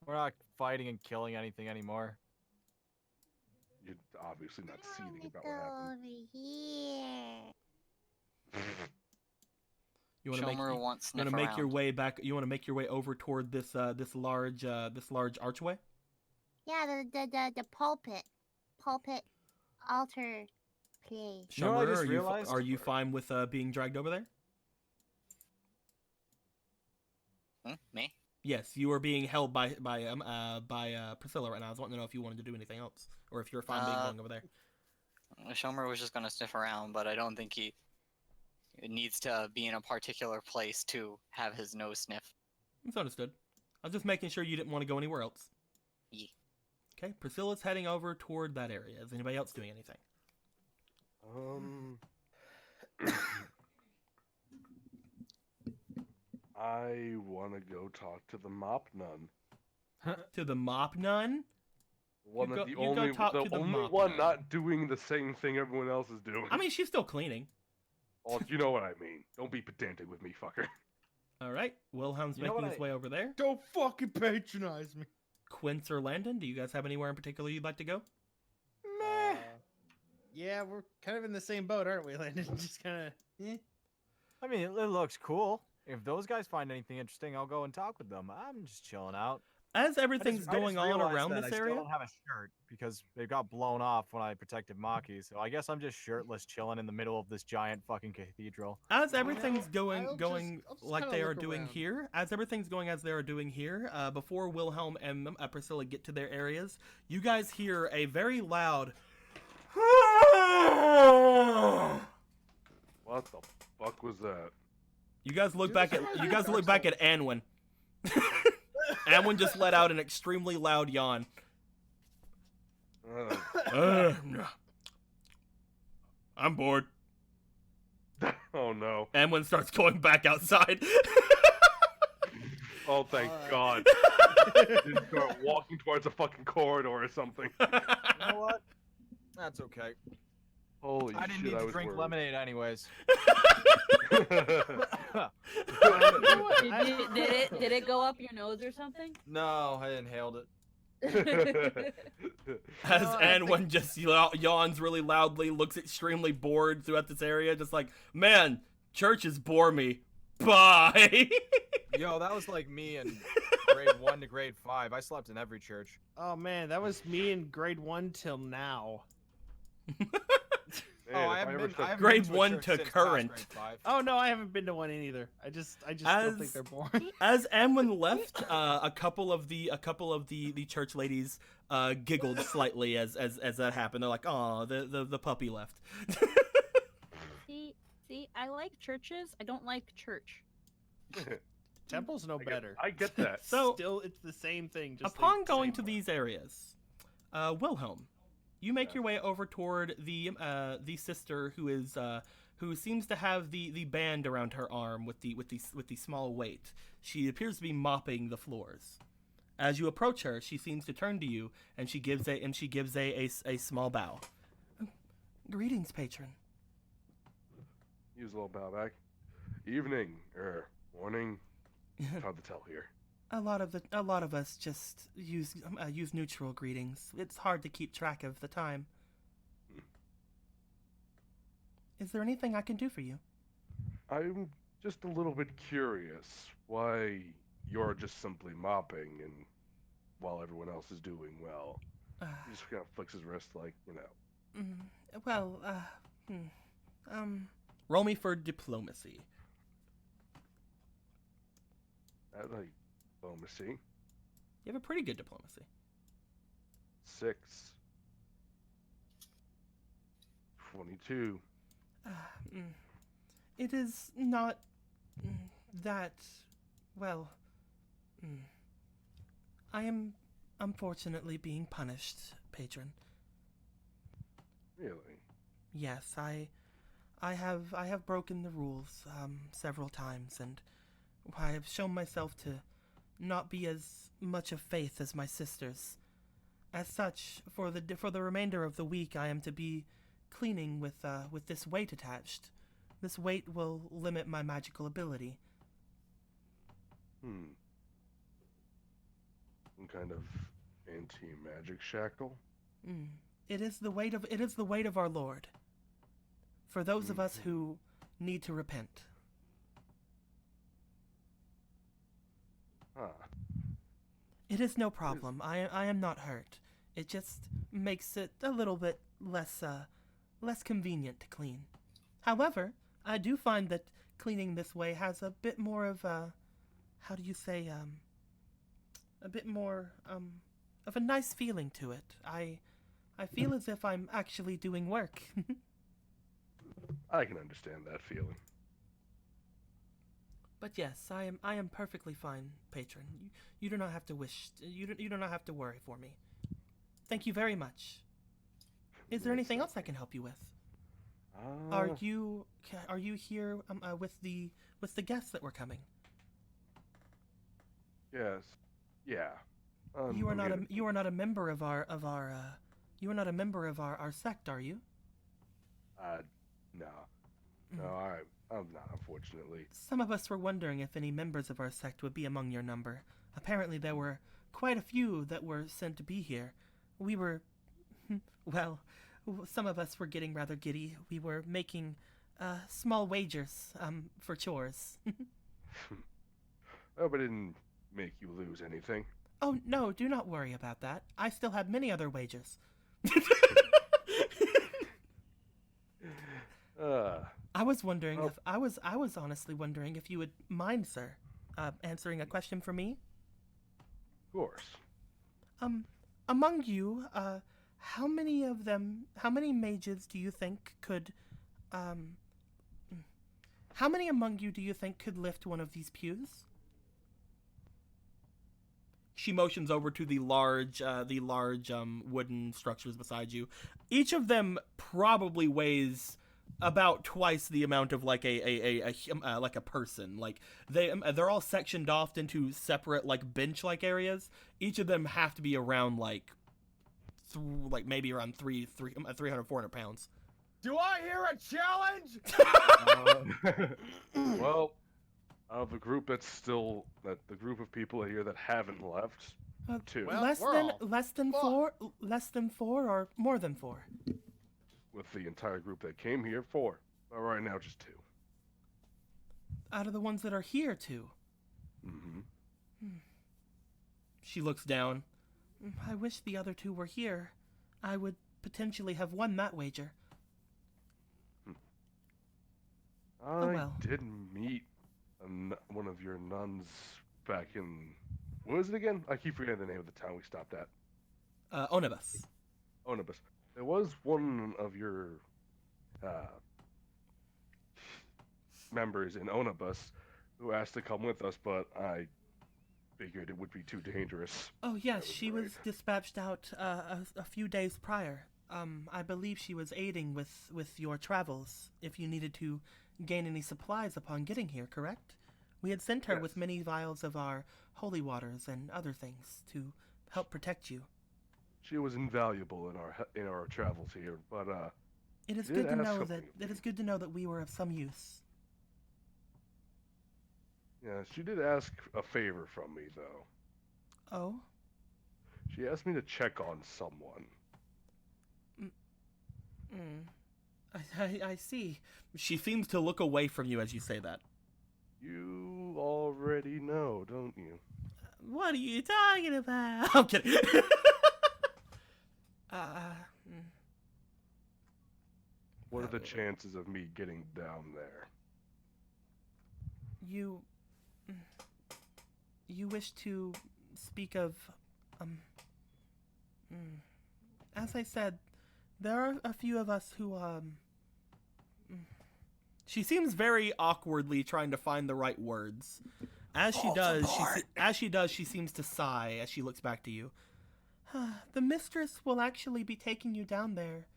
[SPEAKER 5] We're not fighting and killing anything anymore.
[SPEAKER 4] You're obviously not
[SPEAKER 7] I
[SPEAKER 4] seething
[SPEAKER 7] wanna
[SPEAKER 4] about
[SPEAKER 7] go
[SPEAKER 4] what happened.
[SPEAKER 7] over here.
[SPEAKER 2] You want to make
[SPEAKER 6] Shomer wants sniff
[SPEAKER 2] make your
[SPEAKER 6] around.
[SPEAKER 2] way back. You want to make your way over toward this large archway.
[SPEAKER 7] Yeah, the pulpit altar place.
[SPEAKER 5] You know what I
[SPEAKER 2] Shomer,
[SPEAKER 5] just realized?
[SPEAKER 2] are you fine with being dragged over there?
[SPEAKER 6] Me?
[SPEAKER 2] Yes, you are being held by Priscilla right now. I was wanting to know if you wanted to do anything else, or if you're fine being going over there.
[SPEAKER 6] Shomer was just gonna sniff around, but I don't think he needs to be in a particular place to have his nose sniff.
[SPEAKER 2] It's understood. I was just making sure you didn't want to go anywhere else.
[SPEAKER 6] Yeah.
[SPEAKER 2] Okay, Priscilla's heading over toward that area. Is anybody else doing anything?
[SPEAKER 4] I want to go talk to the mop nun.
[SPEAKER 2] To the mop nun?
[SPEAKER 4] One
[SPEAKER 2] go-
[SPEAKER 4] of the
[SPEAKER 2] you go
[SPEAKER 4] only,
[SPEAKER 2] talk
[SPEAKER 4] the
[SPEAKER 2] to the
[SPEAKER 4] only
[SPEAKER 2] mop
[SPEAKER 4] one
[SPEAKER 2] nun.
[SPEAKER 4] not doing the same thing everyone else is doing.
[SPEAKER 2] I mean, she's still cleaning.
[SPEAKER 4] Oh, you know what I mean. Don't be pedantic with me, fucker.
[SPEAKER 2] All right, Wilhelm's
[SPEAKER 5] You know
[SPEAKER 2] making
[SPEAKER 5] what
[SPEAKER 2] his
[SPEAKER 5] I-
[SPEAKER 2] way over there.
[SPEAKER 1] Don't fucking patronize me.
[SPEAKER 2] Quince or Landon, do you guys have anywhere in particular you'd like to go?
[SPEAKER 1] Meh. Yeah, we're kind of in the same boat, aren't we, Landon? Just kind of.
[SPEAKER 5] I mean, it looks cool. If those guys find anything interesting, I'll go and talk with them. I'm just chilling out.
[SPEAKER 2] As everything's
[SPEAKER 5] I just
[SPEAKER 2] going on
[SPEAKER 5] realized
[SPEAKER 2] around
[SPEAKER 5] that
[SPEAKER 2] this
[SPEAKER 5] I
[SPEAKER 2] area,
[SPEAKER 5] still don't have a shirt because they got blown off when I protected Maki. So I guess I'm just shirtless, chilling in the middle of this giant fucking cathedral.
[SPEAKER 2] as everything's
[SPEAKER 1] I'll
[SPEAKER 2] going
[SPEAKER 1] just
[SPEAKER 2] like
[SPEAKER 1] kinda
[SPEAKER 2] they are
[SPEAKER 1] look
[SPEAKER 2] doing
[SPEAKER 1] around.
[SPEAKER 2] here, as everything's going as they are doing here, before Wilhelm and Priscilla get to their areas, you guys hear a very loud
[SPEAKER 4] What the fuck was that?
[SPEAKER 2] You guys look back at Anwin. Anwin just let out an extremely loud yawn. I'm bored.
[SPEAKER 4] Oh no.
[SPEAKER 2] Anwin starts going back outside.
[SPEAKER 4] Oh, thank God. Just start walking towards a fucking corridor or something.
[SPEAKER 5] You know what? That's okay.
[SPEAKER 4] Holy
[SPEAKER 5] I didn't
[SPEAKER 4] shit,
[SPEAKER 5] need
[SPEAKER 4] I
[SPEAKER 5] to
[SPEAKER 4] was
[SPEAKER 5] drink
[SPEAKER 4] worried.
[SPEAKER 5] lemonade anyways.
[SPEAKER 3] Did it go up your nose or something?
[SPEAKER 5] No, I inhaled it.
[SPEAKER 2] As
[SPEAKER 1] No, I
[SPEAKER 2] Anwin just yawns really loudly, looks extremely bored throughout this area, just like, man, churches bore me. Bye.
[SPEAKER 5] Yo, that was like me in grade 1 to grade 5. I slept in every church.
[SPEAKER 1] Oh man, that was me in grade 1 till now.
[SPEAKER 4] Man,
[SPEAKER 5] I
[SPEAKER 4] if
[SPEAKER 5] haven't
[SPEAKER 4] ever
[SPEAKER 5] been,
[SPEAKER 4] said-
[SPEAKER 5] I haven't
[SPEAKER 2] Grade
[SPEAKER 5] been to a
[SPEAKER 2] 1
[SPEAKER 5] church
[SPEAKER 2] to
[SPEAKER 5] since past
[SPEAKER 2] current.
[SPEAKER 5] grade 5.
[SPEAKER 1] Oh no, I haven't been to one either. I just don't think they're boring.
[SPEAKER 2] As Anwin left, a couple of the church ladies giggled slightly as that happened. They're like, "Oh, the puppy left."
[SPEAKER 3] See, I like churches. I don't like church.
[SPEAKER 1] Temples no better.
[SPEAKER 4] I get that.
[SPEAKER 2] So-
[SPEAKER 1] Still, it's the same thing. Just
[SPEAKER 2] Upon
[SPEAKER 1] the
[SPEAKER 2] going
[SPEAKER 1] same
[SPEAKER 2] to
[SPEAKER 1] word.
[SPEAKER 2] these areas, Wilhelm, you make your way over toward the sister who seems to have the band around her arm with the small weight. She appears to be mopping the floors. As you approach her, she seems to turn to you and she gives a small bow. Greetings, patron.
[SPEAKER 4] Use a little bow back. Evening, morning. It's hard to tell here.
[SPEAKER 2] A lot of us just use neutral greetings. It's hard to keep track of the time. Is there anything I can do for you?
[SPEAKER 4] I'm just a little bit curious why you're just simply mopping and while everyone else is doing well. He just kind of flicks his wrist like,
[SPEAKER 2] Well, roll me for diplomacy.
[SPEAKER 4] like diplomacy.
[SPEAKER 2] You have a pretty good diplomacy.
[SPEAKER 4] 6. 22.
[SPEAKER 2] It is not that well. I am unfortunately being punished, patron.
[SPEAKER 4] Really?
[SPEAKER 2] Yes, I have broken the rules several times, and I have shown myself to not be as much of faith as my sisters. As such, for the remainder of the week, I am to be cleaning with this weight attached. This weight will limit my magical ability.
[SPEAKER 4] Some kind of anti-magic shackle?
[SPEAKER 2] It is the weight of our Lord. For those of us who need to repent. It is no problem. I am not hurt. It just makes it a little bit less convenient to clean. However, I do find that cleaning this way has a bit more of a bit more of a nice feeling to it. I feel as if I'm actually doing work.
[SPEAKER 4] I can understand that feeling.
[SPEAKER 2] But yes, I am perfectly fine, patron. You do not have to you do not have to worry for me. Thank you very much. Is there anything else I can help you with? Are you here with the guests that were coming?
[SPEAKER 4] Yes. Yeah.
[SPEAKER 2] You are
[SPEAKER 4] I'm
[SPEAKER 2] not
[SPEAKER 4] getting-
[SPEAKER 2] you are not a member of our you are not a member of our sect, are you?
[SPEAKER 4] No. No, I'm not, unfortunately.
[SPEAKER 2] Some of us were wondering if any members of our sect would be among your number. Apparently there were quite a few that were sent to be here. We were well, some of us were getting rather giddy. We were making small wagers for chores.
[SPEAKER 4] Oh, but it didn't make you lose anything.
[SPEAKER 2] Oh, no, do not worry about that. I still have many other wagers. I was wondering if I was honestly wondering if you would mind, sir, answering a question for me.
[SPEAKER 4] Of course.
[SPEAKER 2] Among you, how many mages do you think could, how many among you do you think could lift one of these pews? She motions over to the large wooden structures beside you. Each of them probably weighs about twice the amount of like a person. Like they're all sectioned off into separate like bench-like areas. Each of them have to be around like maybe around 300, 400 pounds.
[SPEAKER 1] Do I hear a challenge?
[SPEAKER 4] Well, out of the group the group of people here that haven't left, 2.
[SPEAKER 1] Well,
[SPEAKER 2] less
[SPEAKER 1] we're
[SPEAKER 2] than
[SPEAKER 1] all
[SPEAKER 2] less than
[SPEAKER 1] fucked.
[SPEAKER 2] four, or more than 4.
[SPEAKER 4] With the entire group that came here, 4. But right now, just 2.
[SPEAKER 2] Out of the ones that are here, 2.
[SPEAKER 4] Mm-hmm.
[SPEAKER 2] She looks down. I wish the other 2 were here. I would potentially have won that wager.
[SPEAKER 4] I
[SPEAKER 2] well.
[SPEAKER 4] did meet one of your nuns back in... What was it again? I keep forgetting the name of the town we stopped at.
[SPEAKER 2] Onibus.
[SPEAKER 4] Onibus. There was one of your members in Onibus who asked to come with us, but I figured it would be too dangerous.
[SPEAKER 2] Oh yes,
[SPEAKER 4] I
[SPEAKER 2] she was dispatched out a few days prior. I believe she was aiding with your travels if you needed to gain any supplies upon getting here, correct? We had sent her
[SPEAKER 4] Yes.
[SPEAKER 2] with many vials of our holy waters and other things to help protect you.
[SPEAKER 4] She was invaluable in our travels here, but
[SPEAKER 2] It is
[SPEAKER 4] Did
[SPEAKER 2] good to
[SPEAKER 4] ask
[SPEAKER 2] know
[SPEAKER 4] something
[SPEAKER 2] that
[SPEAKER 4] of
[SPEAKER 2] it
[SPEAKER 4] me.
[SPEAKER 2] is good to know that we were of some use.
[SPEAKER 4] yeah, she did ask a favor from me though.
[SPEAKER 2] Oh?
[SPEAKER 4] She asked me to check on someone.
[SPEAKER 2] I see. She seems to look away from you as you say that.
[SPEAKER 4] You already know, don't you?
[SPEAKER 2] What are you talking about? I'm kidding.
[SPEAKER 4] What are the chances of me getting down there?
[SPEAKER 2] You wish to speak of, as I said, there are a few of us who, She seems very awkwardly trying to find the right words. As she does, she seems to sigh as she looks back to you. The mistress will actually be taking you down there,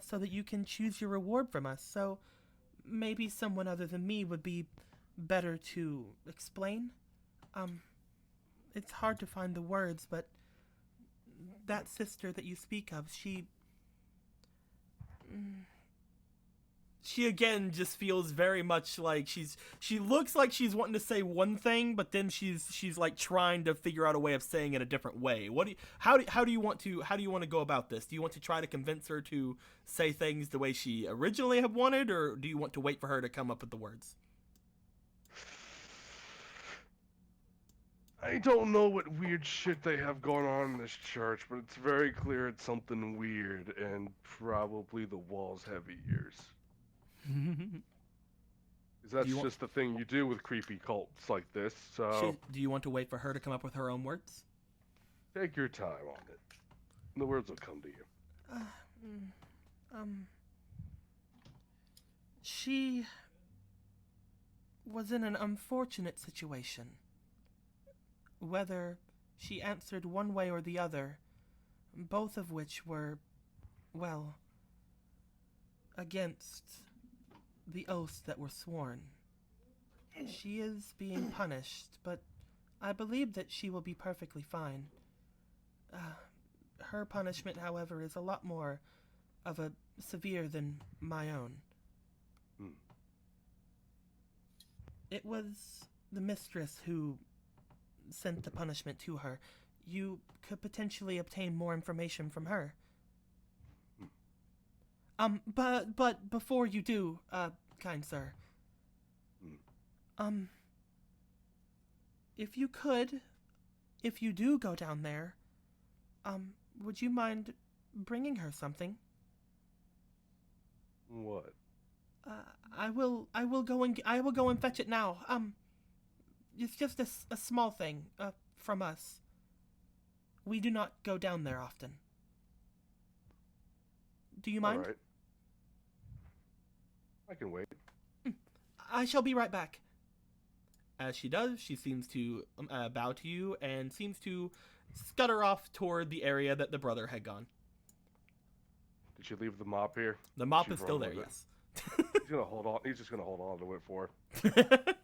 [SPEAKER 2] so that you can choose your reward from us. So maybe someone other than me would be better to explain. It's hard to find the words, but that sister that you speak of, she again just feels very much like she looks like she's wanting to say one thing, but then she's like trying to figure out a way of saying it a different way. How do you want to go about this? Do you want to try to convince her to say things the way she originally had wanted, or do you want to wait for her to come up with the words?
[SPEAKER 4] I don't know what weird shit they have going on in this church, but it's very clear it's something weird, and probably the walls have ears. 'Cause that's
[SPEAKER 2] you want-
[SPEAKER 4] just the thing you do with creepy cults like this, so
[SPEAKER 2] Do you want to wait for her to come up with her own words?
[SPEAKER 4] take your time on it. The words will come to you.
[SPEAKER 2] She was in an unfortunate situation. Whether she answered one way or the other, both of which were, well, against the oaths that were sworn. She is being punished, but I believe that she will be perfectly fine. Her punishment, however, is a lot more of a severe than my own. It was the mistress who sent the punishment to her. You could potentially obtain more information from her. But before you do, kind sir, if you do go down there, would you mind bringing her something?
[SPEAKER 4] What?
[SPEAKER 2] I will go and fetch it now. It's just a small thing, from us. We do not go down there often. Do you mind?
[SPEAKER 4] All right. I can wait.
[SPEAKER 2] I shall be right back. As she does, she seems to bow to you and seems to scutter off toward the area that the brother had gone.
[SPEAKER 4] Did she leave the mop here?
[SPEAKER 2] The mop
[SPEAKER 4] She
[SPEAKER 2] is still
[SPEAKER 4] run
[SPEAKER 2] there,
[SPEAKER 4] with it.
[SPEAKER 2] yes.
[SPEAKER 4] He's gonna hold on. He's just gonna hold on to it for her.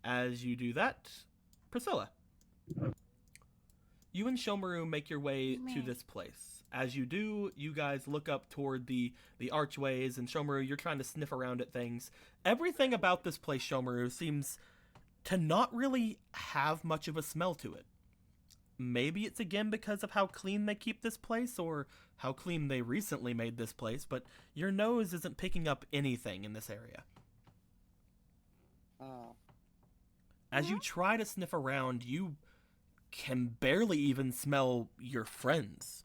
[SPEAKER 2] As you do that, Priscilla, you and Shomaru make your way to this place. As you do, you guys look up toward the archways, and Shomaru, you're trying to sniff around at things. Everything about this place, Shomaru, seems to not really have much of a smell to it. Maybe it's again because of how clean they keep this place, or how clean they recently made this place, but your nose isn't picking up anything in this area.
[SPEAKER 8] Oh.
[SPEAKER 2] As you try to sniff around, you can barely even smell your friends.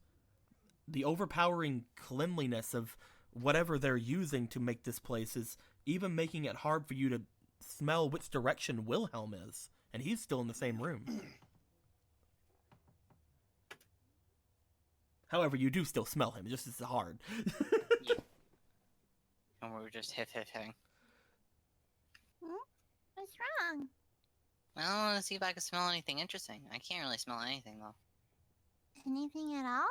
[SPEAKER 2] The overpowering cleanliness of whatever they're using to make this place is even making it hard for you to smell which direction Wilhelm is, and he's still in the same room. However, you do still smell him, just as hard.
[SPEAKER 8] Yeah. And we're just hitting.
[SPEAKER 7] What's wrong?
[SPEAKER 8] I want to see if I can smell anything interesting. I can't really smell anything though.
[SPEAKER 7] Anything at all?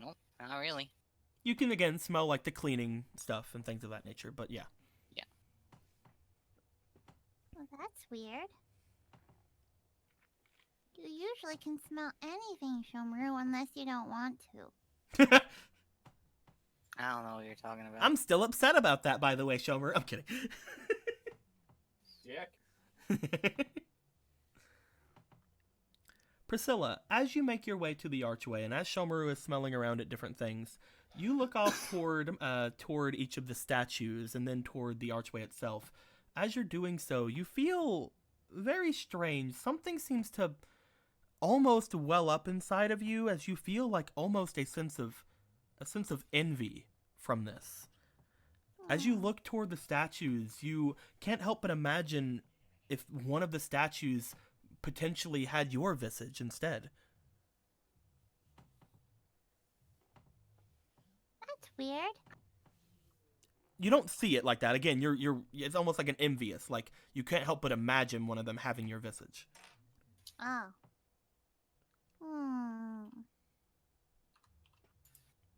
[SPEAKER 8] Nope, not really.
[SPEAKER 2] You can again smell like the cleaning stuff and things of that nature, but yeah.
[SPEAKER 7] Well, that's weird. You usually can smell anything, Shomaru, unless you don't want to.
[SPEAKER 8] I don't know what you're talking about.
[SPEAKER 2] I'm still upset about that, by the way, Shomer. I'm kidding.
[SPEAKER 5] Sick.
[SPEAKER 2] Priscilla, as you make your way to the archway, and as Shomaru is smelling around at different things, you look off toward each of the statues, and then toward the archway itself. As you're doing so, you feel very strange. Something seems to almost well up inside of you, as you feel like almost a sense of envy from this. As you look toward the statues, you can't help but imagine if one of the statues potentially had your visage instead.
[SPEAKER 7] That's weird.
[SPEAKER 2] You don't see it like that. Again, it's almost like an envious, like you can't help but imagine one of them having your visage.
[SPEAKER 7] Oh.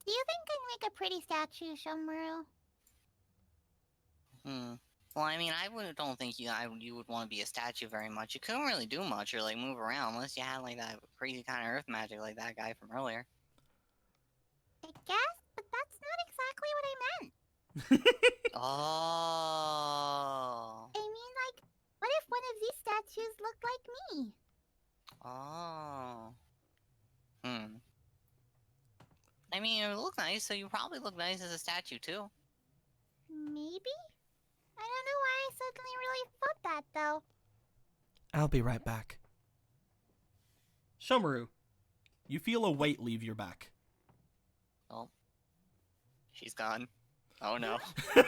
[SPEAKER 7] Do you think I'd make a pretty statue, Shomaru?
[SPEAKER 8] Well, I mean, don't think you would want to be a statue very much. You couldn't really do much or like move around unless you had like that crazy kind of earth magic like that guy from earlier.
[SPEAKER 7] I guess, but that's not exactly what I meant.
[SPEAKER 8] Oh.
[SPEAKER 7] I mean, like, what if one of these statues looked like me?
[SPEAKER 8] Oh. I mean, it would look nice, so you probably look nice as a statue too.
[SPEAKER 7] Maybe? I don't know why I suddenly really thought that, though.
[SPEAKER 2] I'll be right back. Shomaru, you feel a weight leave your back.
[SPEAKER 8] Oh. She's gone. Oh no.
[SPEAKER 4] That's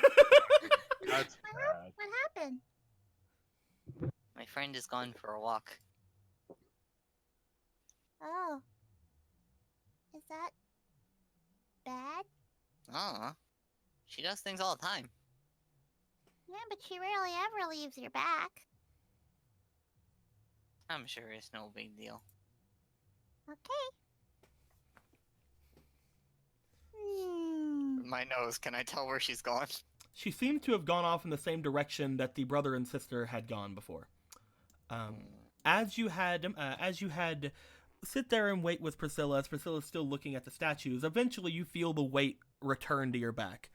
[SPEAKER 4] bad.
[SPEAKER 7] What happened?
[SPEAKER 8] My friend is gone for a walk.
[SPEAKER 7] Oh. Is that bad?
[SPEAKER 8] Oh. She does things all the time.
[SPEAKER 7] Yeah, but she rarely ever leaves your back.
[SPEAKER 8] I'm sure it's no big deal.
[SPEAKER 7] Okay.
[SPEAKER 6] My nose, can I tell where she's gone?
[SPEAKER 2] She seemed to have gone off in the same direction that the brother and sister had gone before. As you had sit there and wait with Priscilla, as Priscilla's still looking at the statues, eventually you feel the weight return to your back.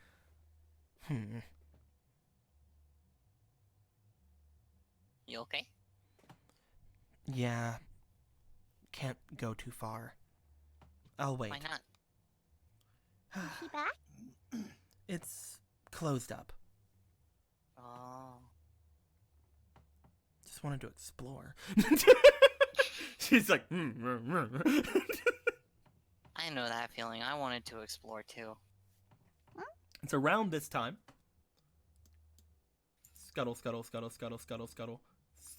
[SPEAKER 8] You okay?
[SPEAKER 2] Yeah. Can't go too far. I'll wait.
[SPEAKER 8] Why not?
[SPEAKER 7] Is she back?
[SPEAKER 2] It's closed up.
[SPEAKER 8] Oh.
[SPEAKER 2] Just wanted to explore. She's like,
[SPEAKER 8] I know that feeling. I wanted to explore too.
[SPEAKER 2] It's around this time. Scuttle, scuttle, scuttle, scuttle, scuttle, scuttle.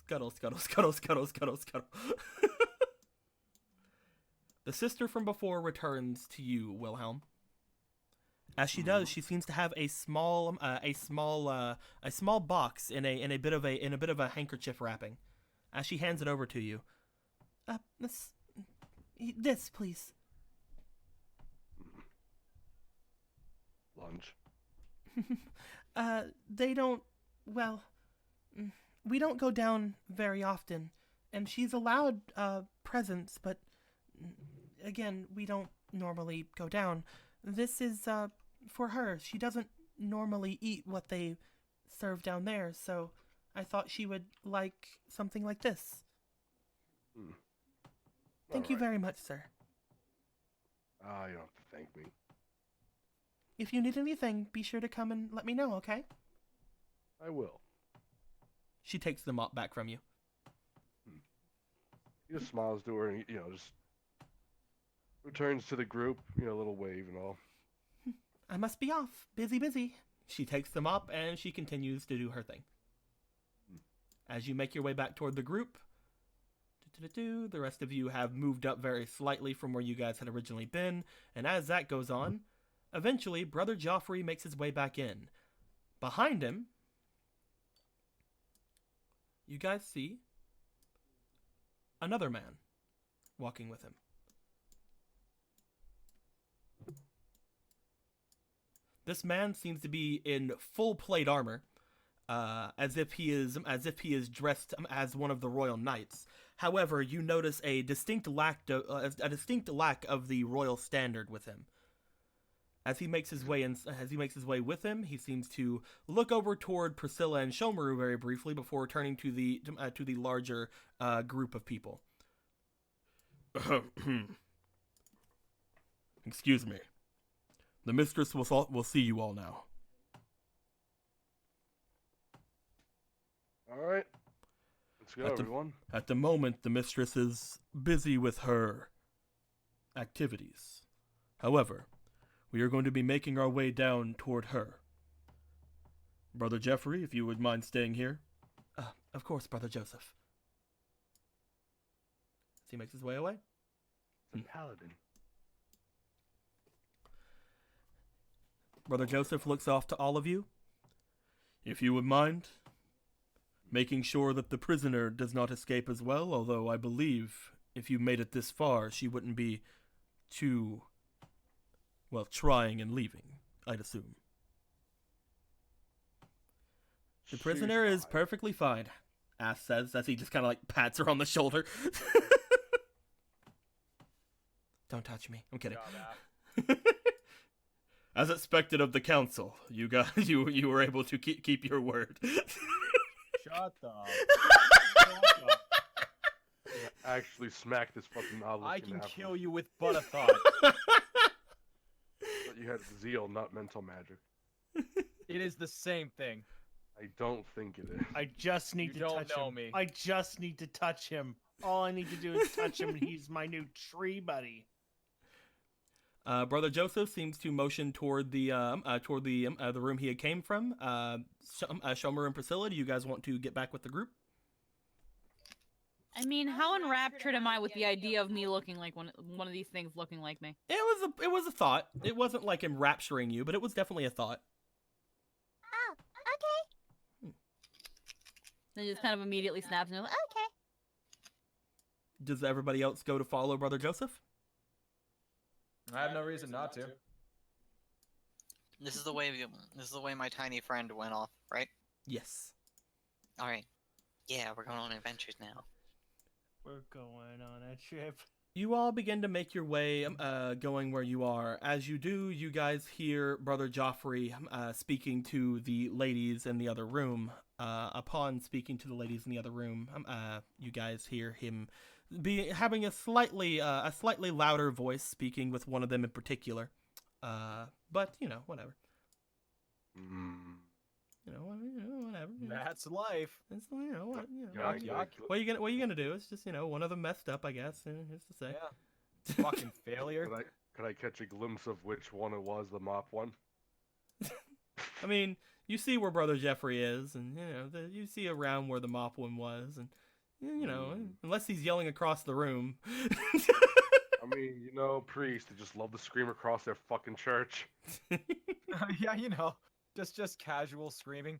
[SPEAKER 2] Scuttle, scuttle, scuttle, scuttle, scuttle, scuttle. The sister from before returns to you, Wilhelm. As she does, she seems to have a small box in a bit of a handkerchief wrapping. As she hands it over to you, this please.
[SPEAKER 4] Lunch.
[SPEAKER 2] They don't. Well, we don't go down very often, and she's allowed presents, but again, we don't normally go down. This is for her. She doesn't normally eat what they serve down there, so I thought she would like something like this. Thank you very much, sir.
[SPEAKER 4] You don't have to thank me.
[SPEAKER 2] If you need anything, be sure to come and let me know, okay?
[SPEAKER 4] I will.
[SPEAKER 2] She takes the mop back from you.
[SPEAKER 4] He just smiles to her and, just returns to the group, a little wave and all.
[SPEAKER 2] I must be off. Busy. She takes the mop and she continues to do her thing. As you make your way back toward the group, the rest of you have moved up very slightly from where you guys had originally been, and as that goes on, eventually Brother Joffrey makes his way back in. Behind him, you guys see another man walking with him. This man seems to be in full plate armor, as if he is dressed as one of the royal knights. However, you notice a distinct lack of the royal standard with him. As he makes his way with him, he seems to look over toward Priscilla and Shomaru very briefly before turning to the larger group of people. Excuse me. The mistress will see you all now.
[SPEAKER 4] All right. Let's go, everyone.
[SPEAKER 2] At the moment, the mistress is busy with her activities. However, we are going to be making our way down toward her. Brother Jeffrey, if you would mind staying here. Of course, Brother Joseph. As he makes his way away.
[SPEAKER 4] The paladin.
[SPEAKER 2] Brother Joseph looks off to all of you. If you would mind, making sure that the prisoner does not escape as well, although I believe if you made it this far, she wouldn't be too, trying and leaving, I'd assume. The prisoner is perfectly fine, Ass says, as he just kind of pats her on the shoulder. Don't touch me. I'm kidding. As expected of the council, you guys, you were able to keep your word.
[SPEAKER 5] Shut up.
[SPEAKER 4] Actually smack this fucking obelisk.
[SPEAKER 5] I can kill you with but a thought.
[SPEAKER 4] But you had zeal, not mental magic.
[SPEAKER 5] It is the same thing.
[SPEAKER 4] I don't think it is.
[SPEAKER 1] I just need to touch him.
[SPEAKER 5] Me.
[SPEAKER 1] I just need to touch him. All I need to do is touch him, and he's my new tree buddy.
[SPEAKER 2] Brother Joseph seems to motion toward the room he had came from. Shomer and Priscilla, do you guys want to get back with the group?
[SPEAKER 3] I mean, how enraptured am I with the idea of me looking like one of these things looking like me?
[SPEAKER 2] It was a thought. It wasn't like enrapturing you, but it was definitely a thought.
[SPEAKER 7] Oh, okay.
[SPEAKER 3] Then just kind of immediately snaps and goes, okay.
[SPEAKER 2] Does everybody else go to follow Brother Joseph?
[SPEAKER 5] I have no reason not to.
[SPEAKER 6] This is the way my tiny friend went off, right?
[SPEAKER 2] Yes.
[SPEAKER 6] All right. Yeah, we're going on adventures now.
[SPEAKER 1] We're going on a trip.
[SPEAKER 2] You all begin to make your way, going where you are. As you do, you guys hear Brother Joffrey speaking to the ladies in the other room. Upon speaking to the ladies in the other room, you guys hear him having a slightly louder voice, speaking with one of them in particular. But whatever. Whatever.
[SPEAKER 5] That's life.
[SPEAKER 2] It's,
[SPEAKER 4] Yuck.
[SPEAKER 2] what are you gonna do? It's just one of them messed up, I guess. Who's to say?
[SPEAKER 5] Yeah. Fucking failure.
[SPEAKER 4] Could I catch a glimpse of which one it was, the mop one?
[SPEAKER 2] I mean, you see where Brother Jeffrey is, and you see around where the mop one was, and unless he's yelling across the room.
[SPEAKER 4] mean, you know, priests, they just love to scream across their fucking church.
[SPEAKER 5] Yeah, you know, just casual screaming.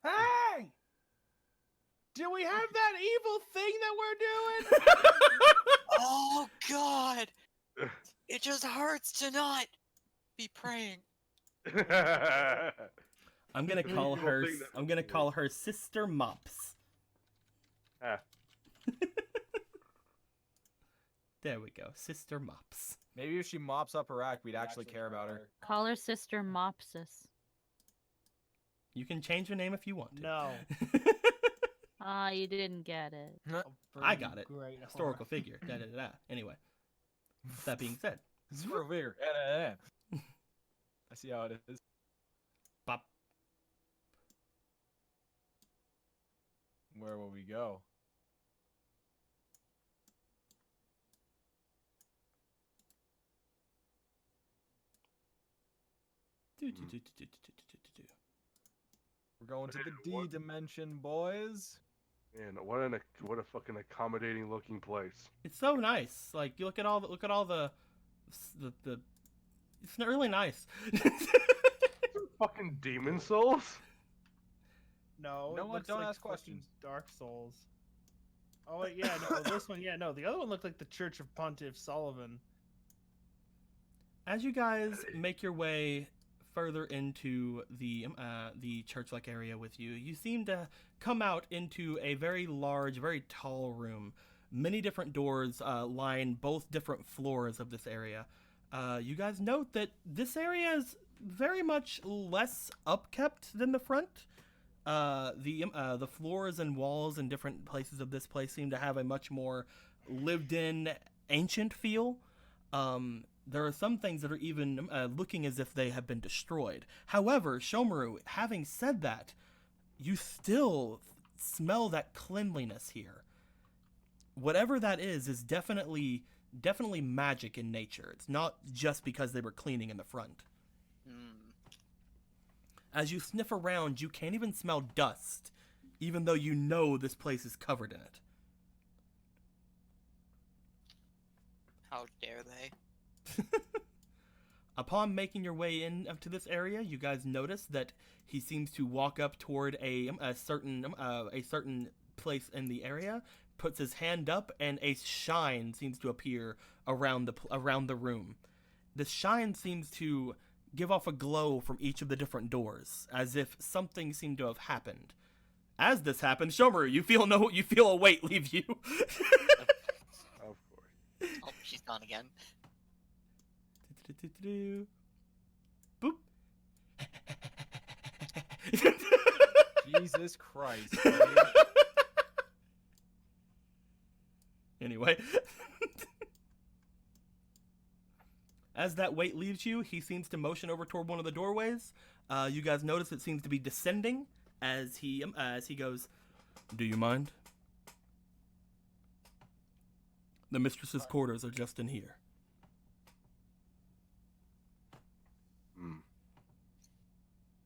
[SPEAKER 1] Hey! Do we have that evil thing that we're doing?
[SPEAKER 6] Oh God! It just hurts to not be praying.
[SPEAKER 2] I'm gonna
[SPEAKER 4] The
[SPEAKER 2] call
[SPEAKER 4] evil
[SPEAKER 2] her.
[SPEAKER 4] thing that
[SPEAKER 2] I'm gonna
[SPEAKER 4] we're
[SPEAKER 2] call her Sister Mops.
[SPEAKER 4] Ah.
[SPEAKER 2] There we go, Sister Mops.
[SPEAKER 5] Maybe if she mops up her act, we'd actually care about her.
[SPEAKER 3] Call her Sister Mopsis.
[SPEAKER 2] You can change your name if you want to.
[SPEAKER 1] No.
[SPEAKER 3] Ah, you didn't get it.
[SPEAKER 2] I got it.
[SPEAKER 1] Great
[SPEAKER 2] Historical figure. Da, da, da, da. Anyway, that being said,
[SPEAKER 5] It's for a figure. I see how it is.
[SPEAKER 2] Bop.
[SPEAKER 5] Where will we go?
[SPEAKER 2] Do, do, do, do, do, do, do, do, do.
[SPEAKER 5] We're going to the D
[SPEAKER 4] What?
[SPEAKER 5] dimension, boys.
[SPEAKER 4] Man, what a fucking accommodating looking place.
[SPEAKER 2] It's so nice. Like you look at all the it's really nice.
[SPEAKER 4] Fucking demon souls?
[SPEAKER 1] No,
[SPEAKER 5] No
[SPEAKER 1] it
[SPEAKER 5] one-
[SPEAKER 1] looks
[SPEAKER 5] don't
[SPEAKER 1] like
[SPEAKER 5] ask
[SPEAKER 1] fucking
[SPEAKER 5] questions.
[SPEAKER 1] Dark Souls. Oh wait, yeah, no, this one, yeah, no, the other one looked like the Church of Pontiff Sullivan.
[SPEAKER 2] As you guys make your way further into the church-like area with you, you seem to come out into a very large, very tall room. Many different doors line both different floors of this area. You guys note that this area is very much less upkept than the front. The floors and walls in different places of this place seem to have a much more lived-in, ancient feel. There are some things that are even looking as if they have been destroyed. However, Shomaru, having said that, you still smell that cleanliness here. Whatever that is definitely magic in nature. It's not just because they were cleaning in the front. As you sniff around, you can't even smell dust, even though you know this place is covered in it.
[SPEAKER 6] How dare they?
[SPEAKER 2] Upon making your way into this area, you guys notice that he seems to walk up toward a certain place in the area, puts his hand up, and a shine seems to appear around the room. The shine seems to give off a glow from each of the different doors, as if something seemed to have happened. As this happens, Shomaru, you feel a weight leave you.
[SPEAKER 4] Of course.
[SPEAKER 6] Oh, she's gone again.
[SPEAKER 2] Boop.
[SPEAKER 5] Jesus Christ. buddy.
[SPEAKER 2] Anyway. As that weight leaves you, he seems to motion over toward one of the doorways. You guys notice it seems to be descending as he goes, "Do you mind? The mistress's quarters are just in here."
[SPEAKER 4] Hmm.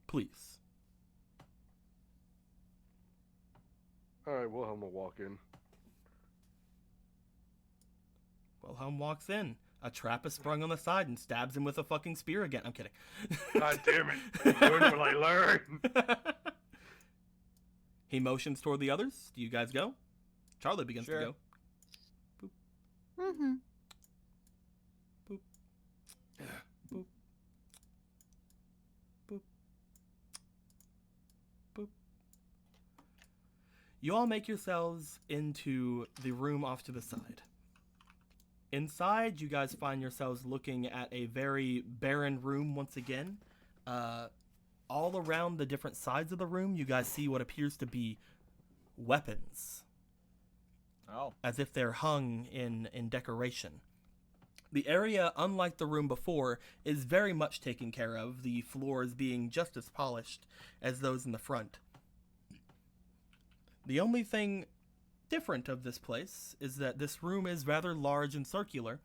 [SPEAKER 2] Please.
[SPEAKER 4] Alright, Wilhelm will walk in.
[SPEAKER 2] Wilhelm walks in. A trap is sprung on the side and stabs him with a fucking spear again. I'm kidding.
[SPEAKER 4] God damn it. Learn what I learned.
[SPEAKER 2] He motions toward the others. Do you guys go? Charlie begins
[SPEAKER 5] Sure.
[SPEAKER 2] to go.
[SPEAKER 3] Mm-hmm.
[SPEAKER 2] Boop. Boop. Boop. Boop. You all make yourselves into the room off to the side. Inside, you guys find yourselves looking at a very barren room once again. All around the different sides of the room, you guys see what appears to be weapons,
[SPEAKER 5] Oh.
[SPEAKER 2] as if they're hung in decoration. The area, unlike the room before, is very much taken care of, the floors being just as polished as those in the front. The only thing different of this place is that this room is rather large and circular,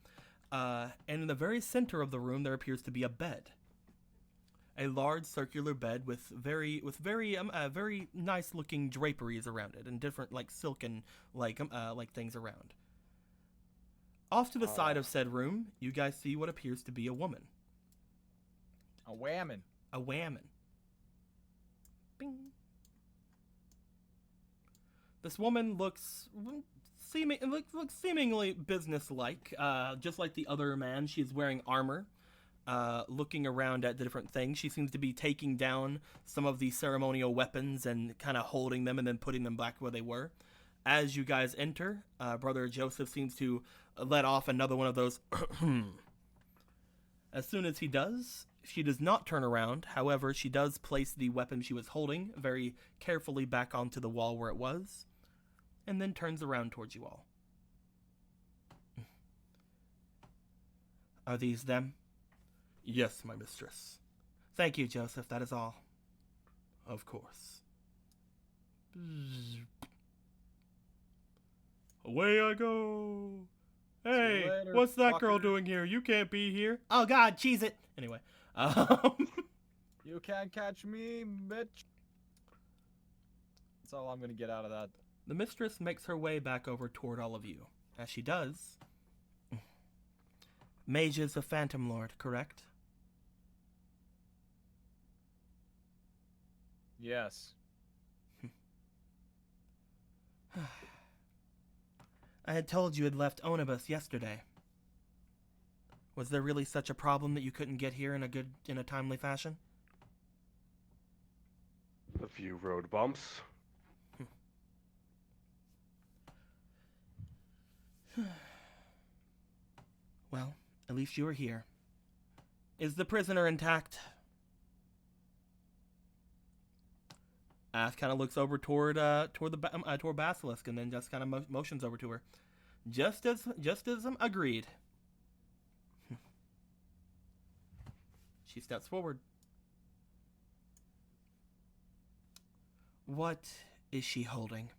[SPEAKER 2] and in the very center of the room there appears to be a bed. A large circular bed with very nice looking draperies around it and different like silken like things around. Off to the side of said room, you guys see what appears to be a woman.
[SPEAKER 5] A whammon.
[SPEAKER 2] A whammon. Bing. This woman looks seemingly businesslike, just like the other man. She's wearing armor, looking around at the different things. She seems to be taking down some of the ceremonial weapons and kind of holding them and then putting them back where they were. As you guys enter, Brother Joseph seems to let off another one of those. As soon as he does, she does not turn around. However, she does place the weapon she was holding very carefully back onto the wall where it was, and then turns around towards you all. Are these them? Yes, my mistress. Thank you, Joseph. That is all. Of course. Away I go. Hey,
[SPEAKER 5] later,
[SPEAKER 2] what's that girl
[SPEAKER 5] fucker.
[SPEAKER 2] doing here? You can't be here. Oh God, cheese it. Anyway,
[SPEAKER 5] You can't catch me, bitch. That's all I'm gonna get out of that.
[SPEAKER 2] the mistress makes her way back over toward all of you. As she does, Mage is a Phantom Lord, correct?
[SPEAKER 5] Yes.
[SPEAKER 2] I had told you had left Onibus yesterday. Was there really such a problem that you couldn't get here in a timely fashion?
[SPEAKER 4] A few road bumps.
[SPEAKER 2] Well, at least you are here. Is the prisoner intact? Ath kind of looks over toward Basilisk and then just kind of motions over to her. Just as agreed. She steps forward. What is she holding?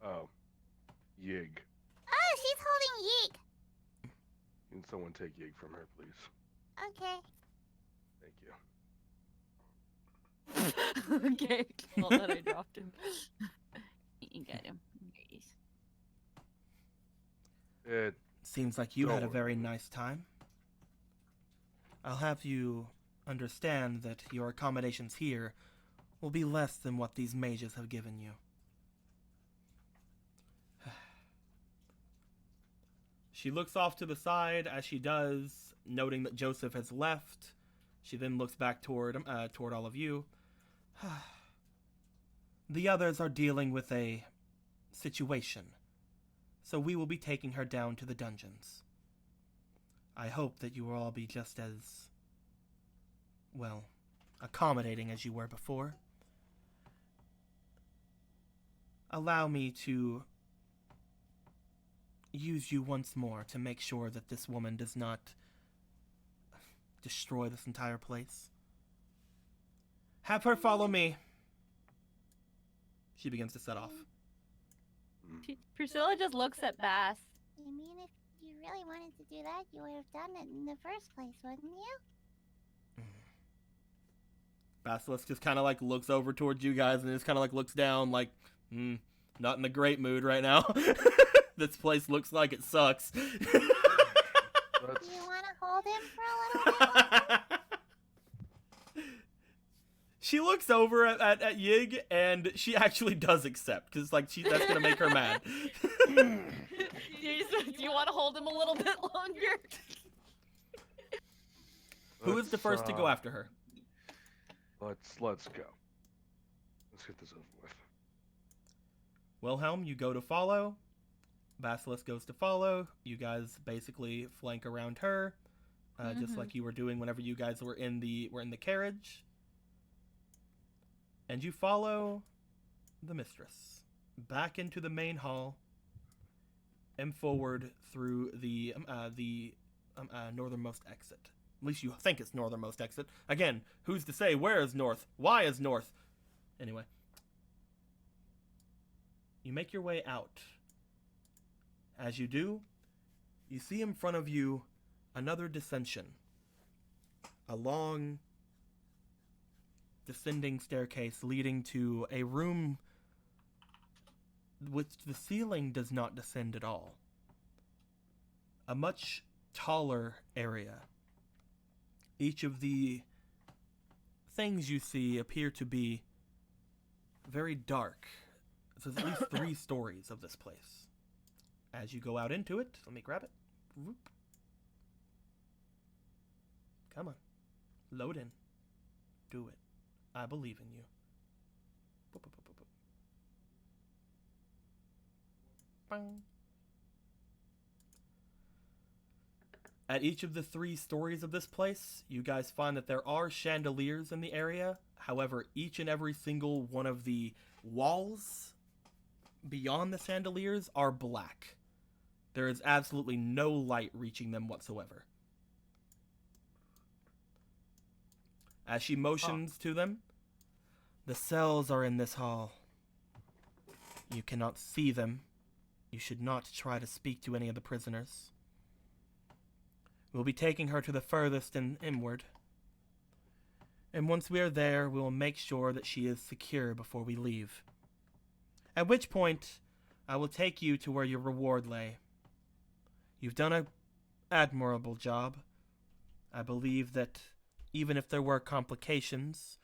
[SPEAKER 4] Oh. Yig.
[SPEAKER 7] Oh, she's holding Yeek.
[SPEAKER 4] Can someone take Yig from her, please?
[SPEAKER 7] Okay.
[SPEAKER 4] Thank you.
[SPEAKER 3] Okay. Well, that I dropped him. You got him. Nice.
[SPEAKER 4] It
[SPEAKER 2] Seems like you had a
[SPEAKER 4] Don't
[SPEAKER 2] very
[SPEAKER 4] worry.
[SPEAKER 2] nice time. I'll have you understand that your accommodations here will be less than what these mages have given you. She looks off to the side. As she does, noting that Joseph has left, she then looks back toward all of you. The others are dealing with a situation, so we will be taking her down to the dungeons. I hope that you will all be just as, well, accommodating as you were before. Allow me to use you once more to make sure that this woman does not destroy this entire place. Have her follow me. She begins to set off.
[SPEAKER 3] Priscilla just looks at Bass.
[SPEAKER 7] I mean, if you really wanted to do that, you would have done it in the first place, wouldn't you?
[SPEAKER 2] Basilisk just kind of like looks over towards you guys and just kind of like looks down like, not in a great mood right now. This place looks like it sucks.
[SPEAKER 7] Do you want to hold him for a little bit?
[SPEAKER 2] She looks over at Yig and she actually does accept because like that's gonna make her mad.
[SPEAKER 3] Do you want to hold him a little bit longer?
[SPEAKER 2] Who is the first to go after her?
[SPEAKER 4] Let's go. Let's get this over with.
[SPEAKER 2] Wilhelm, you go to follow. Basilisk goes to follow. You guys basically flank around her, just like you were doing whenever you guys were in the carriage. And you follow the mistress back into the main hall and forward through the northernmost exit. At least you think it's northernmost exit. Again, who's to say where is north? Why is north? Anyway. You make your way out. As you do, you see in front of you another dissension. A long descending staircase leading to a room which the ceiling does not descend at all. A much taller area. Each of the things you see appear to be very dark. So there's at least 3 stories of this place. As you go out into it, let me grab it. Whoop. Come on. Load in. Do it. I believe in you. Boop, boop, boop, boop, boop. Bang. At each of the 3 stories of this place, you guys find that there are chandeliers in the area. However, each and every single one of the walls beyond the chandeliers are black. There is absolutely no light reaching them whatsoever. As she motions to them, the cells are in this hall. You cannot see them. You should not try to speak to any of the prisoners. We'll be taking her to the furthest and inward. And once we are there, we will make sure that she is secure before we leave. At which point, I will take you to where your reward lay. You've done an admirable job. I believe that even if there were complications,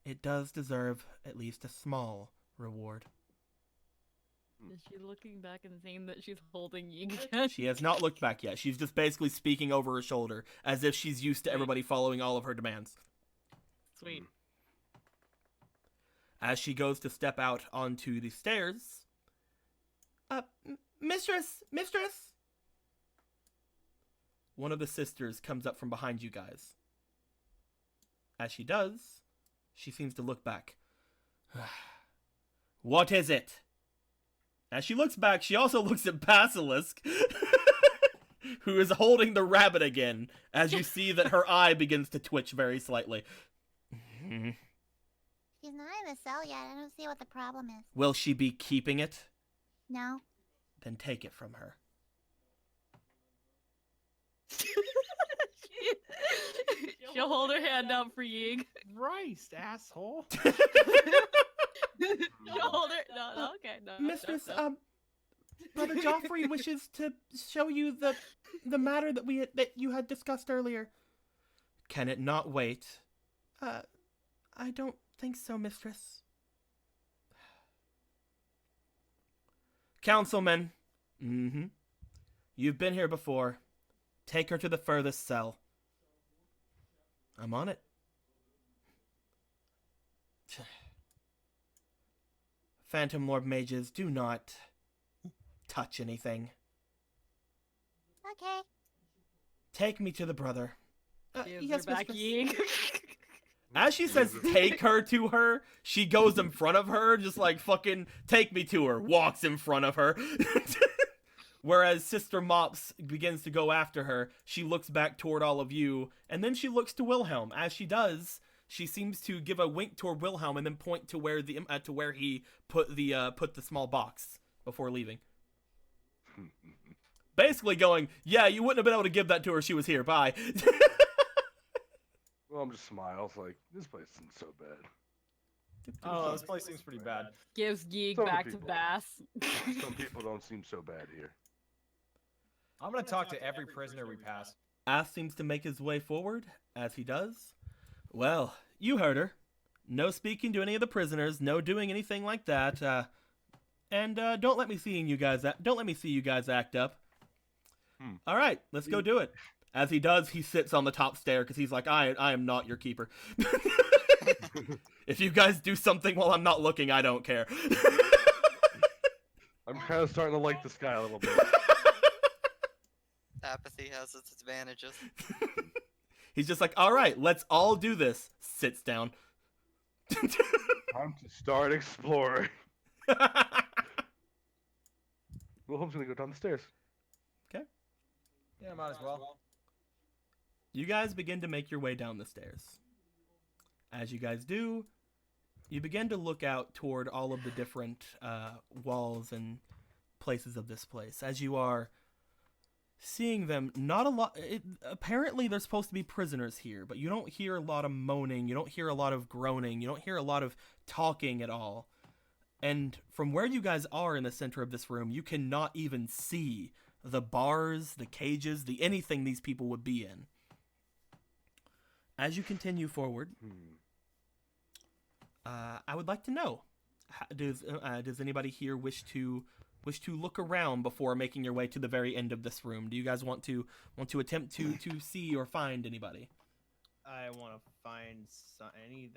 [SPEAKER 2] it does deserve at least a small reward.
[SPEAKER 3] Is she looking back and seeing that she's holding Yig again?
[SPEAKER 2] She has not looked back yet. She's just basically speaking over her shoulder, as if she's used to everybody following all of her demands.
[SPEAKER 3] Sweet.
[SPEAKER 2] As she goes to step out onto the stairs, Mistress! One of the sisters comes up from behind you guys. As she does, she seems to look back. What is it? As she looks back, she also looks at Basilisk, who is holding the rabbit again, as you see that her eye begins to twitch very slightly.
[SPEAKER 7] She's not in the cell yet. I don't see what the problem is.
[SPEAKER 2] Will she be keeping it?
[SPEAKER 7] No.
[SPEAKER 2] Then take it from her.
[SPEAKER 3] She'll hold her hand out for Yig.
[SPEAKER 1] Christ, asshole.
[SPEAKER 3] She'll hold her. No, okay. No,
[SPEAKER 2] Mistress,
[SPEAKER 3] no.
[SPEAKER 2] Brother Joffrey wishes to show you the matter that you had discussed earlier. Can it not wait? I don't think so, mistress. Councilman. You've been here before. Take her to the furthest cell. I'm on it. Phantom Lord mages, do not touch anything.
[SPEAKER 7] Okay.
[SPEAKER 2] Take me to the brother.
[SPEAKER 3] Gives
[SPEAKER 2] Yes,
[SPEAKER 3] her back
[SPEAKER 2] mistress.
[SPEAKER 3] Yig.
[SPEAKER 2] As she says take her to her, she goes in front of her, just like fucking take me to her, walks in front of her. Whereas Sister Mops begins to go after her, she looks back toward all of you, and then she looks to Wilhelm. As she does, she seems to give a wink toward Wilhelm and then point to where he put the small box before leaving. Basically going, yeah, you wouldn't have been able to give that to her. She was here. Bye.
[SPEAKER 4] Well, I'm just smiles like this place isn't so bad.
[SPEAKER 5] Oh, this place seems pretty bad.
[SPEAKER 3] Gives Yig
[SPEAKER 4] Some
[SPEAKER 3] back to
[SPEAKER 4] people.
[SPEAKER 3] Bass.
[SPEAKER 4] Some people don't seem so bad here.
[SPEAKER 5] I'm gonna talk to every prisoner we pass.
[SPEAKER 2] Ass seems to make his way forward. As he does, well, you heard her. No speaking to any of the prisoners. No doing anything like that. And don't let me see you guys. Don't let me see you guys act up. All right, let's go do it. As he does, he sits on the top stair because he's like, I am not your keeper. If you guys do something while I'm not looking, I don't care.
[SPEAKER 4] I'm kind of starting to like this guy a little bit.
[SPEAKER 6] Apathy has its advantages.
[SPEAKER 2] He's just like, all right, let's all do this. Sits down.
[SPEAKER 4] Time to start exploring. Wilhelm's gonna go down the stairs.
[SPEAKER 2] Okay.
[SPEAKER 5] Yeah, might as well.
[SPEAKER 2] You guys begin to make your way down the stairs. As you guys do, you begin to look out toward all of the different walls and places of this place. As you are seeing them, not a lot. Apparently, there's supposed to be prisoners here, but you don't hear a lot of moaning. You don't hear a lot of groaning. You don't hear a lot of talking at all. And from where you guys are in the center of this room, you cannot even see the bars, the cages, the anything these people would be in. As you continue forward, I would like to know, does anybody here wish to look around before making your way to the very end of this room? Do you guys want to attempt to see or find anybody?
[SPEAKER 1] I want to find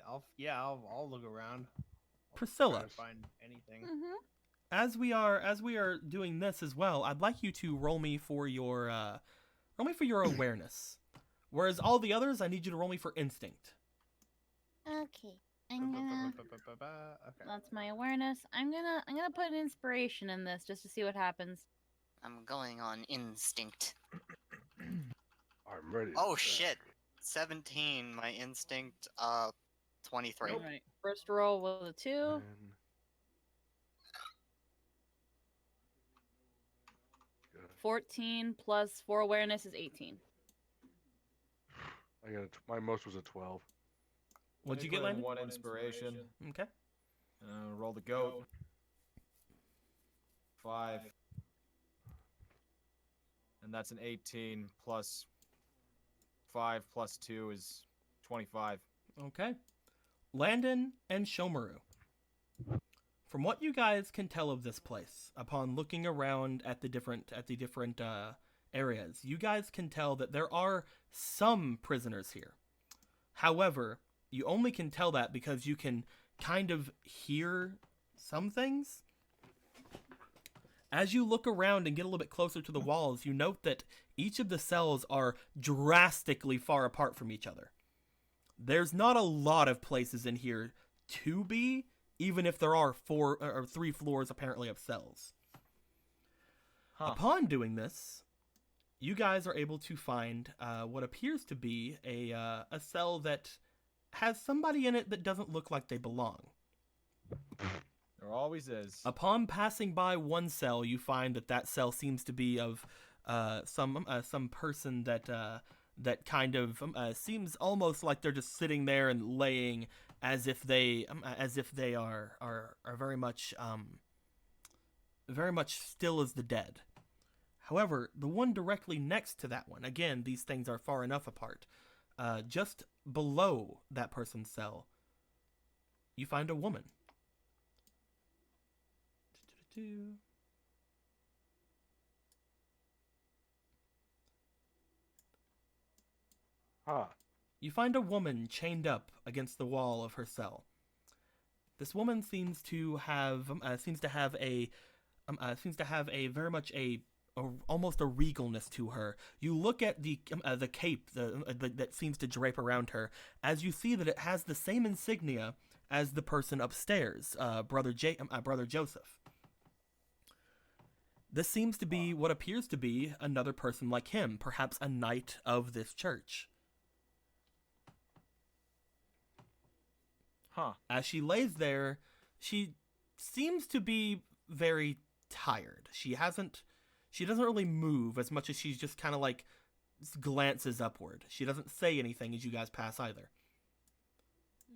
[SPEAKER 1] I'll look around.
[SPEAKER 2] Priscilla,
[SPEAKER 1] Try to find anything.
[SPEAKER 3] Mm-hmm.
[SPEAKER 2] as we are doing this as well, I'd like you to roll me for your awareness. Whereas all the others, I need you to roll me for instinct.
[SPEAKER 7] Okay. I'm gonna.
[SPEAKER 1] Okay.
[SPEAKER 3] That's my awareness. I'm gonna put an inspiration in this just to see what happens.
[SPEAKER 8] I'm going on instinct.
[SPEAKER 4] I'm ready.
[SPEAKER 6] Oh shit. 17, my instinct, 23.
[SPEAKER 3] All right. First roll was a 2.
[SPEAKER 4] And...
[SPEAKER 3] 14 plus 4 awareness is 18.
[SPEAKER 4] my most was a 12.
[SPEAKER 2] What'd you
[SPEAKER 5] Let
[SPEAKER 2] get,
[SPEAKER 5] me put in
[SPEAKER 2] Landon?
[SPEAKER 5] 1 inspiration.
[SPEAKER 2] Okay.
[SPEAKER 5] Roll the goat. 5. And that's an 18 plus 5 plus 2 is 25.
[SPEAKER 2] Okay. Landon and Shomaru. From what you guys can tell of this place, upon looking around at the different areas, you guys can tell that there are some prisoners here. However, you only can tell that because you can kind of hear some things. As you look around and get a little bit closer to the walls, you note that each of the cells are drastically far apart from each other. There's not a lot of places in here to be, even if there are 4 or 3 floors apparently of cells.
[SPEAKER 5] Huh.
[SPEAKER 2] Upon doing this, you guys are able to find what appears to be a cell that has somebody in it that doesn't look like they belong.
[SPEAKER 5] There always is.
[SPEAKER 2] Upon passing by one cell, you find that cell seems to be of some person that kind of seems almost like they're just sitting there and laying as if they are very much still as the dead. However, the one directly next to that one, again, these things are far enough apart. Just below that person's cell, you find a woman. You find a woman chained up against the wall of her cell. This woman seems to have a very much almost a regalness to her. You look at the cape that seems to drape around her, as you see that it has the same insignia as the person upstairs, Brother Joseph. This seems to be what appears to be another person like him, perhaps a knight of this church.
[SPEAKER 5] Huh.
[SPEAKER 2] As she lays there, she seems to be very tired. She doesn't really move as much as she's just kind of like glances upward. She doesn't say anything as you guys pass either.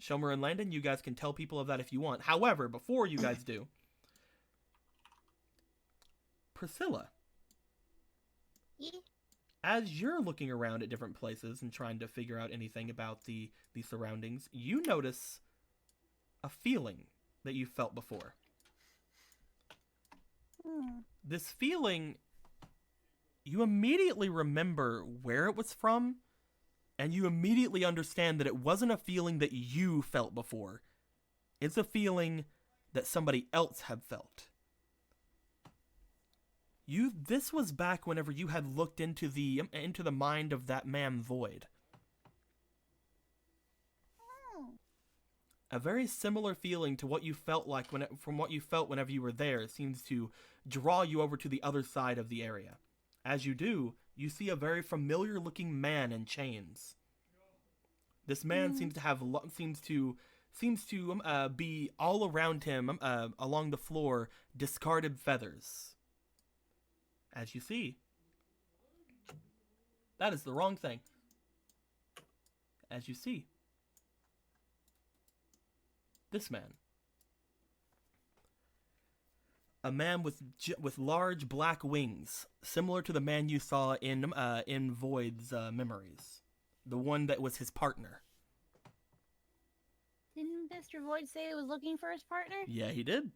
[SPEAKER 2] Shomer and Landon, you guys can tell people of that if you want. However, before you guys do, Priscilla,
[SPEAKER 7] Yeah.
[SPEAKER 2] as you're looking around at different places and trying to figure out anything about the surroundings, you notice a feeling that you felt before. This feeling, you immediately remember where it was from, and you immediately understand that it wasn't a feeling that you felt before. It's a feeling that somebody else had felt. This was back whenever you had looked into the mind of that man Void. A very similar feeling to what you felt like from what you felt whenever you were there seems to draw you over to the other side of the area. As you do, you see a very familiar looking man in chains. This man seems to be all around him, along the floor, discarded feathers. As you see, that is the wrong thing. As you see, this man. A man with large black wings, similar to the man you saw in Void's memories, the one that was his partner.
[SPEAKER 3] Didn't Mr. Void say he was looking for his partner?
[SPEAKER 2] Yeah, he did.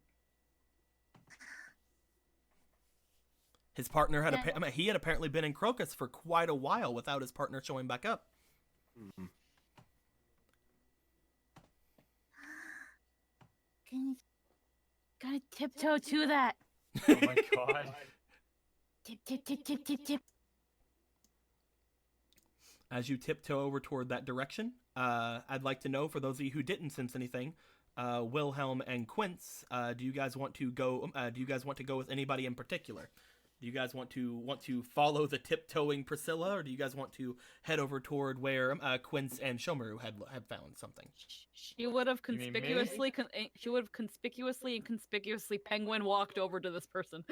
[SPEAKER 2] His partner had he had apparently been in Crocus for quite a while without his partner showing back up.
[SPEAKER 4] Mm-hmm.
[SPEAKER 3] Gotta tiptoe to that.
[SPEAKER 5] Oh my god.
[SPEAKER 3] Tip, tip, tip, tip, tip, tip.
[SPEAKER 2] As you tiptoe over toward that direction, I'd like to know, for those of you who didn't sense anything, Wilhelm and Quince, do you guys want to go? Do you guys want to go with anybody in particular? Do you guys want to follow the tiptoeing Priscilla, or do you guys want to head over toward where Quince and Shomaru had found something?
[SPEAKER 3] She would have
[SPEAKER 5] You mean me?
[SPEAKER 3] conspicuously penguin walked over to this person.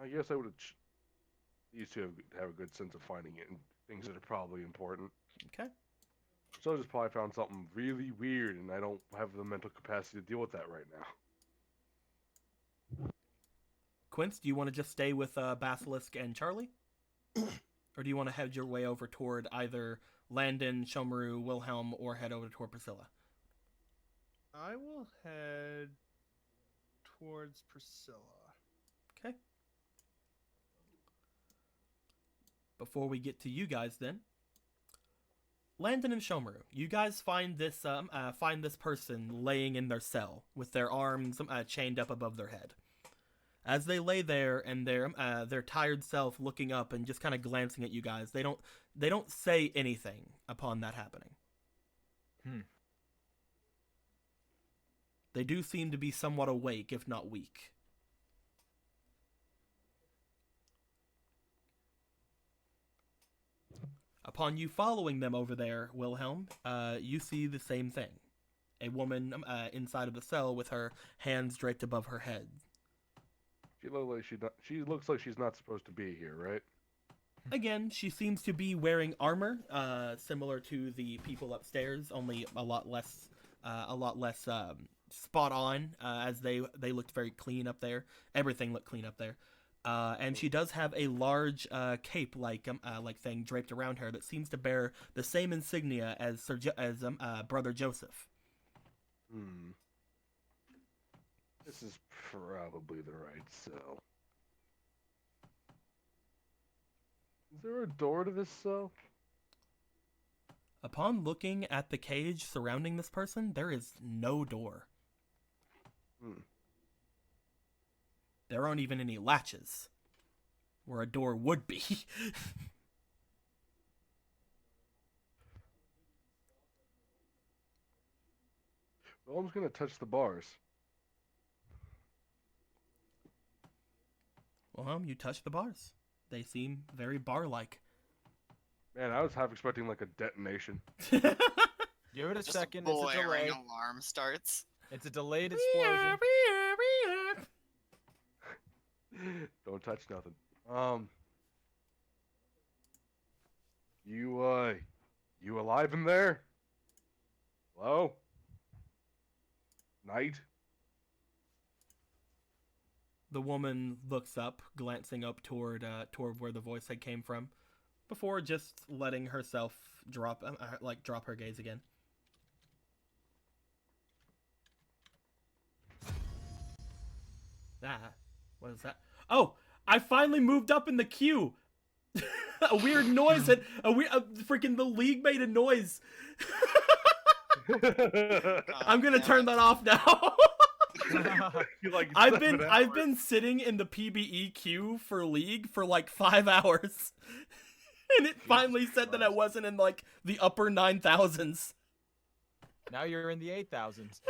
[SPEAKER 4] I guess I would have. These two have a good sense of finding it and things that are probably important.
[SPEAKER 2] Okay.
[SPEAKER 4] So I just probably found something really weird, and I don't have the mental capacity to deal with that right now.
[SPEAKER 2] Quince, do you want to just stay with Basilisk and Charlie? Or do you want to head your way over toward either Landon, Shomaru, Wilhelm, or head over toward Priscilla?
[SPEAKER 1] I will head towards Priscilla.
[SPEAKER 2] Okay. Before we get to you guys, then, Landon and Shomaru, you guys find this person laying in their cell with their arms chained up above their head. As they lay there and their tired self looking up and just kind of glancing at you guys, they don't say anything upon that happening. They do seem to be somewhat awake, if not weak. Upon you following them over there, Wilhelm, you see the same thing. A woman inside of the cell with her hands draped above her head.
[SPEAKER 4] She looks like she's not supposed to be here, right?
[SPEAKER 2] Again, she seems to be wearing armor, similar to the people upstairs, only a lot less spot on. As they looked very clean up there. Everything looked clean up there. And she does have a large cape like thing draped around her that seems to bear the same insignia as Brother Joseph.
[SPEAKER 4] This is probably the right cell. Is there a door to this cell?
[SPEAKER 2] Upon looking at the cage surrounding this person, there is no door. There aren't even any latches where a door would be.
[SPEAKER 4] Well, I'm just gonna touch the bars.
[SPEAKER 2] Well, you touch the bars. They seem very bar-like.
[SPEAKER 4] Man, I was half expecting like a detonation.
[SPEAKER 5] Give it a
[SPEAKER 6] Just
[SPEAKER 5] second.
[SPEAKER 6] a
[SPEAKER 5] It's a delay.
[SPEAKER 6] blaring alarm starts.
[SPEAKER 5] It's a delayed explosion.
[SPEAKER 4] Don't touch nothing. You alive in there? Hello? Knight?
[SPEAKER 2] The woman looks up, glancing up toward where the voice had came from, before just letting herself drop her gaze again. What is that? Oh, I finally moved up in the queue. A weird noise freaking the league made a noise. I'm gonna turn that off now. I've been sitting in the PBE queue for League for like 5 hours, and it finally said that I wasn't in like the upper 9,000s.
[SPEAKER 5] Now you're in the 8,000s.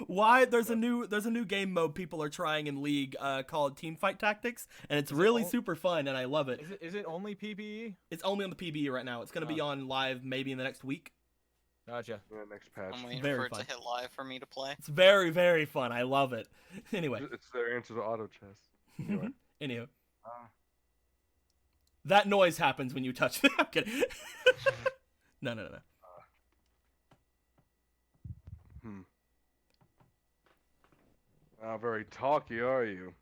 [SPEAKER 2] Why? There's a new game mode people are trying in League called Teamfight Tactics, and it's really super fun, and I love it.
[SPEAKER 5] Is it only PBE?
[SPEAKER 2] It's only on the PBE right now. It's gonna be on live maybe in the next week.
[SPEAKER 5] Gotcha.
[SPEAKER 4] Yeah, next patch.
[SPEAKER 6] I'm waiting
[SPEAKER 2] Very
[SPEAKER 6] for it
[SPEAKER 2] fun.
[SPEAKER 6] to hit live for me to play.
[SPEAKER 2] It's very, very fun. I love it. Anyway.
[SPEAKER 4] It's their answer to auto chess. Anyway.
[SPEAKER 2] Anywho. That noise happens when you touch them. I'm kidding. No.
[SPEAKER 4] Not very talky, are you?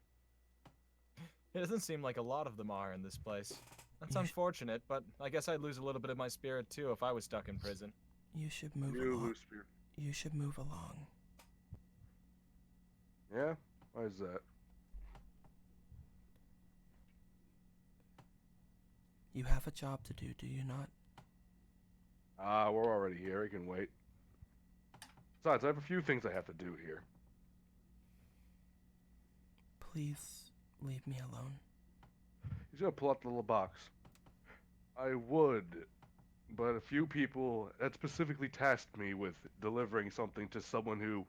[SPEAKER 5] It doesn't seem like a lot of them are in this place. That's
[SPEAKER 9] You
[SPEAKER 5] unfortunate, but I guess I'd lose a little bit of my spirit too if I was stuck in prison.
[SPEAKER 9] You should move
[SPEAKER 4] You
[SPEAKER 9] along.
[SPEAKER 4] lose spirit.
[SPEAKER 9] You should move along.
[SPEAKER 4] Yeah? Why is that?
[SPEAKER 9] You have a job to do you not?
[SPEAKER 4] We're already here. I can wait. Besides, I have a few things I have to do here.
[SPEAKER 9] Please leave me alone.
[SPEAKER 4] He's gonna pull out the little box. I would, but a few people had specifically tasked me with delivering something to someone who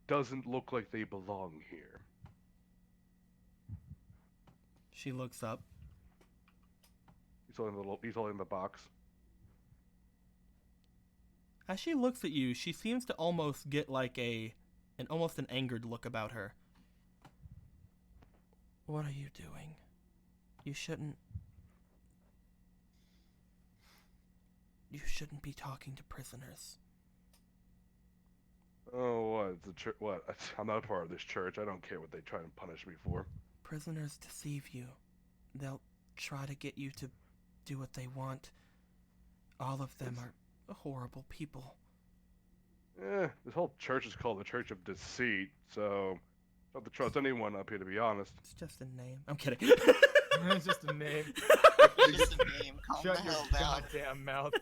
[SPEAKER 4] doesn't look like they belong here.
[SPEAKER 2] She looks up.
[SPEAKER 4] He's holding the box.
[SPEAKER 2] As she looks at you, she seems to almost get like almost an angered look about her.
[SPEAKER 9] What are you doing? You shouldn't be talking to prisoners.
[SPEAKER 4] Oh, what? It's a church. What? I'm not a part of this church. I don't care what they try and punish me for.
[SPEAKER 9] Prisoners deceive you. They'll try to get you to do what they want. All of them are horrible people.
[SPEAKER 4] This whole church is called the Church of Deceit, so I don't have to trust anyone up here, to be honest.
[SPEAKER 9] It's just a name.
[SPEAKER 2] I'm kidding.
[SPEAKER 5] It's just a name.
[SPEAKER 6] Just a name. Calm
[SPEAKER 5] Shut
[SPEAKER 6] the
[SPEAKER 5] your
[SPEAKER 6] hell down.
[SPEAKER 5] goddamn mouth.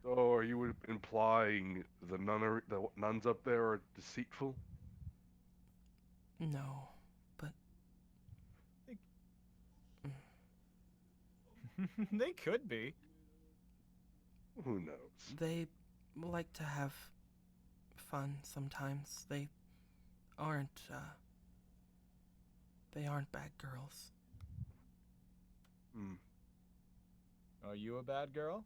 [SPEAKER 4] So, are you implying the nuns up there are deceitful?
[SPEAKER 9] No, but
[SPEAKER 5] They could be.
[SPEAKER 4] Who knows?
[SPEAKER 9] they like to have fun sometimes. They aren't bad girls.
[SPEAKER 5] Are you a bad girl?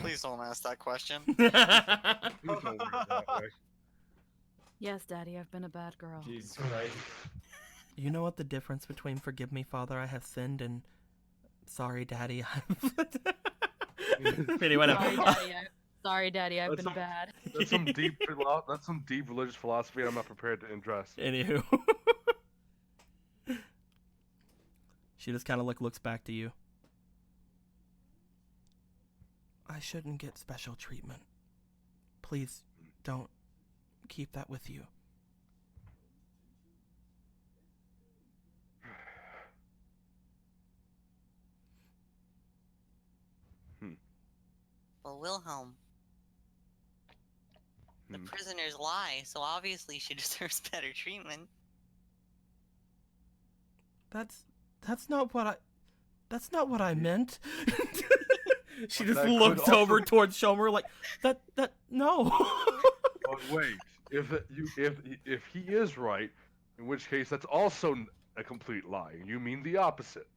[SPEAKER 6] Please don't ask that question.
[SPEAKER 4] Please don't word it that way.
[SPEAKER 3] Yes, Daddy, I've been a bad girl.
[SPEAKER 5] Jesus Christ.
[SPEAKER 9] You know what the difference between "Forgive me, Father, I have sinned" and "Sorry, Daddy, I've..."
[SPEAKER 2] Anyway, no.
[SPEAKER 3] Sorry, Daddy, I've
[SPEAKER 4] That's
[SPEAKER 3] been
[SPEAKER 4] some-
[SPEAKER 3] bad.
[SPEAKER 4] That's some deep religious philosophy I'm not prepared to address.
[SPEAKER 2] Anywho. She just kind of looks back to you.
[SPEAKER 9] I shouldn't get special treatment. Please don't keep that with you.
[SPEAKER 8] Well, Wilhelm, the
[SPEAKER 4] Hmm.
[SPEAKER 8] prisoners lie, so obviously she deserves better treatment.
[SPEAKER 9] That's not what I meant.
[SPEAKER 2] She
[SPEAKER 4] But
[SPEAKER 2] just
[SPEAKER 4] that could
[SPEAKER 2] looks
[SPEAKER 4] also-
[SPEAKER 2] over towards Shomer like, no.
[SPEAKER 4] But wait, if he is right, in which case that's also a complete lie. You mean the opposite.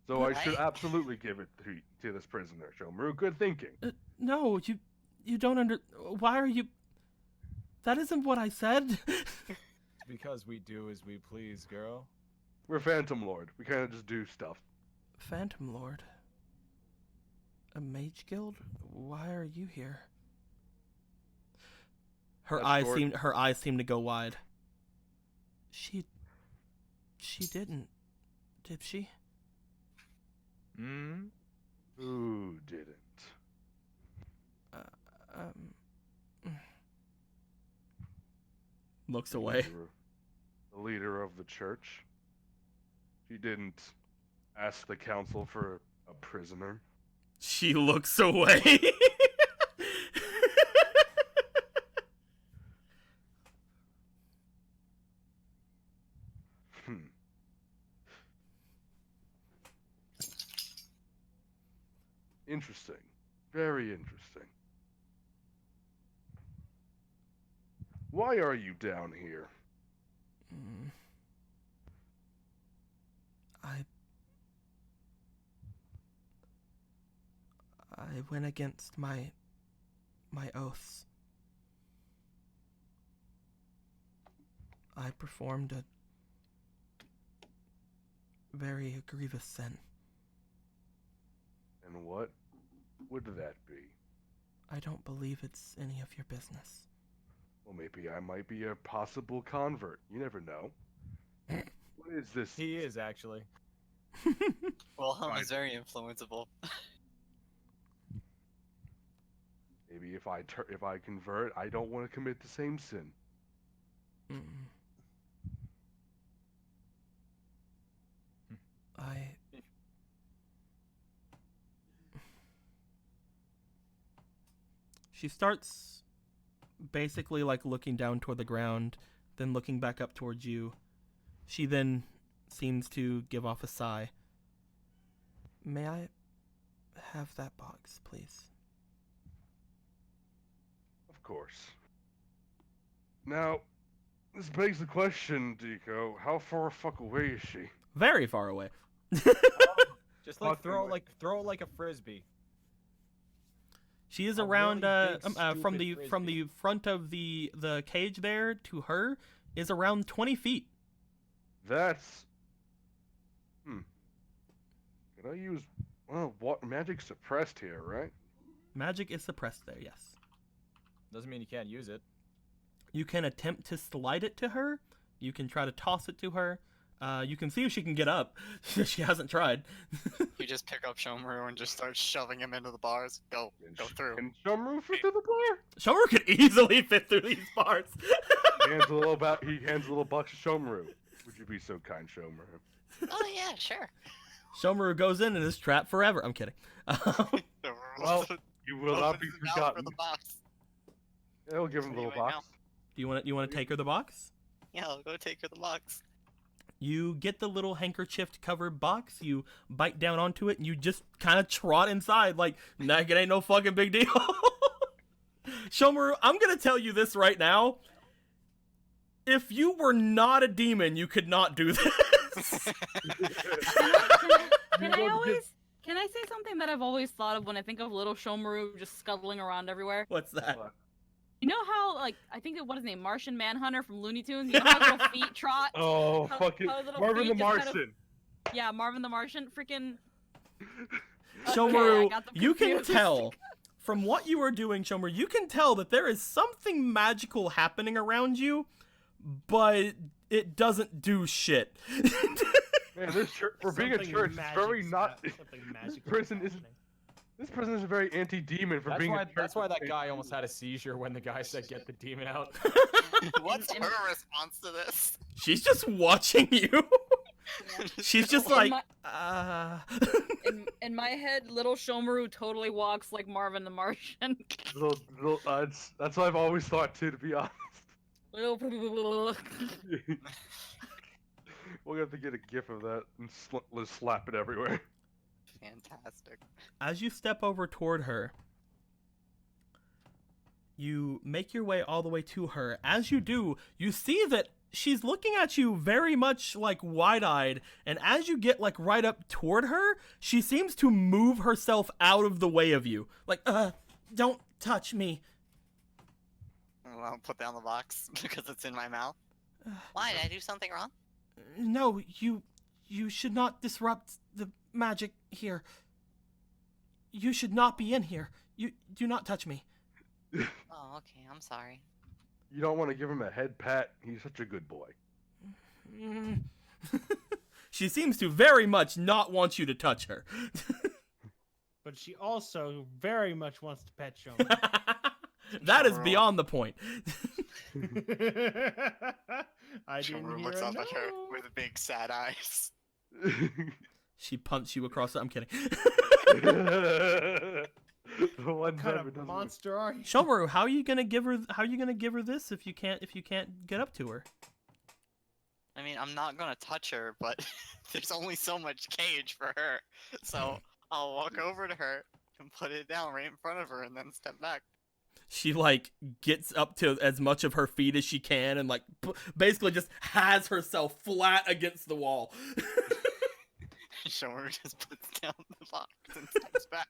[SPEAKER 4] So I should
[SPEAKER 8] Right?
[SPEAKER 4] absolutely give it to this prisoner, Shomaru. Good thinking.
[SPEAKER 9] No, you don't why are you... That isn't what I said.
[SPEAKER 5] It's because we do as we please, girl.
[SPEAKER 4] We're Phantom Lord. We kind of just do stuff.
[SPEAKER 9] Phantom Lord. A mage guild? Why are you here?
[SPEAKER 2] Her
[SPEAKER 4] That's
[SPEAKER 2] eyes seem to go wide.
[SPEAKER 9] She didn't, did she?
[SPEAKER 5] Hmm?
[SPEAKER 4] Who didn't?
[SPEAKER 2] Looks away.
[SPEAKER 4] The leader of the church. She didn't ask the council for a prisoner.
[SPEAKER 2] She looks away.
[SPEAKER 4] Hmm. Interesting. Very interesting. Why are you down here?
[SPEAKER 9] Mm. I went against my oaths. I performed very grievous sin.
[SPEAKER 4] And what would that be?
[SPEAKER 9] I don't believe it's any of your business.
[SPEAKER 4] Well, maybe I might be a possible convert. You never know. What is this?
[SPEAKER 5] He is actually.
[SPEAKER 6] Wilhelm is very influenceable.
[SPEAKER 4] Maybe if I convert, I don't want to commit the same sin.
[SPEAKER 9] Mm. I... She starts basically like looking down toward the ground, then looking back up towards you. She then seems to give off a sigh. May I have that box, please?
[SPEAKER 4] Of course. Now, this begs the question, Deco. How far fuck away is she?
[SPEAKER 2] Very far away.
[SPEAKER 5] Just like throw it like a frisbee.
[SPEAKER 2] She is
[SPEAKER 5] A
[SPEAKER 2] around
[SPEAKER 5] really big,
[SPEAKER 2] from the
[SPEAKER 5] stupid
[SPEAKER 2] from the front of the cage there to her is around 20 feet.
[SPEAKER 4] That's... Can I use... Well, what magic suppressed here, right?
[SPEAKER 2] Magic is suppressed there, yes.
[SPEAKER 5] Doesn't mean you can't use it.
[SPEAKER 2] You can attempt to slide it to her. You can try to toss it to her. You can see if she can get up. She hasn't tried.
[SPEAKER 6] You just pick up Shomaru and just start shoving him into the bars. Go through.
[SPEAKER 4] Can Shomaru fit through the bar?
[SPEAKER 2] Shomaru could easily fit through these bars.
[SPEAKER 4] He hands a little box to Shomaru. Would you be so kind, Shomaru?
[SPEAKER 6] Oh yeah, sure.
[SPEAKER 2] Shomaru goes in and is trapped forever. I'm kidding.
[SPEAKER 4] Well, you will not be
[SPEAKER 6] Opens his mouth
[SPEAKER 4] forgotten.
[SPEAKER 6] For the box.
[SPEAKER 4] Yeah, we'll give him a little
[SPEAKER 6] Anyway,
[SPEAKER 4] box.
[SPEAKER 2] Do you want to take her the box?
[SPEAKER 6] Yeah, I'll go take her the box.
[SPEAKER 2] You get the little handkerchief covered box, you bite down onto it, and you just kind of trot inside like, nah, it ain't no fucking big deal. Shomaru, I'm going to tell you this right now. If you were not a demon, you could not do this.
[SPEAKER 3] Can I say something that I've always thought of when I think of little Shomaru just scuttling around everywhere?
[SPEAKER 2] What's that?
[SPEAKER 3] You know how, like, I think what is his name, Martian Manhunter from Looney Tunes? You know how little feet trot?
[SPEAKER 4] Oh,
[SPEAKER 3] How-
[SPEAKER 4] fucking
[SPEAKER 3] how little
[SPEAKER 4] Marvin the
[SPEAKER 3] feet just kind
[SPEAKER 4] Martian.
[SPEAKER 3] Yeah, Marvin the Martian, freaking.
[SPEAKER 2] Shomaru,
[SPEAKER 3] I got them
[SPEAKER 2] you can
[SPEAKER 3] confused.
[SPEAKER 2] tell from what you are doing, Shomaru, you can tell that there is something magical happening around you, but it doesn't do shit.
[SPEAKER 4] Man, this church, for being a
[SPEAKER 1] Something
[SPEAKER 4] church, it's very
[SPEAKER 1] magic's
[SPEAKER 4] not.
[SPEAKER 1] something magical
[SPEAKER 4] prison
[SPEAKER 1] is
[SPEAKER 4] isn't-
[SPEAKER 1] happening.
[SPEAKER 4] This person is very anti-demon for being a church.
[SPEAKER 5] That's why that guy almost had a seizure when the guy said get the demon out.
[SPEAKER 6] What's her response to this?
[SPEAKER 2] She's just watching you. She's just like,
[SPEAKER 3] In my head, little Shomaru totally walks like Marvin the Martian.
[SPEAKER 4] That's what I've always thought too, to be honest.
[SPEAKER 3] Little.
[SPEAKER 4] We'll have to get a gif of that and slap it everywhere.
[SPEAKER 6] Fantastic.
[SPEAKER 2] as you step over toward her, you make your way all the way to her. As you do, you see that she's looking at you very much like wide-eyed, and as you get like right up toward her, she seems to move herself out of the way of you. Like, don't touch me.
[SPEAKER 6] Well, I'll put down the box because it's in my mouth. Why? Did I do something wrong?
[SPEAKER 9] No, you should not disrupt the magic here. You should not be in here. You do not touch me.
[SPEAKER 6] Oh, okay. I'm sorry.
[SPEAKER 4] You don't want to give him a head pat. He's such a good boy.
[SPEAKER 2] She seems to very much not want you to touch her.
[SPEAKER 1] But she also very much wants to pet Shomaru.
[SPEAKER 2] That is beyond the point.
[SPEAKER 1] I didn't
[SPEAKER 6] Shomaru
[SPEAKER 1] hear
[SPEAKER 6] looks
[SPEAKER 1] a
[SPEAKER 6] up at her
[SPEAKER 1] no.
[SPEAKER 6] with big sad eyes.
[SPEAKER 2] She punts you across the... I'm kidding.
[SPEAKER 4] The one
[SPEAKER 1] What kind
[SPEAKER 4] time it
[SPEAKER 1] of
[SPEAKER 4] doesn't-
[SPEAKER 1] monster are you?
[SPEAKER 2] Shomaru, how are you gonna give her this if you can't get up to her?
[SPEAKER 6] I mean, I'm not gonna touch her, but there's only so much cage for her. So I'll walk over to her and put it down right in front of her and then step back.
[SPEAKER 2] She like gets up to as much of her feet as she can and like basically just has herself flat against the wall.
[SPEAKER 6] Shomaru just puts down the box and steps back.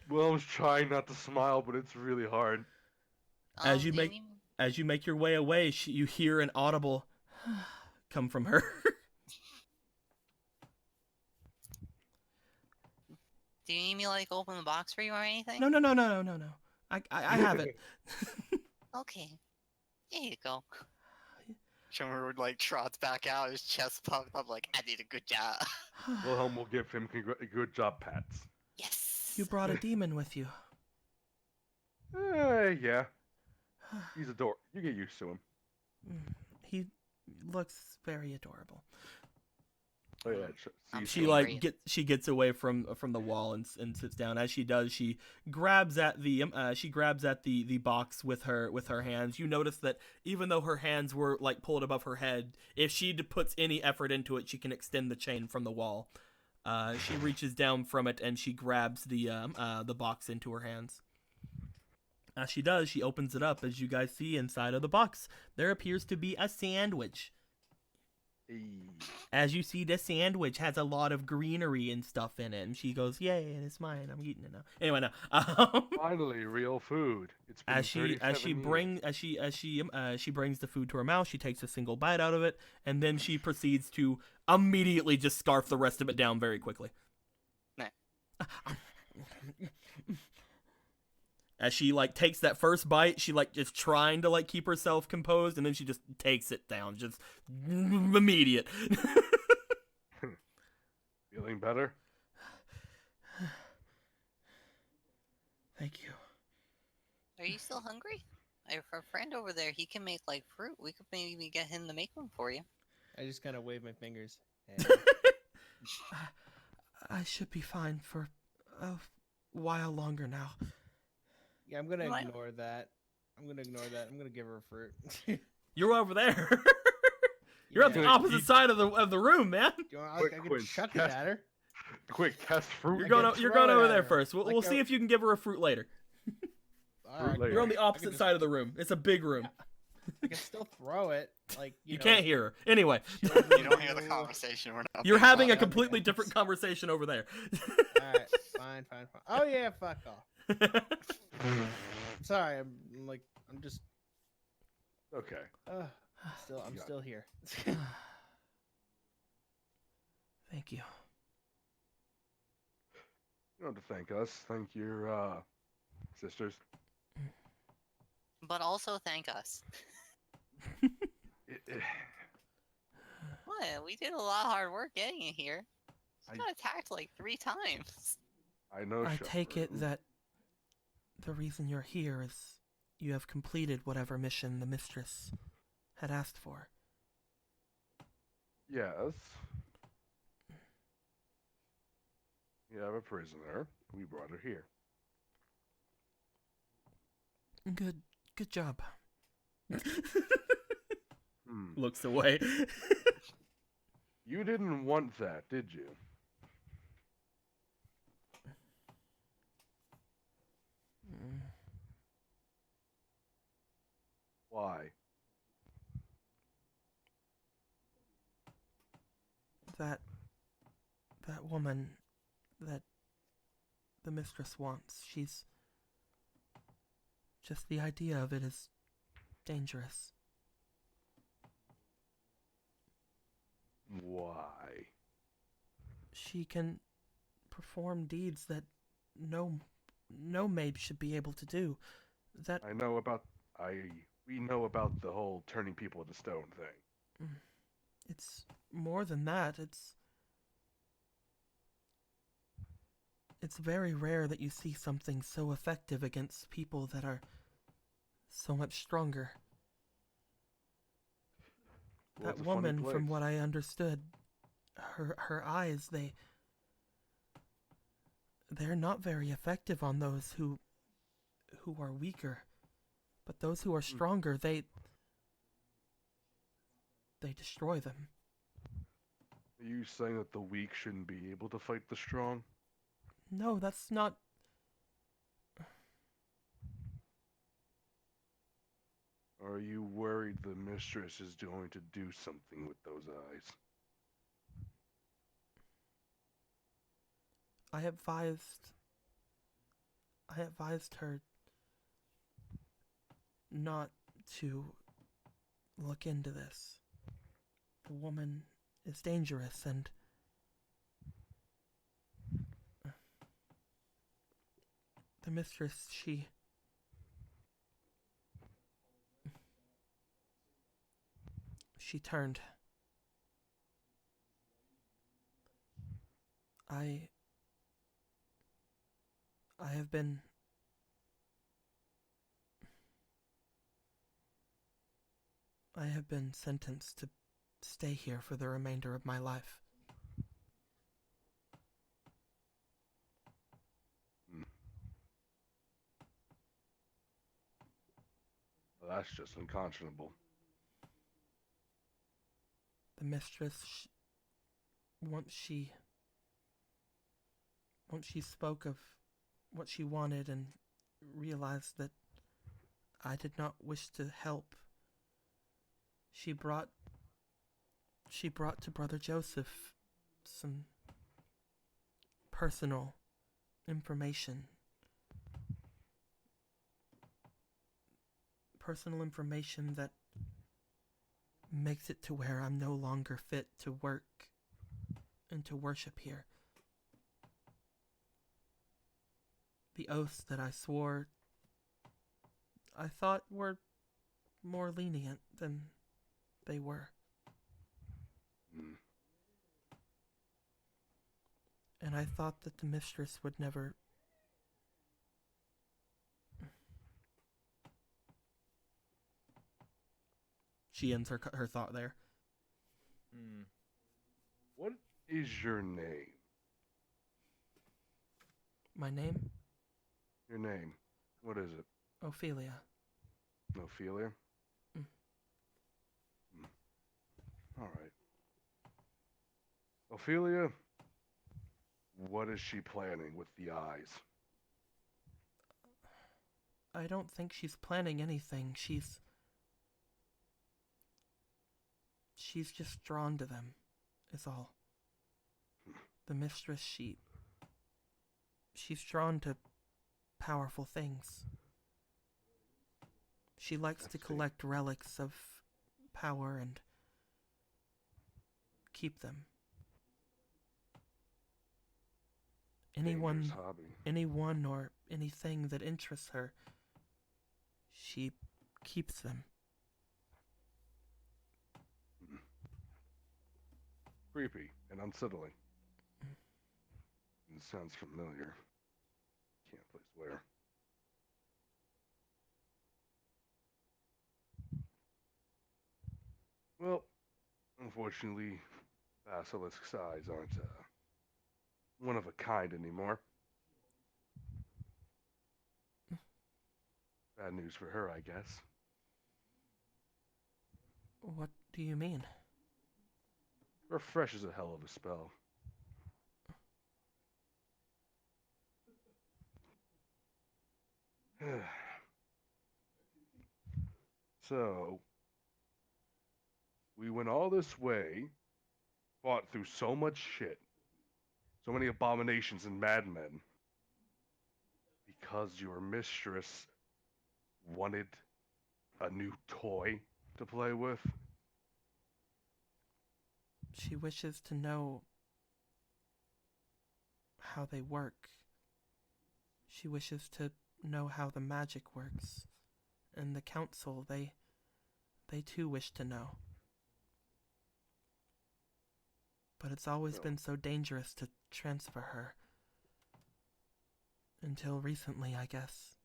[SPEAKER 4] Willem's trying not to smile, but it's really hard.
[SPEAKER 2] As you
[SPEAKER 6] do
[SPEAKER 2] make-
[SPEAKER 6] mean-
[SPEAKER 2] As you make your way away, you hear an audible come from her.
[SPEAKER 8] Do you need me to, like, open the box for you or anything?
[SPEAKER 9] No. I have it.
[SPEAKER 8] Okay. Here you go. Shomer, like, trots back out, his chest puffed up, like, I did a good job.
[SPEAKER 4] Wilhelm will give him good job pats.
[SPEAKER 8] Yes!
[SPEAKER 9] You brought a demon with you.
[SPEAKER 4] Yeah. He's adorable. You get used to him.
[SPEAKER 9] He looks very adorable.
[SPEAKER 4] Oh yeah.
[SPEAKER 8] I'm
[SPEAKER 9] She
[SPEAKER 8] feeling
[SPEAKER 9] like
[SPEAKER 8] great.
[SPEAKER 9] she gets away from the wall and sits down. As she does, she grabs at the box with her hands. You notice that even though her hands were like pulled above her head, if she puts any effort into it, she can extend the chain from the wall. She reaches down from it and she grabs the box into her hands. As she does, she opens it up. As you guys see inside of the box, there appears to be a sandwich. As you see, the sandwich has a lot of greenery and stuff in it, and she goes, "Yay, and it's mine. I'm eating it now." Anyway, no.
[SPEAKER 4] Finally, real food. It's been
[SPEAKER 9] As she
[SPEAKER 4] 37 years.
[SPEAKER 9] brings the food to her mouth, she takes a single bite out of it, and then she proceeds to immediately just scarf the rest of it down very quickly.
[SPEAKER 8] Nah.
[SPEAKER 9] As she like takes that first bite, she like is trying to like keep herself composed, and then she just takes it down, just immediate.
[SPEAKER 4] Feeling better?
[SPEAKER 9] Thank you.
[SPEAKER 8] Are you still hungry? I have a friend over there. He can make, like, fruit. We could maybe get him to make one for you.
[SPEAKER 1] I just kind of wave my fingers.
[SPEAKER 9] I should be fine for a while longer now.
[SPEAKER 1] Yeah, I'm gonna
[SPEAKER 8] What?
[SPEAKER 1] ignore that. I'm gonna give her a fruit.
[SPEAKER 9] You're over there. You're at the
[SPEAKER 1] Yeah.
[SPEAKER 9] opposite side of the room, man.
[SPEAKER 1] Do you want,
[SPEAKER 4] Quick,
[SPEAKER 1] I can
[SPEAKER 4] Quinn,
[SPEAKER 1] chuck it
[SPEAKER 4] cast-
[SPEAKER 1] at her.
[SPEAKER 4] Quick, cast fruit.
[SPEAKER 9] You're
[SPEAKER 1] I
[SPEAKER 9] going
[SPEAKER 1] can
[SPEAKER 9] you're
[SPEAKER 1] throw
[SPEAKER 9] going
[SPEAKER 1] it
[SPEAKER 9] over
[SPEAKER 1] at
[SPEAKER 9] there
[SPEAKER 1] her,
[SPEAKER 9] first. We'll
[SPEAKER 1] like
[SPEAKER 9] see
[SPEAKER 1] a-
[SPEAKER 9] if you can give her a fruit later.
[SPEAKER 1] Alright,
[SPEAKER 4] later.
[SPEAKER 9] You're on the
[SPEAKER 1] I
[SPEAKER 9] opposite
[SPEAKER 1] can
[SPEAKER 9] side of the room. It's a big room.
[SPEAKER 1] I can still throw it. Like
[SPEAKER 9] You
[SPEAKER 1] know,
[SPEAKER 9] can't hear her. Anyway,
[SPEAKER 8] You don't hear the conversation. We're not
[SPEAKER 9] you're
[SPEAKER 8] being
[SPEAKER 9] having a
[SPEAKER 8] bothered.
[SPEAKER 9] completely different conversation over there.
[SPEAKER 1] Alright, fine. Oh yeah, fuck off. Sorry, I'm just.
[SPEAKER 4] Okay.
[SPEAKER 1] I'm
[SPEAKER 4] Yeah.
[SPEAKER 1] still here.
[SPEAKER 9] Thank you.
[SPEAKER 4] You don't have to thank us. Thank your sisters.
[SPEAKER 8] But also thank us.
[SPEAKER 4] It-
[SPEAKER 8] What? We did a lot of hard work getting it here.
[SPEAKER 4] I-
[SPEAKER 8] We got attacked like 3 times.
[SPEAKER 4] I know.
[SPEAKER 9] I take it
[SPEAKER 4] Shepard.
[SPEAKER 9] that the reason you're here is you have completed whatever mission the mistress had asked for.
[SPEAKER 4] Yes. You have a prisoner. We brought her here.
[SPEAKER 9] Good job.
[SPEAKER 2] Looks away.
[SPEAKER 4] You didn't want that, did you? Why?
[SPEAKER 9] That woman that the mistress wants, she's just the idea of it is dangerous.
[SPEAKER 4] Why?
[SPEAKER 9] She can perform deeds that no maid should be able to do. That
[SPEAKER 4] We know about the whole turning people into stone thing.
[SPEAKER 9] it's more than that. It's very rare that you see something so effective against people that are so much stronger.
[SPEAKER 4] Well, it's
[SPEAKER 9] That
[SPEAKER 4] a funny
[SPEAKER 9] woman, from
[SPEAKER 4] place.
[SPEAKER 9] what I understood, her eyes, they're not very effective on those who are weaker. But those who are stronger, they destroy them.
[SPEAKER 4] Are you saying that the weak shouldn't be able to fight the strong?
[SPEAKER 9] No, that's not.
[SPEAKER 4] Or are you worried the mistress is going to do something with those eyes?
[SPEAKER 9] I advised her not to look into this. The woman is dangerous, and The mistress, she turned. I have been sentenced to stay here for the remainder of my life.
[SPEAKER 4] Well, that's just unconscionable.
[SPEAKER 9] The mistress, once she spoke of what she wanted and realized that I did not wish to help, she brought to Brother Joseph some personal information. Personal information that makes it to where I'm no longer fit to work and to worship here. The oaths that I swore, I thought were more lenient than they were. And I thought that the mistress would never... She ends her thought there.
[SPEAKER 4] What is your name?
[SPEAKER 9] My name?
[SPEAKER 4] Your name. What is it?
[SPEAKER 9] Ophelia.
[SPEAKER 4] Ophelia? All right. Ophelia, what is she planning with the eyes?
[SPEAKER 9] I don't think she's planning anything. She's just drawn to them, is all. The mistress, she's drawn to powerful things. She likes to collect relics of power and keep them. Anyone or anything that interests her, she keeps them.
[SPEAKER 4] Creepy and unsettling. It sounds familiar. Can't place where. Well, unfortunately, basilisk's eyes aren't one of a kind anymore. Bad news for her, I guess.
[SPEAKER 9] What do you mean?
[SPEAKER 4] Refresh is a hell of a spell. So, we went all this way, fought through so much shit, so many abominations and madmen, because your mistress wanted a new toy to play with.
[SPEAKER 9] She wishes to know how they work. She wishes to know how the magic works. And the council, they too wish to know. But it's always been so dangerous to transfer her. Until recently, I guess.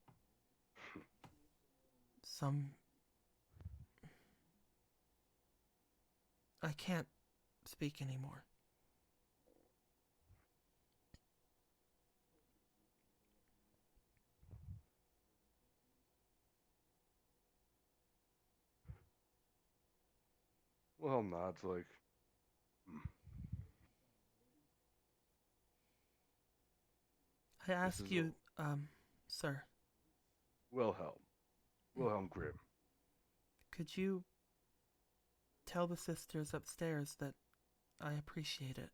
[SPEAKER 9] I can't speak anymore.
[SPEAKER 4] Wilhelm nods like,
[SPEAKER 9] I ask you, sir.
[SPEAKER 4] Wilhelm Grimm.
[SPEAKER 9] Could you tell the sisters upstairs that I appreciate it?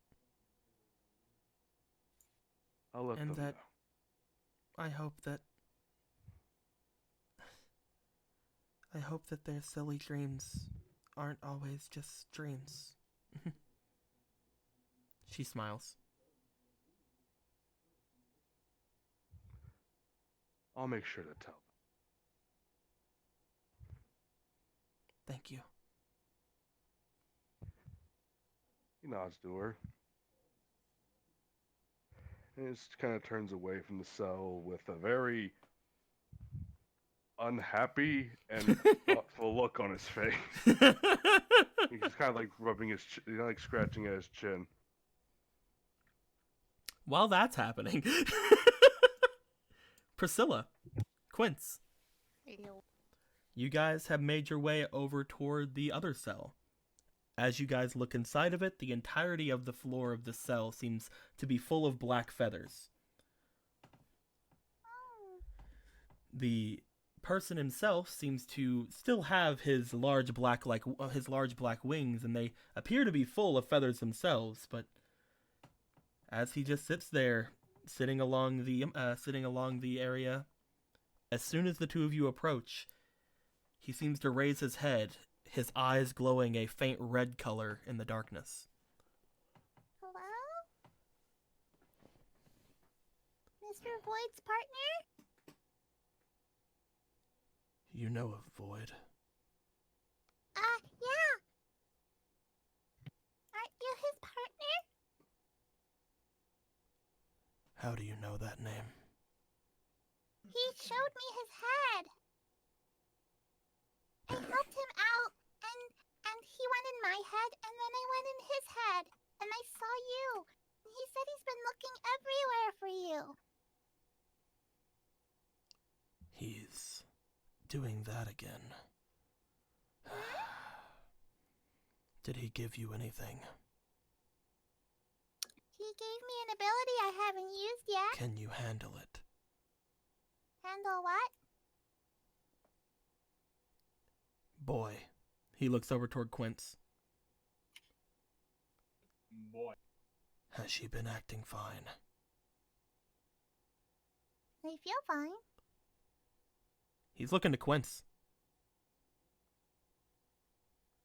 [SPEAKER 4] I'll let them know.
[SPEAKER 9] I hope that their silly dreams aren't always just dreams. She smiles.
[SPEAKER 4] I'll make sure to tell them.
[SPEAKER 9] Thank you.
[SPEAKER 4] He nods to her. And just kind of turns away from the cell with a very unhappy and thoughtful look on his face. He's just kind of like rubbing his, like scratching at his chin.
[SPEAKER 9] While that's happening, Priscilla, Quince, you guys have made your way over toward the other cell. As you guys look inside of it, the entirety of the floor of the cell seems to be full of black feathers. The person himself seems to still have his large black wings, and they appear to be full of feathers themselves. But as he just sits there, sitting along the area, as soon as the two of you approach, he seems to raise his head, his eyes glowing a faint red color in the darkness.
[SPEAKER 7] Hello? Mr. Void's partner?
[SPEAKER 9] You know of Void.
[SPEAKER 7] Yeah. Aren't you his partner?
[SPEAKER 9] How do you know that name?
[SPEAKER 7] He showed me his head. I helped him out, and he went in my head, and then I went in his head, and I saw you. And he said he's been looking everywhere for you.
[SPEAKER 9] He's doing that again. Did he give you anything?
[SPEAKER 7] He gave me an ability I haven't used yet.
[SPEAKER 9] Can you handle it?
[SPEAKER 7] Handle what?
[SPEAKER 9] Boy. He looks over toward Quince.
[SPEAKER 5] Boy.
[SPEAKER 9] Has she been acting fine?
[SPEAKER 7] I feel fine.
[SPEAKER 9] He's looking to Quince,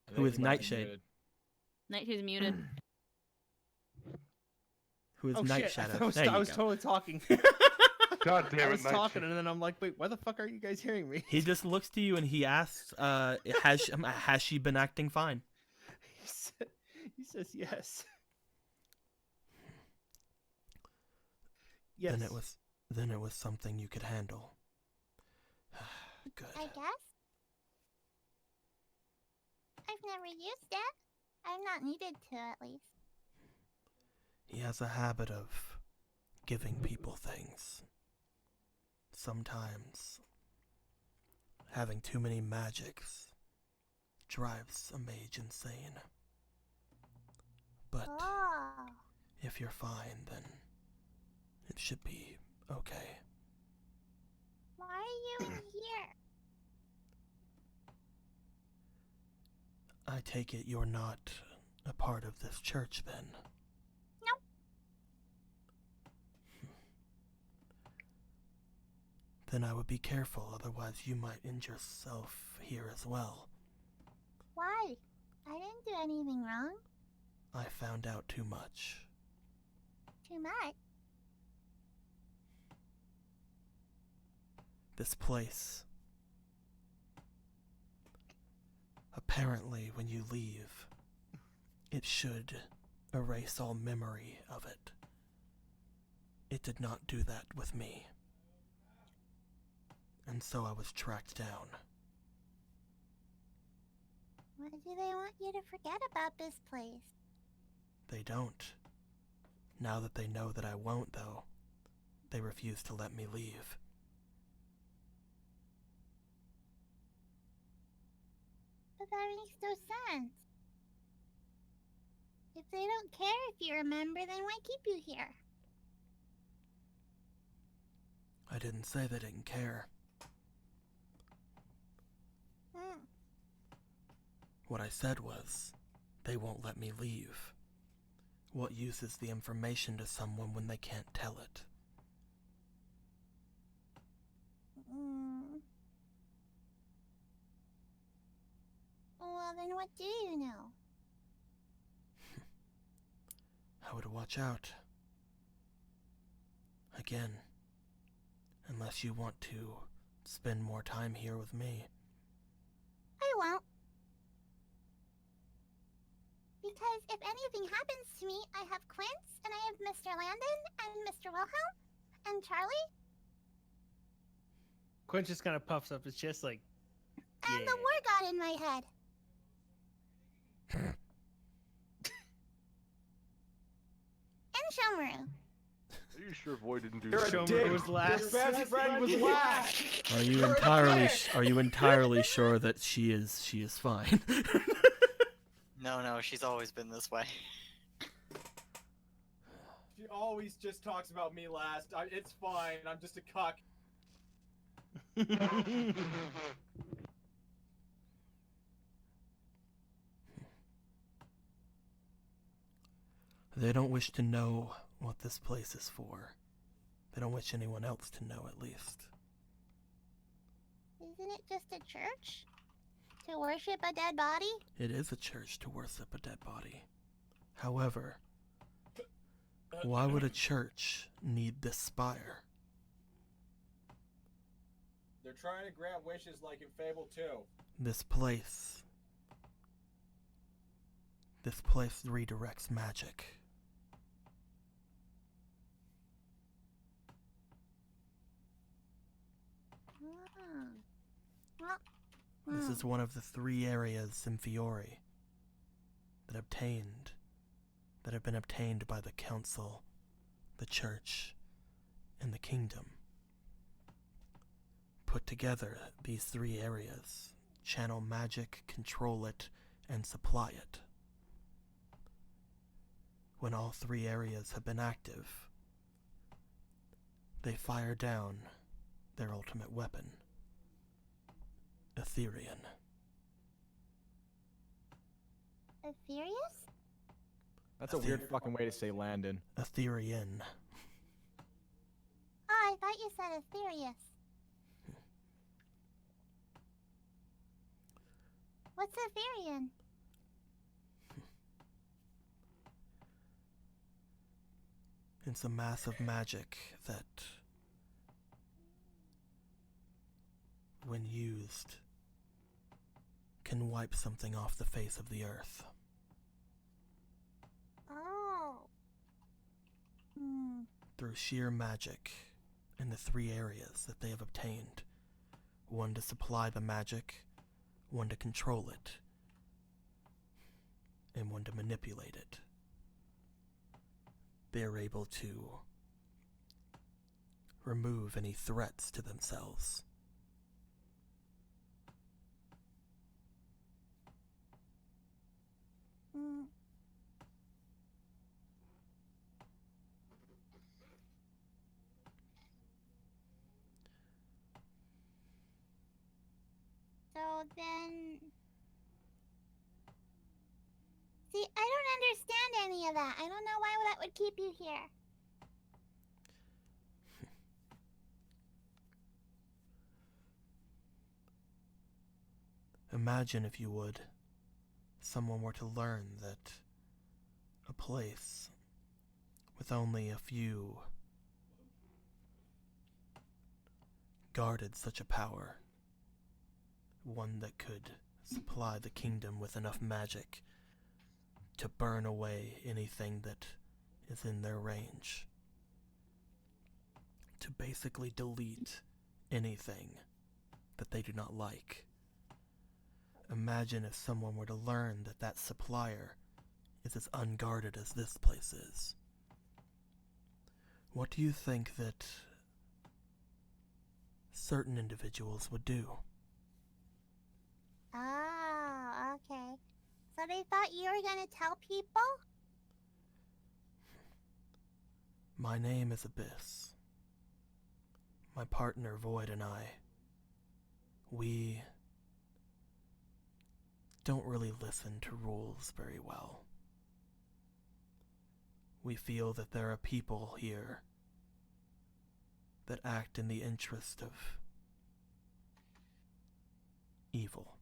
[SPEAKER 5] I
[SPEAKER 9] who
[SPEAKER 5] think
[SPEAKER 9] is
[SPEAKER 5] he might be
[SPEAKER 9] Nightshade.
[SPEAKER 5] muted.
[SPEAKER 3] Nightshade's muted.
[SPEAKER 9] Who is
[SPEAKER 1] Oh
[SPEAKER 9] Night
[SPEAKER 1] shit!
[SPEAKER 9] Shadow.
[SPEAKER 1] I
[SPEAKER 9] There you
[SPEAKER 1] was
[SPEAKER 9] go.
[SPEAKER 1] totally talking.
[SPEAKER 4] God
[SPEAKER 1] I
[SPEAKER 4] damn it,
[SPEAKER 1] was
[SPEAKER 4] Night
[SPEAKER 1] talking,
[SPEAKER 4] Shade.
[SPEAKER 1] and then I'm like, wait, why the fuck aren't you guys hearing me?
[SPEAKER 9] He just looks to you and he asks, has she been acting fine?
[SPEAKER 1] He says yes. Yes.
[SPEAKER 9] Then it was something you could handle. Good.
[SPEAKER 7] I guess. I've never used it. I've not needed to, at least.
[SPEAKER 9] He has a habit of giving people things. Sometimes having too many magics drives a mage insane. But
[SPEAKER 7] Oh.
[SPEAKER 9] if you're fine, then it should be okay.
[SPEAKER 7] Why are you in here?
[SPEAKER 9] I take it you're not a part of this church, then?
[SPEAKER 7] Nope.
[SPEAKER 9] Then I would be careful, otherwise you might injure yourself here as well.
[SPEAKER 7] Why? I didn't do anything wrong.
[SPEAKER 9] I found out too much.
[SPEAKER 7] Too much.
[SPEAKER 9] This place. Apparently, when you leave, it should erase all memory of it. It did not do that with me. And so I was tracked down.
[SPEAKER 7] Why do they want you to forget about this place?
[SPEAKER 9] They don't. Now that they know that I won't, though, they refuse to let me leave.
[SPEAKER 7] But that makes no sense. If they don't care if you remember, then why keep you here?
[SPEAKER 9] I didn't say they didn't care.
[SPEAKER 7] Hmm.
[SPEAKER 9] What I said was, they won't let me leave. What use is the information to someone when they can't tell it?
[SPEAKER 7] Well, then what do you know?
[SPEAKER 9] I would watch out. Again, Unless you want to spend more time here with me.
[SPEAKER 7] I won't. Because if anything happens to me, I have Quince, and I have Mr. Landon, and Mr. Wilhelm, and Charlie,
[SPEAKER 1] Quinn just kind of puffs up his chest like,
[SPEAKER 7] and
[SPEAKER 1] yeah.
[SPEAKER 7] the war god in my head. And Shomaru.
[SPEAKER 4] Are you sure Void didn't do
[SPEAKER 5] You're a
[SPEAKER 4] that?
[SPEAKER 1] Shomaru
[SPEAKER 5] dick.
[SPEAKER 1] was last.
[SPEAKER 5] Your best friend was last.
[SPEAKER 9] Are you entirely sure that she is fine?
[SPEAKER 6] No, she's always been this way.
[SPEAKER 5] She always just talks about me last. It's fine. I'm just a cuck.
[SPEAKER 9] They don't wish to know what this place is for. They don't wish anyone else to know, at least.
[SPEAKER 7] Isn't it just a church? To worship a dead body?
[SPEAKER 9] It is a church to worship a dead body. However, why would a church need this spire?
[SPEAKER 5] They're trying to grant wishes like in Fable 2.
[SPEAKER 9] This place redirects magic.
[SPEAKER 7] Well,
[SPEAKER 9] This is one of the 3 areas in Fiore that have been obtained by the council, the church, and the kingdom. Put together, these 3 areas channel magic, control it, and supply it. When all 3 areas have been active, they fire down their ultimate weapon, Ethereum.
[SPEAKER 7] Ethereus?
[SPEAKER 5] That's a weird fucking way to say Landon.
[SPEAKER 9] Ethereum.
[SPEAKER 7] Oh, I thought you said Ethereus. What's Ethereum?
[SPEAKER 9] It's a mass of magic that, when used, can wipe something off the face of the earth.
[SPEAKER 7] Oh.
[SPEAKER 9] Through sheer magic in the 3 areas that they have obtained. One to supply the magic, one to control it, and one to manipulate it. They are able to remove any threats to themselves.
[SPEAKER 7] So then... See, I don't understand any of that. I don't know why that would keep you here.
[SPEAKER 9] Imagine, if you would, someone were to learn that a place with only a few guarded such a power, one that could supply the kingdom with enough magic to burn away anything that is in their range, to basically delete anything that they do not like. Imagine if someone were to learn that that supplier is as unguarded as this place is. What do you think that certain individuals would do?
[SPEAKER 7] Oh, okay. So they thought you were gonna tell people?
[SPEAKER 9] My name is Abyss. My partner Void and I, we don't really listen to rules very well. We feel that there are people here that act in the interest of evil.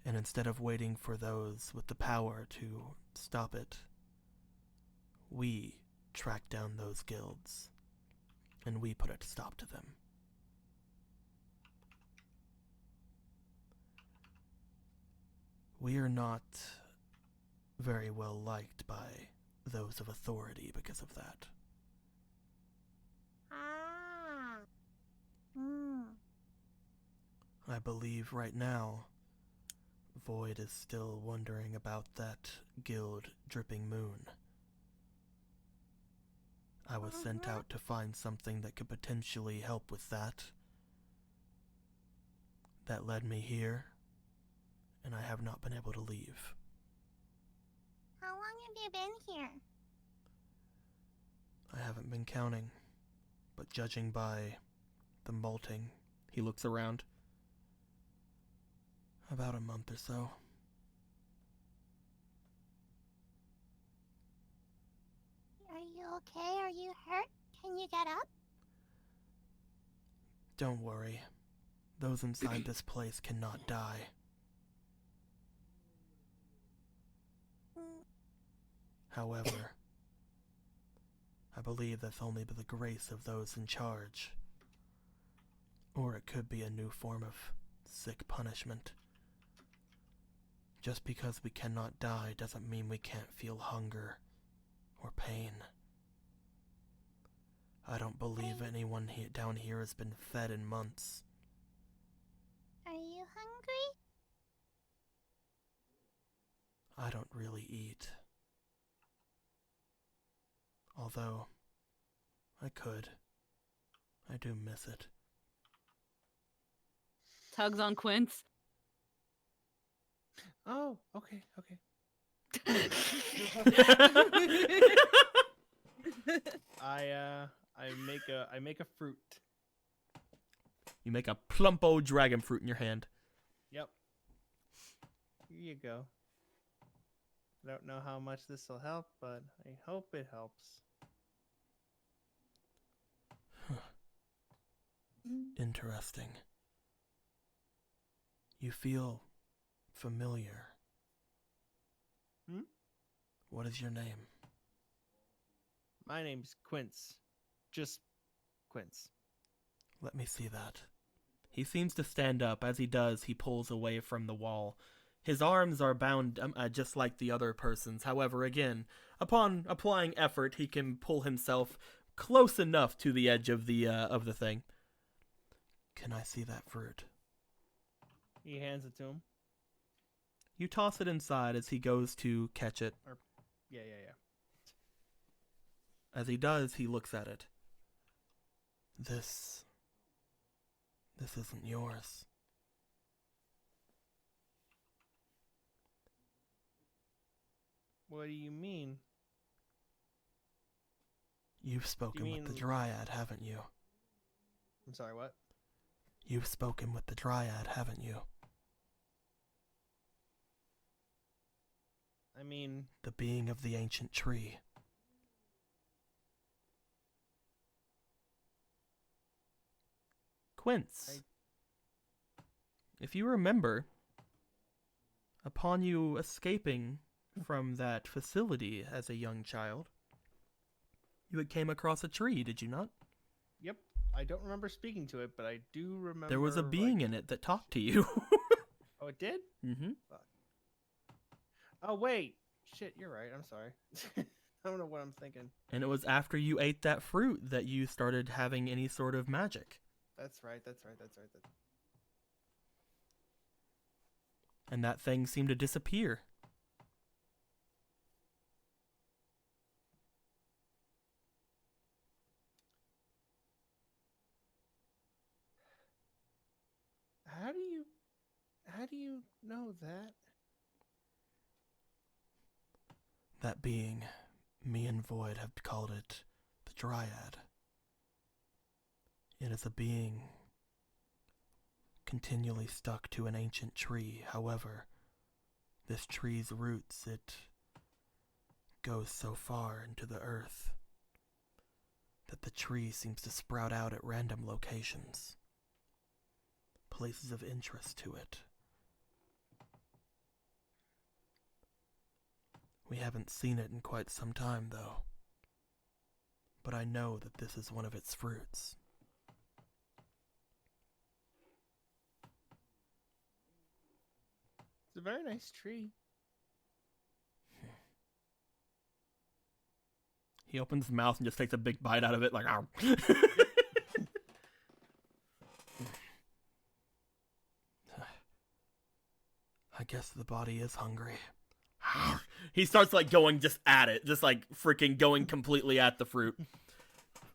[SPEAKER 9] And instead of waiting for those with the power to stop it, we track down those guilds and we put a stop to them. We are not very well liked by those of authority because of that.
[SPEAKER 7] Ah. Hmm.
[SPEAKER 9] I believe right now, Void is still wondering about that guild Dripping Moon. I was sent out to find something that could potentially help with that. That led me here, and I have not been able to leave.
[SPEAKER 7] How long have you been here?
[SPEAKER 9] I haven't been counting, but judging by the molting, he looks around. About a month or so.
[SPEAKER 7] Are you okay? Are you hurt? Can you get up?
[SPEAKER 9] Don't worry. Those inside this place cannot die.
[SPEAKER 7] Mm.
[SPEAKER 9] However, I believe that's only by the grace of those in charge. Or it could be a new form of sick punishment. Just because we cannot die doesn't mean we can't feel hunger or pain. I don't believe anyone down here has been fed in months.
[SPEAKER 7] Are you hungry?
[SPEAKER 9] I don't really eat. Although, I could. I do miss it.
[SPEAKER 3] Tugs on Quince.
[SPEAKER 1] Oh, okay, okay. I make a fruit.
[SPEAKER 9] You make a plump old dragon fruit in your hand.
[SPEAKER 1] Yep. Here you go. I don't know how much this will help, but I hope it helps.
[SPEAKER 9] Interesting. You feel familiar.
[SPEAKER 1] Hmm?
[SPEAKER 9] What is your name?
[SPEAKER 1] My name's Quince. Just Quince.
[SPEAKER 9] Let me see that. He seems to stand up. As he does, he pulls away from the wall. His arms are bound just like the other person's. However, again, upon applying effort, he can pull himself close enough to the edge of the thing. Can I see that fruit?
[SPEAKER 1] He hands it to him.
[SPEAKER 9] You toss it inside as he goes to catch it.
[SPEAKER 1] Yeah.
[SPEAKER 9] As he does, he looks at it. This isn't yours.
[SPEAKER 1] What do you mean?
[SPEAKER 9] You've spoken with the
[SPEAKER 1] mean-
[SPEAKER 9] Dryad, haven't you?
[SPEAKER 1] I'm sorry, what?
[SPEAKER 9] You've spoken with the Dryad, haven't you?
[SPEAKER 1] I mean,
[SPEAKER 9] The being of the ancient tree. Quince, if you remember, upon you escaping from that facility as a young child, you had came across a tree, did you not?
[SPEAKER 1] yep. I don't remember speaking to it, but I do remember.
[SPEAKER 9] There was a being in it that talked to you.
[SPEAKER 1] Oh, it did?
[SPEAKER 9] Mm-hmm.
[SPEAKER 1] Fuck. Oh, wait. Shit, you're right. I'm sorry. I don't know what I'm thinking.
[SPEAKER 9] And it was after you ate that fruit that you started having any sort of magic.
[SPEAKER 1] That's right.
[SPEAKER 9] And that thing seemed to disappear.
[SPEAKER 1] How do you know that?
[SPEAKER 9] That being, me and Void have called it the Dryad. It is a being continually stuck to an ancient tree. However, this tree's roots, it goes so far into the earth that the tree seems to sprout out at random locations, places of interest to it. We haven't seen it in quite some time, though. but I know that this is one of its fruits.
[SPEAKER 1] It's a very nice tree.
[SPEAKER 9] He opens his mouth and just takes a big bite out of it, like, ow. I guess the body is hungry. He starts, like, going just at it, just, like, freaking going completely at the fruit.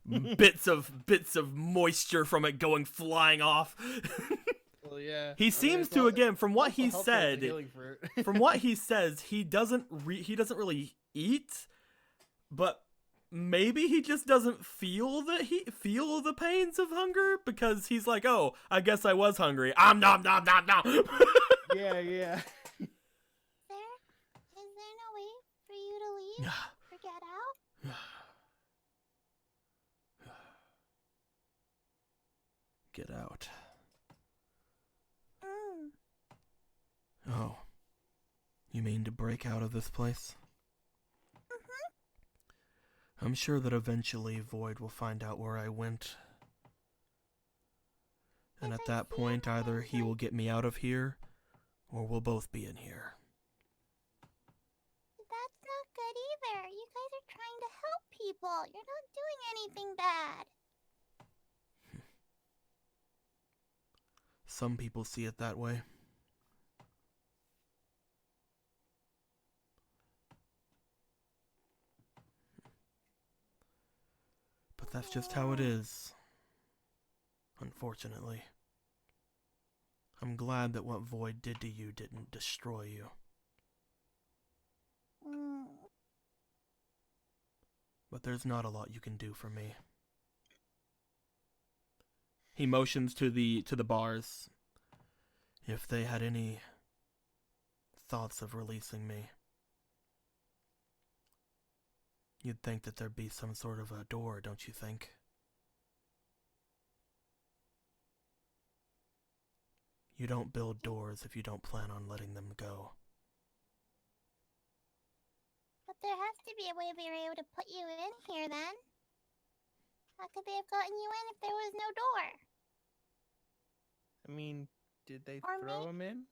[SPEAKER 9] bits of moisture from it going flying off.
[SPEAKER 1] Well, yeah.
[SPEAKER 9] He seems to, again, from what he said,
[SPEAKER 1] fruit.
[SPEAKER 9] from what he says, he doesn't really eat, but maybe he just doesn't feel the pains of hunger, because he's like, oh, I guess I was hungry. Nom nom nom nom.
[SPEAKER 1] Yeah, yeah.
[SPEAKER 7] Is there no way for you to leave or get out?
[SPEAKER 9] Get out.
[SPEAKER 7] Mm.
[SPEAKER 9] Oh. You mean to break out of this place?
[SPEAKER 7] Mm-hmm.
[SPEAKER 9] I'm sure that eventually Void will find out where I went. And at that point, either he will get me out of here, or we'll both be in here.
[SPEAKER 7] That's not good either. You guys are trying to help people. You're not doing anything bad.
[SPEAKER 9] Some people see it that way. But that's just how it is. Unfortunately. I'm glad that what Void did to you didn't destroy you.
[SPEAKER 7] Mm.
[SPEAKER 9] But there's not a lot you can do for me. He motions to the bars. If they had any thoughts of releasing me, you'd think that there'd be some sort of a door, don't you think? You don't build doors if you don't plan on letting them go.
[SPEAKER 7] But there has to be a way they were able to put you in here then. How could they have gotten you in if there was no door?
[SPEAKER 1] I mean, did they
[SPEAKER 7] Or
[SPEAKER 1] throw him in?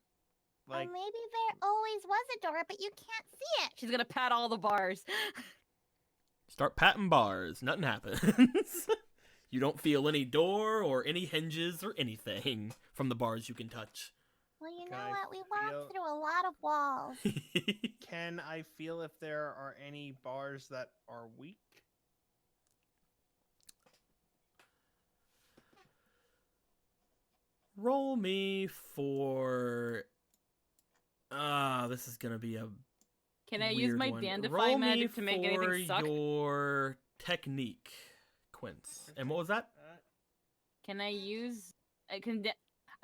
[SPEAKER 1] Like,
[SPEAKER 7] or maybe there always was a door, but you can't see it.
[SPEAKER 3] She's gonna pat all the bars.
[SPEAKER 9] Start patting bars. Nothing happens. You don't feel any door or any hinges or anything from the bars you can touch.
[SPEAKER 7] Well, you
[SPEAKER 1] Can
[SPEAKER 7] know
[SPEAKER 1] I
[SPEAKER 7] what? We
[SPEAKER 1] feel-
[SPEAKER 7] walked through a lot of walls.
[SPEAKER 1] can I feel if there are any bars that are weak?
[SPEAKER 9] Roll me for... this is gonna be a
[SPEAKER 3] Can I use
[SPEAKER 9] weird
[SPEAKER 3] my
[SPEAKER 9] one.
[SPEAKER 3] Dandify
[SPEAKER 9] Roll me
[SPEAKER 3] magic to make anything suck?
[SPEAKER 9] for your technique, Quince. And what was that?
[SPEAKER 3] Can I use? I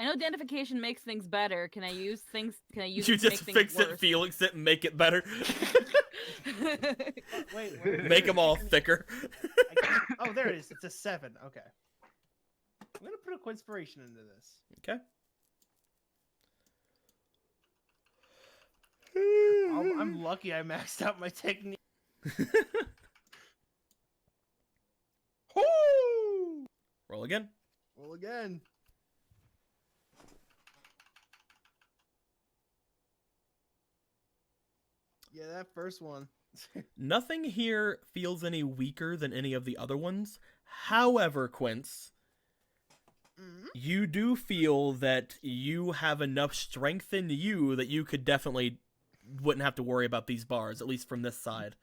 [SPEAKER 3] know identification makes things better. Can I use things? Can I use?
[SPEAKER 9] You
[SPEAKER 3] it to
[SPEAKER 9] just
[SPEAKER 3] make
[SPEAKER 9] fix
[SPEAKER 3] things
[SPEAKER 9] it,
[SPEAKER 3] worse?
[SPEAKER 9] Felix it, and make it better.
[SPEAKER 1] Wait, where
[SPEAKER 9] Make them all thicker.
[SPEAKER 1] Oh, there it is. It's a 7. Okay. I'm gonna put a Quinspiration into this.
[SPEAKER 9] Okay.
[SPEAKER 1] I'm lucky I maxed out my technique. Woo!
[SPEAKER 9] Roll again.
[SPEAKER 1] Roll again. Yeah, that first one.
[SPEAKER 9] Nothing here feels any weaker than any of the other ones. However, Quince, you do feel that you have enough strength in you that you could definitely wouldn't have to worry about these bars, at least from this side.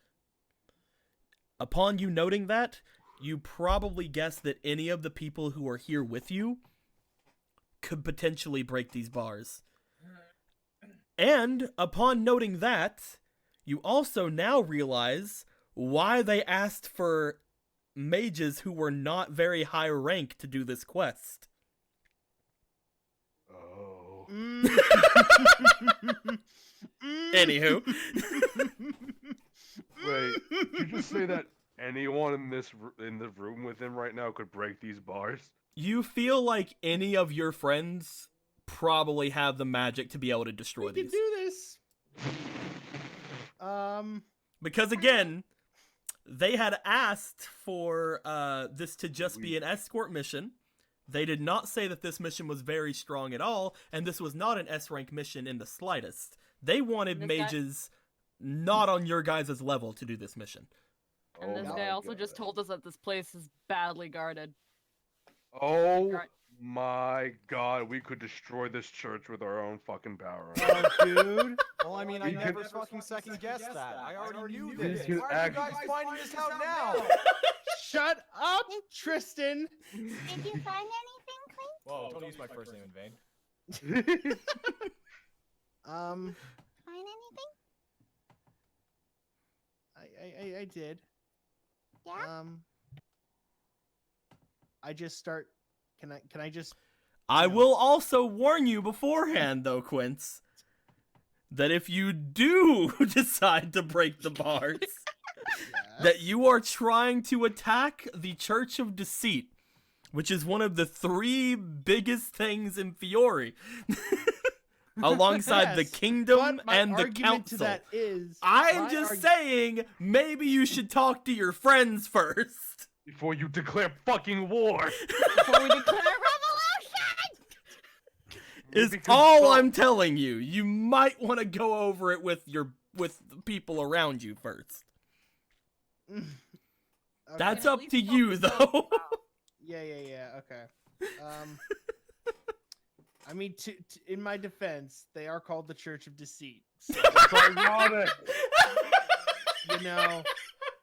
[SPEAKER 9] Upon you noting that, you probably guess that any of the people who are here with you could potentially break these bars. And upon noting that, you also now realize why they asked for mages who were not very high rank to do this quest.
[SPEAKER 4] Oh.
[SPEAKER 9] Anywho.
[SPEAKER 4] Wait, did you just say that anyone in the room with him right now could break these bars?
[SPEAKER 9] You feel like any of your friends probably have the magic to be able to destroy
[SPEAKER 1] We can
[SPEAKER 9] these.
[SPEAKER 1] do this.
[SPEAKER 9] Because again,
[SPEAKER 2] they had asked for this to just be an escort mission. They did not say that this mission was very strong at all, and this was not an S-rank mission in the slightest. They wanted
[SPEAKER 3] This guy-
[SPEAKER 2] mages not on your guys' level to do this mission.
[SPEAKER 3] And this
[SPEAKER 4] Oh
[SPEAKER 3] guy
[SPEAKER 4] my
[SPEAKER 3] also just
[SPEAKER 4] God.
[SPEAKER 3] told us that this place is badly guarded.
[SPEAKER 4] Oh
[SPEAKER 3] Right.
[SPEAKER 4] my God, we could destroy this church with our own fucking power.
[SPEAKER 1] Oh, dude.
[SPEAKER 5] Well, I mean, I
[SPEAKER 4] We
[SPEAKER 5] never
[SPEAKER 4] could-
[SPEAKER 5] fucking second guessed that. I already knew
[SPEAKER 4] this.
[SPEAKER 5] this.
[SPEAKER 4] You
[SPEAKER 5] Why are you guys
[SPEAKER 4] actually-
[SPEAKER 5] finding this out now?
[SPEAKER 1] Shut up, Tristan.
[SPEAKER 7] Did you find anything, Clint?
[SPEAKER 5] Whoa, don't use my first name in vain.
[SPEAKER 1] Um,
[SPEAKER 7] Find anything?
[SPEAKER 1] I did.
[SPEAKER 7] Yeah.
[SPEAKER 1] I just start. Can I just?
[SPEAKER 2] I
[SPEAKER 1] No.
[SPEAKER 2] will also warn you beforehand, though, Quince, that if you do decide to break the bars, that you are trying to attack the Church of Deceit, which is one of the 3 biggest things in Fiore, alongside the
[SPEAKER 1] Yes,
[SPEAKER 2] Kingdom
[SPEAKER 1] but my
[SPEAKER 2] and the
[SPEAKER 1] argument
[SPEAKER 2] Council.
[SPEAKER 1] to that is,
[SPEAKER 2] I'm
[SPEAKER 1] my
[SPEAKER 2] just
[SPEAKER 1] argu-
[SPEAKER 2] saying, maybe you should talk to your friends first.
[SPEAKER 4] Before you declare fucking war.
[SPEAKER 3] Before we declare
[SPEAKER 2] Is
[SPEAKER 4] Because
[SPEAKER 2] all
[SPEAKER 4] so-
[SPEAKER 2] I'm telling you. You might want to go over it with the people around you first.
[SPEAKER 1] Okay.
[SPEAKER 2] That's
[SPEAKER 3] at
[SPEAKER 2] up
[SPEAKER 3] least
[SPEAKER 2] to
[SPEAKER 3] talk
[SPEAKER 2] you,
[SPEAKER 3] this out
[SPEAKER 2] though.
[SPEAKER 1] Yeah. Okay. I mean, in my defense, they are called the Church of Deceit. So,
[SPEAKER 4] It's ironic.
[SPEAKER 1] you know,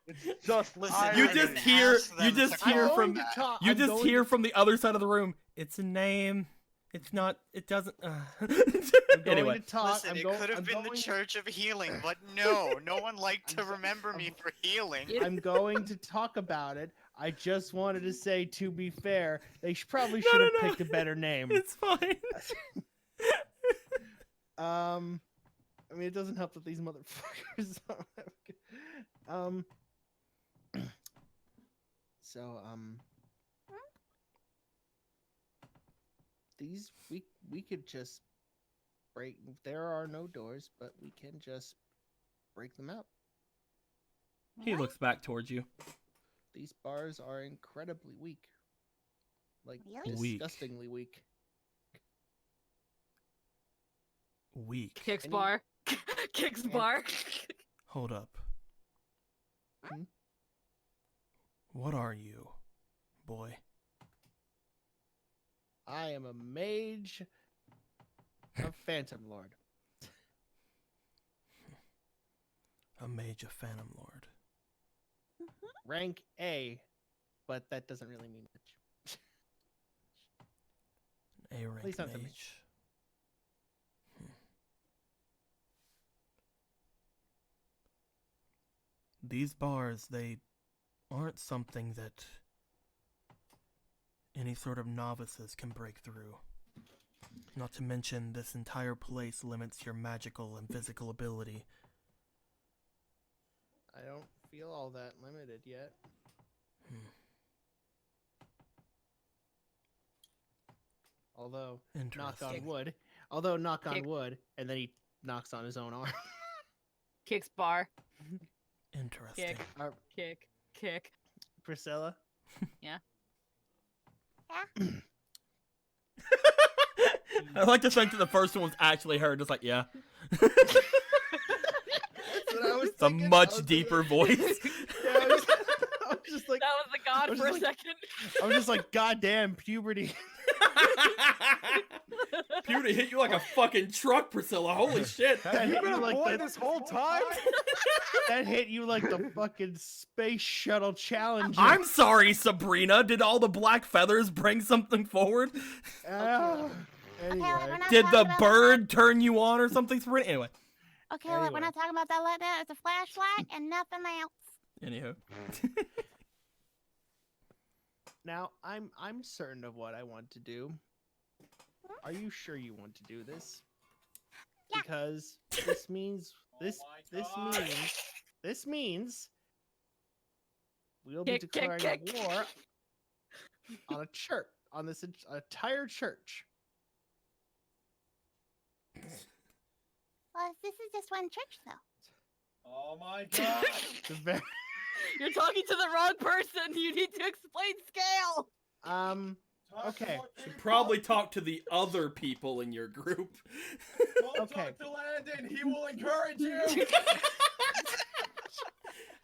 [SPEAKER 4] It's just
[SPEAKER 6] Listen,
[SPEAKER 2] You
[SPEAKER 6] I
[SPEAKER 2] just
[SPEAKER 6] didn't
[SPEAKER 2] hear-
[SPEAKER 6] ask
[SPEAKER 2] you
[SPEAKER 6] them
[SPEAKER 2] just
[SPEAKER 6] to
[SPEAKER 2] hear
[SPEAKER 6] call
[SPEAKER 2] from-
[SPEAKER 6] me that.
[SPEAKER 2] You
[SPEAKER 1] I'm
[SPEAKER 2] just
[SPEAKER 1] going
[SPEAKER 2] hear
[SPEAKER 1] to-
[SPEAKER 2] from the other side of the room. It's a name. It's not. It doesn't.
[SPEAKER 1] I'm going
[SPEAKER 2] Anyway,
[SPEAKER 1] to talk.
[SPEAKER 6] Listen,
[SPEAKER 1] I'm
[SPEAKER 6] it
[SPEAKER 1] going,
[SPEAKER 6] could have
[SPEAKER 1] I'm
[SPEAKER 6] been
[SPEAKER 1] going,
[SPEAKER 6] the Church of Healing, but no one liked to remember me for healing.
[SPEAKER 1] I'm going to talk about it. I just wanted to say, to be fair, they probably
[SPEAKER 2] No,
[SPEAKER 1] should
[SPEAKER 2] no,
[SPEAKER 1] have
[SPEAKER 2] no.
[SPEAKER 1] picked a better name.
[SPEAKER 2] it's fine.
[SPEAKER 1] I mean, it doesn't help that these motherfuckers. So these we could just break. There are no doors, but we can just break them out.
[SPEAKER 2] He looks back towards you.
[SPEAKER 1] These bars are incredibly weak, like
[SPEAKER 7] Really?
[SPEAKER 2] Weak.
[SPEAKER 1] disgustingly weak.
[SPEAKER 2] Weak.
[SPEAKER 3] Kicks
[SPEAKER 1] Any-
[SPEAKER 3] bar. Kicks bar.
[SPEAKER 2] Hold up.
[SPEAKER 1] Hmm?
[SPEAKER 2] What are you, boy?
[SPEAKER 1] I am a mage of Phantom Lord.
[SPEAKER 2] A mage of Phantom Lord.
[SPEAKER 1] Rank A, but that doesn't really mean much.
[SPEAKER 2] A rank
[SPEAKER 1] least not to me.
[SPEAKER 2] mage. These bars, they aren't something that any sort of novices can break through. Not to mention, this entire place limits your magical and physical ability.
[SPEAKER 1] I don't feel all that limited yet. Although, knock on
[SPEAKER 2] Interesting.
[SPEAKER 1] wood. Although, knock on
[SPEAKER 3] Kick.
[SPEAKER 1] wood, and then he knocks on his own arm.
[SPEAKER 3] Kicks bar.
[SPEAKER 2] Interesting.
[SPEAKER 3] Kick. Kick.
[SPEAKER 1] Priscilla?
[SPEAKER 2] I like to think that the first one was actually her, just like, yeah.
[SPEAKER 1] That's what I was
[SPEAKER 2] It's a
[SPEAKER 1] thinking. I
[SPEAKER 2] much
[SPEAKER 1] was
[SPEAKER 2] deeper
[SPEAKER 1] thinking-
[SPEAKER 2] voice.
[SPEAKER 1] Yeah, I was just like,
[SPEAKER 3] That was the god
[SPEAKER 1] was
[SPEAKER 3] for a
[SPEAKER 1] just like-
[SPEAKER 3] second.
[SPEAKER 1] I was just like, goddamn puberty.
[SPEAKER 2] Puberty hit you like a fucking truck, Priscilla. Holy shit.
[SPEAKER 5] Have you
[SPEAKER 1] hit
[SPEAKER 5] been
[SPEAKER 1] you
[SPEAKER 5] a
[SPEAKER 1] like
[SPEAKER 5] boy
[SPEAKER 1] that-
[SPEAKER 5] this whole time?
[SPEAKER 1] That hit you like the fucking space shuttle Challenger.
[SPEAKER 2] I'm sorry, Sabrina. Did all the black feathers bring something forward?
[SPEAKER 1] Ah,
[SPEAKER 7] Okay,
[SPEAKER 1] anyway.
[SPEAKER 7] we're not
[SPEAKER 2] Did
[SPEAKER 7] talking
[SPEAKER 2] the
[SPEAKER 7] about
[SPEAKER 2] bird turn you on or something, Sabrina? Anyway.
[SPEAKER 7] Okay, look, we're
[SPEAKER 1] Anyway.
[SPEAKER 7] not talking about that like that. It's a flashlight and nothing else.
[SPEAKER 2] Anywho.
[SPEAKER 1] Now, I'm certain of what I want to do. Are you sure you want to do this?
[SPEAKER 7] Yeah.
[SPEAKER 1] Because this means this means we'll be
[SPEAKER 3] Kick, kick,
[SPEAKER 1] declaring
[SPEAKER 3] kick.
[SPEAKER 1] a war on a church, on this entire church.
[SPEAKER 7] Well, this is just one church, though.
[SPEAKER 5] Oh my god.
[SPEAKER 1] It's a very,
[SPEAKER 3] You're talking to the wrong person. You need to explain scale.
[SPEAKER 1] Okay.
[SPEAKER 9] Should probably talk to the other people in your group.
[SPEAKER 1] Okay.
[SPEAKER 5] Talk to Landon. He will encourage you.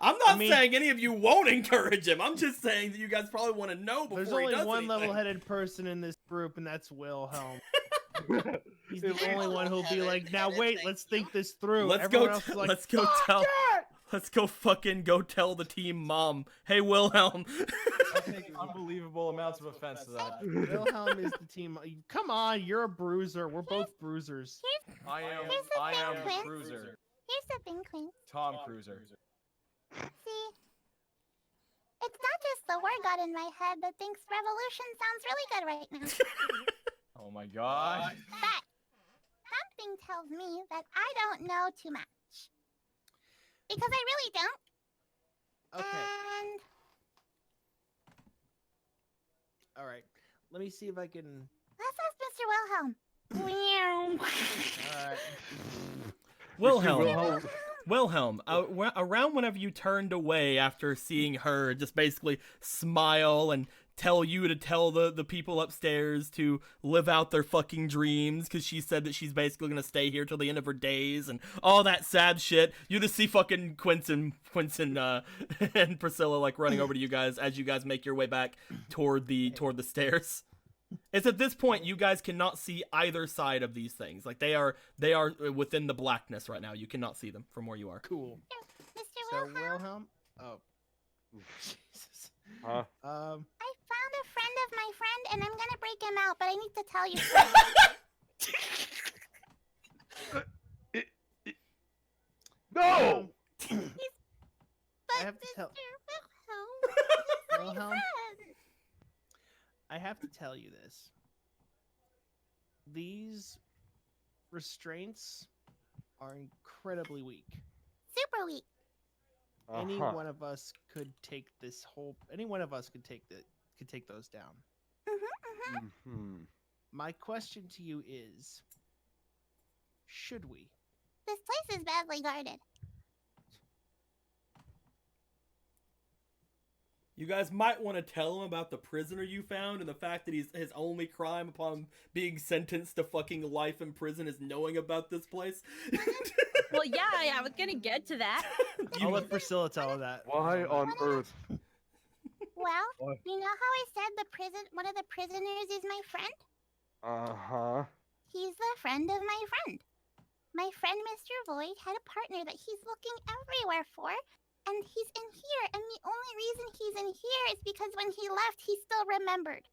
[SPEAKER 9] I'm not
[SPEAKER 1] I mean-
[SPEAKER 9] saying any of you won't encourage him. I'm just saying that you guys probably want to know before
[SPEAKER 1] There's
[SPEAKER 9] he
[SPEAKER 1] only
[SPEAKER 9] does
[SPEAKER 1] one
[SPEAKER 9] anything.
[SPEAKER 1] level-headed person in this group, and that's Wilhelm. He's
[SPEAKER 4] There's
[SPEAKER 1] the only one who'll be like, now wait, let's think this through.
[SPEAKER 9] Let's
[SPEAKER 1] Everyone
[SPEAKER 9] go.
[SPEAKER 1] else is like,
[SPEAKER 9] Let's go tell. Let's go fucking go tell the team mom. Hey Wilhelm.
[SPEAKER 5] I take unbelievable amounts of offense to that.
[SPEAKER 1] Wilhelm is the team. Come on, you're a bruiser. We're both bruisers.
[SPEAKER 5] I am
[SPEAKER 7] Here's the thing, Quinn.
[SPEAKER 5] Cruiser.
[SPEAKER 7] Here's the thing, Queen.
[SPEAKER 5] Tom Cruiser.
[SPEAKER 7] See, it's not just the word god in my head that thinks revolution sounds really good right now.
[SPEAKER 5] Oh my god.
[SPEAKER 7] But something tells me that I don't know too much. Because I really don't.
[SPEAKER 1] Okay.
[SPEAKER 7] And
[SPEAKER 1] All right. Let me see if I can.
[SPEAKER 7] let's ask Mr. Wilhelm.
[SPEAKER 1] All right.
[SPEAKER 9] Wilhelm. Wilhelm, around whenever you turned away after seeing her just basically smile and tell you to tell the people upstairs to live out their fucking dreams because she said that she's basically going to stay here till the end of her days and all that sad shit, you just see fucking Quincy and Priscilla like running over to you guys as you guys make your way back toward the stairs. It's at this point you guys cannot see either side of these things. Like they are within the blackness right now. You cannot see them from where you are.
[SPEAKER 1] Cool.
[SPEAKER 7] Mr.
[SPEAKER 1] So
[SPEAKER 7] Wilhelm,
[SPEAKER 1] Wilhelm. Oh. Jesus.
[SPEAKER 4] Huh?
[SPEAKER 7] I found a friend of my friend and I'm gonna break him out, but I need to tell you something.
[SPEAKER 4] No!
[SPEAKER 7] But
[SPEAKER 1] have to tell-
[SPEAKER 7] Mr. Wilhelm,
[SPEAKER 1] Wilhelm?
[SPEAKER 7] friend.
[SPEAKER 1] I have to tell you this. These restraints are incredibly weak.
[SPEAKER 7] Super weak.
[SPEAKER 1] Any
[SPEAKER 4] Uh-huh.
[SPEAKER 1] one of us could take this whole. Any one of us could take those down.
[SPEAKER 4] Hmm.
[SPEAKER 1] My question to you is: should we?
[SPEAKER 7] This place is badly guarded.
[SPEAKER 9] You guys might want to tell him about the prisoner you found and the fact that his only crime upon being sentenced to fucking life in prison is knowing about this place.
[SPEAKER 3] Well, yeah, I was gonna get to that.
[SPEAKER 1] I'll let Priscilla tell her that.
[SPEAKER 4] Why on earth?
[SPEAKER 7] Well,
[SPEAKER 4] What?
[SPEAKER 7] you know how I said one of the prisoners is my friend?
[SPEAKER 4] Uh-huh.
[SPEAKER 7] He's the friend of my friend. My friend Mr. Void had a partner that he's looking everywhere for, and he's in here, and the only reason he's in here is because when he left, he still remembered.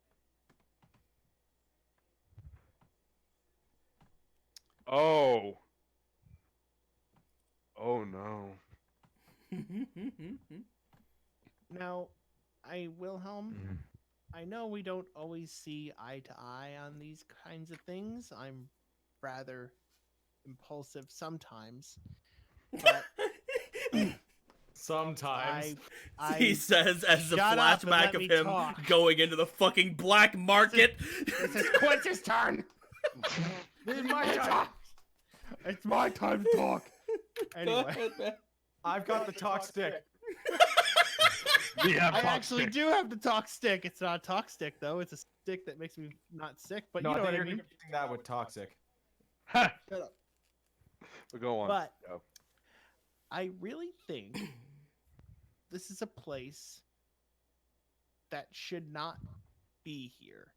[SPEAKER 4] Oh. Oh no.
[SPEAKER 1] Now, Wilhelm, I know we don't always see eye to eye on these kinds of things. I'm rather impulsive sometimes. But
[SPEAKER 5] Sometimes.
[SPEAKER 9] He says as a
[SPEAKER 1] Shut up and
[SPEAKER 9] flashback
[SPEAKER 1] let
[SPEAKER 9] of
[SPEAKER 1] me
[SPEAKER 9] him
[SPEAKER 1] talk.
[SPEAKER 9] going into the fucking black market.
[SPEAKER 1] This is Quincy's turn.
[SPEAKER 5] This is my time.
[SPEAKER 1] It's my time to talk.
[SPEAKER 9] Go
[SPEAKER 1] Anyway,
[SPEAKER 9] ahead, man.
[SPEAKER 5] I've got the talk stick.
[SPEAKER 4] Yeah,
[SPEAKER 1] I actually do have the talk stick. It's not a talk stick though. It's a stick that makes me not sick. But
[SPEAKER 5] No,
[SPEAKER 1] you know
[SPEAKER 5] I
[SPEAKER 1] what
[SPEAKER 5] think
[SPEAKER 1] I
[SPEAKER 5] you're
[SPEAKER 1] mean.
[SPEAKER 5] confusing that with toxic.
[SPEAKER 4] Ha!
[SPEAKER 1] Shut up.
[SPEAKER 4] But go on.
[SPEAKER 1] But
[SPEAKER 4] Go.
[SPEAKER 1] I really think this is a place that should not be here.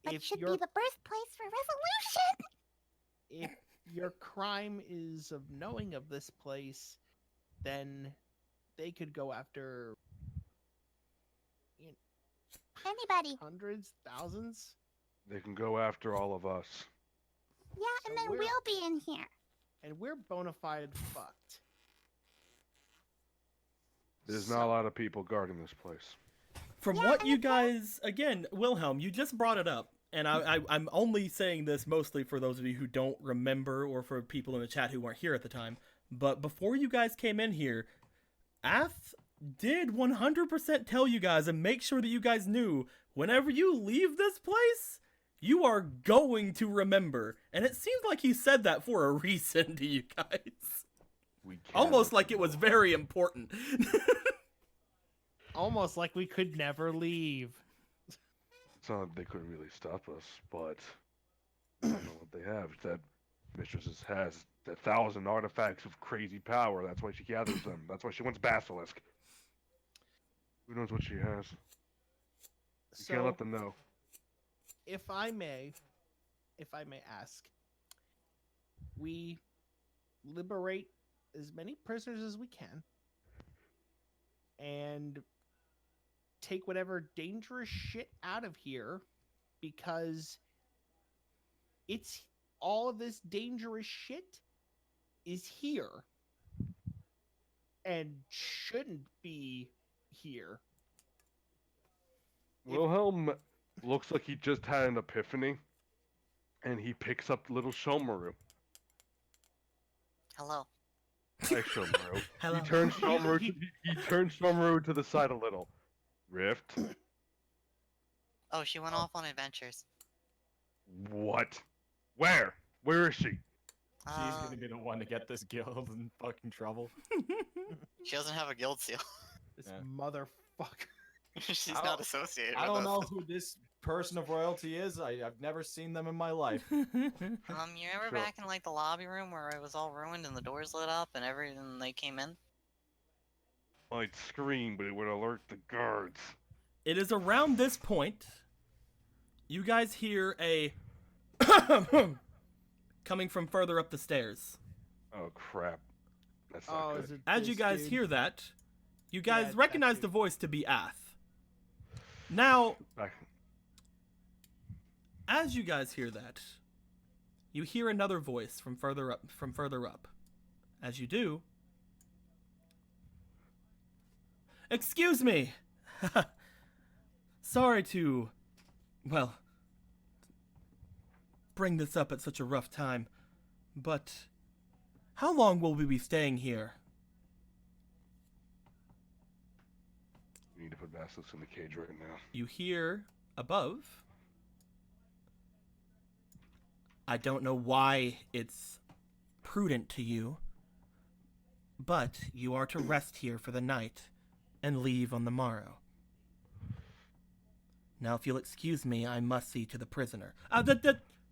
[SPEAKER 7] But
[SPEAKER 1] If
[SPEAKER 7] should
[SPEAKER 1] your
[SPEAKER 7] be the birthplace for revolution.
[SPEAKER 1] if your crime is of knowing of this place, then they could go after
[SPEAKER 7] Anybody.
[SPEAKER 1] hundreds, thousands.
[SPEAKER 4] They can go after all of us.
[SPEAKER 7] Yeah, and
[SPEAKER 1] So
[SPEAKER 7] then
[SPEAKER 1] we're-
[SPEAKER 7] we'll be in here.
[SPEAKER 1] And we're bona fide fucked.
[SPEAKER 4] There's not a lot of people guarding this place.
[SPEAKER 9] From
[SPEAKER 7] Yeah,
[SPEAKER 9] what
[SPEAKER 7] and
[SPEAKER 9] you
[SPEAKER 7] it's not-
[SPEAKER 9] guys, again, Wilhelm, you just brought it up, and I'm only saying this mostly for those of you who don't remember or for people in the chat who weren't here at the time. But before you guys came in here, Ath did 100% tell you guys and make sure that you guys knew whenever you leave this place, you are going to remember. And it seems like he said that for a reason to you guys.
[SPEAKER 4] We can't
[SPEAKER 2] Almost
[SPEAKER 4] let
[SPEAKER 2] like
[SPEAKER 4] them
[SPEAKER 2] it was
[SPEAKER 4] know.
[SPEAKER 2] very important.
[SPEAKER 1] Almost like we could never leave.
[SPEAKER 4] It's not like they couldn't really stop us, but I don't know what they have. That Mistress has 1,000 artifacts of crazy power. That's why she gathers them. That's why she wants Basilisk. Who knows what she has? You can't
[SPEAKER 1] So,
[SPEAKER 4] let them know.
[SPEAKER 1] if I may ask, we liberate as many prisoners as we can and take whatever dangerous shit out of here, because it's all of this dangerous shit is here and shouldn't be here.
[SPEAKER 4] Wilhelm looks like he just had an epiphany, and he picks up little Shomaru.
[SPEAKER 8] Hello.
[SPEAKER 4] Hi, Shomaru.
[SPEAKER 2] Hello.
[SPEAKER 4] He turns Shomaru to the side a little. Rift?
[SPEAKER 8] Oh, she went off on adventures.
[SPEAKER 4] What? Where? Where is she?
[SPEAKER 5] She's
[SPEAKER 8] Uh,
[SPEAKER 5] gonna be the one to get this guild in fucking trouble.
[SPEAKER 8] she doesn't have a guild seal.
[SPEAKER 1] This
[SPEAKER 5] Yeah.
[SPEAKER 1] motherfucker.
[SPEAKER 8] She's
[SPEAKER 5] I
[SPEAKER 8] not
[SPEAKER 5] don't-
[SPEAKER 8] associated
[SPEAKER 5] I
[SPEAKER 8] with
[SPEAKER 5] don't
[SPEAKER 8] us.
[SPEAKER 5] know who this person of royalty is. I've never seen them in my life.
[SPEAKER 8] You remember
[SPEAKER 4] Sure.
[SPEAKER 8] back in like the lobby room where it was all ruined and the doors lit up and everything they came in?
[SPEAKER 4] I'd scream, but it would alert the guards.
[SPEAKER 2] It is around this point you guys hear a coming from further up the stairs.
[SPEAKER 4] Oh crap. That's not
[SPEAKER 1] Oh,
[SPEAKER 4] good.
[SPEAKER 1] is it
[SPEAKER 2] As you
[SPEAKER 1] this
[SPEAKER 2] guys
[SPEAKER 1] dude?
[SPEAKER 2] hear that, you guys
[SPEAKER 1] it's
[SPEAKER 2] recognize
[SPEAKER 1] that
[SPEAKER 2] the
[SPEAKER 1] dude.
[SPEAKER 2] voice to be Ath. Now,
[SPEAKER 4] Back.
[SPEAKER 2] as you guys hear that, you hear another voice from further up. As you do, excuse me. Sorry to, well, bring this up at such a rough time, but how long will we be staying here?
[SPEAKER 4] We need to put Basilisk in the cage right now.
[SPEAKER 2] You hear above. I don't know why it's prudent to you, but you are to rest here for the night and leave on the morrow. Now, if you'll excuse me, I must see to the prisoner.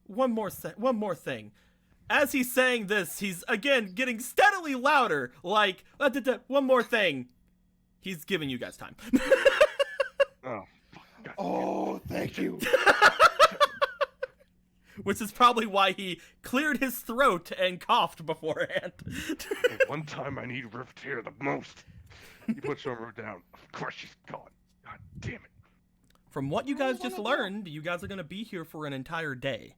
[SPEAKER 2] One more thing. As he's saying this, he's again getting steadily louder. Like, one more thing. He's giving you guys time.
[SPEAKER 4] Oh, fuck. God.
[SPEAKER 1] Oh, thank you.
[SPEAKER 2] Which is probably why he cleared his throat and coughed beforehand.
[SPEAKER 4] The one time I need Rift here the most. He puts Shomaru down. Of course she's gone. God damn it.
[SPEAKER 2] From what you
[SPEAKER 7] Where are
[SPEAKER 2] guys
[SPEAKER 7] you
[SPEAKER 2] just
[SPEAKER 7] gonna go?
[SPEAKER 2] learned, you guys are going to be here for an entire day.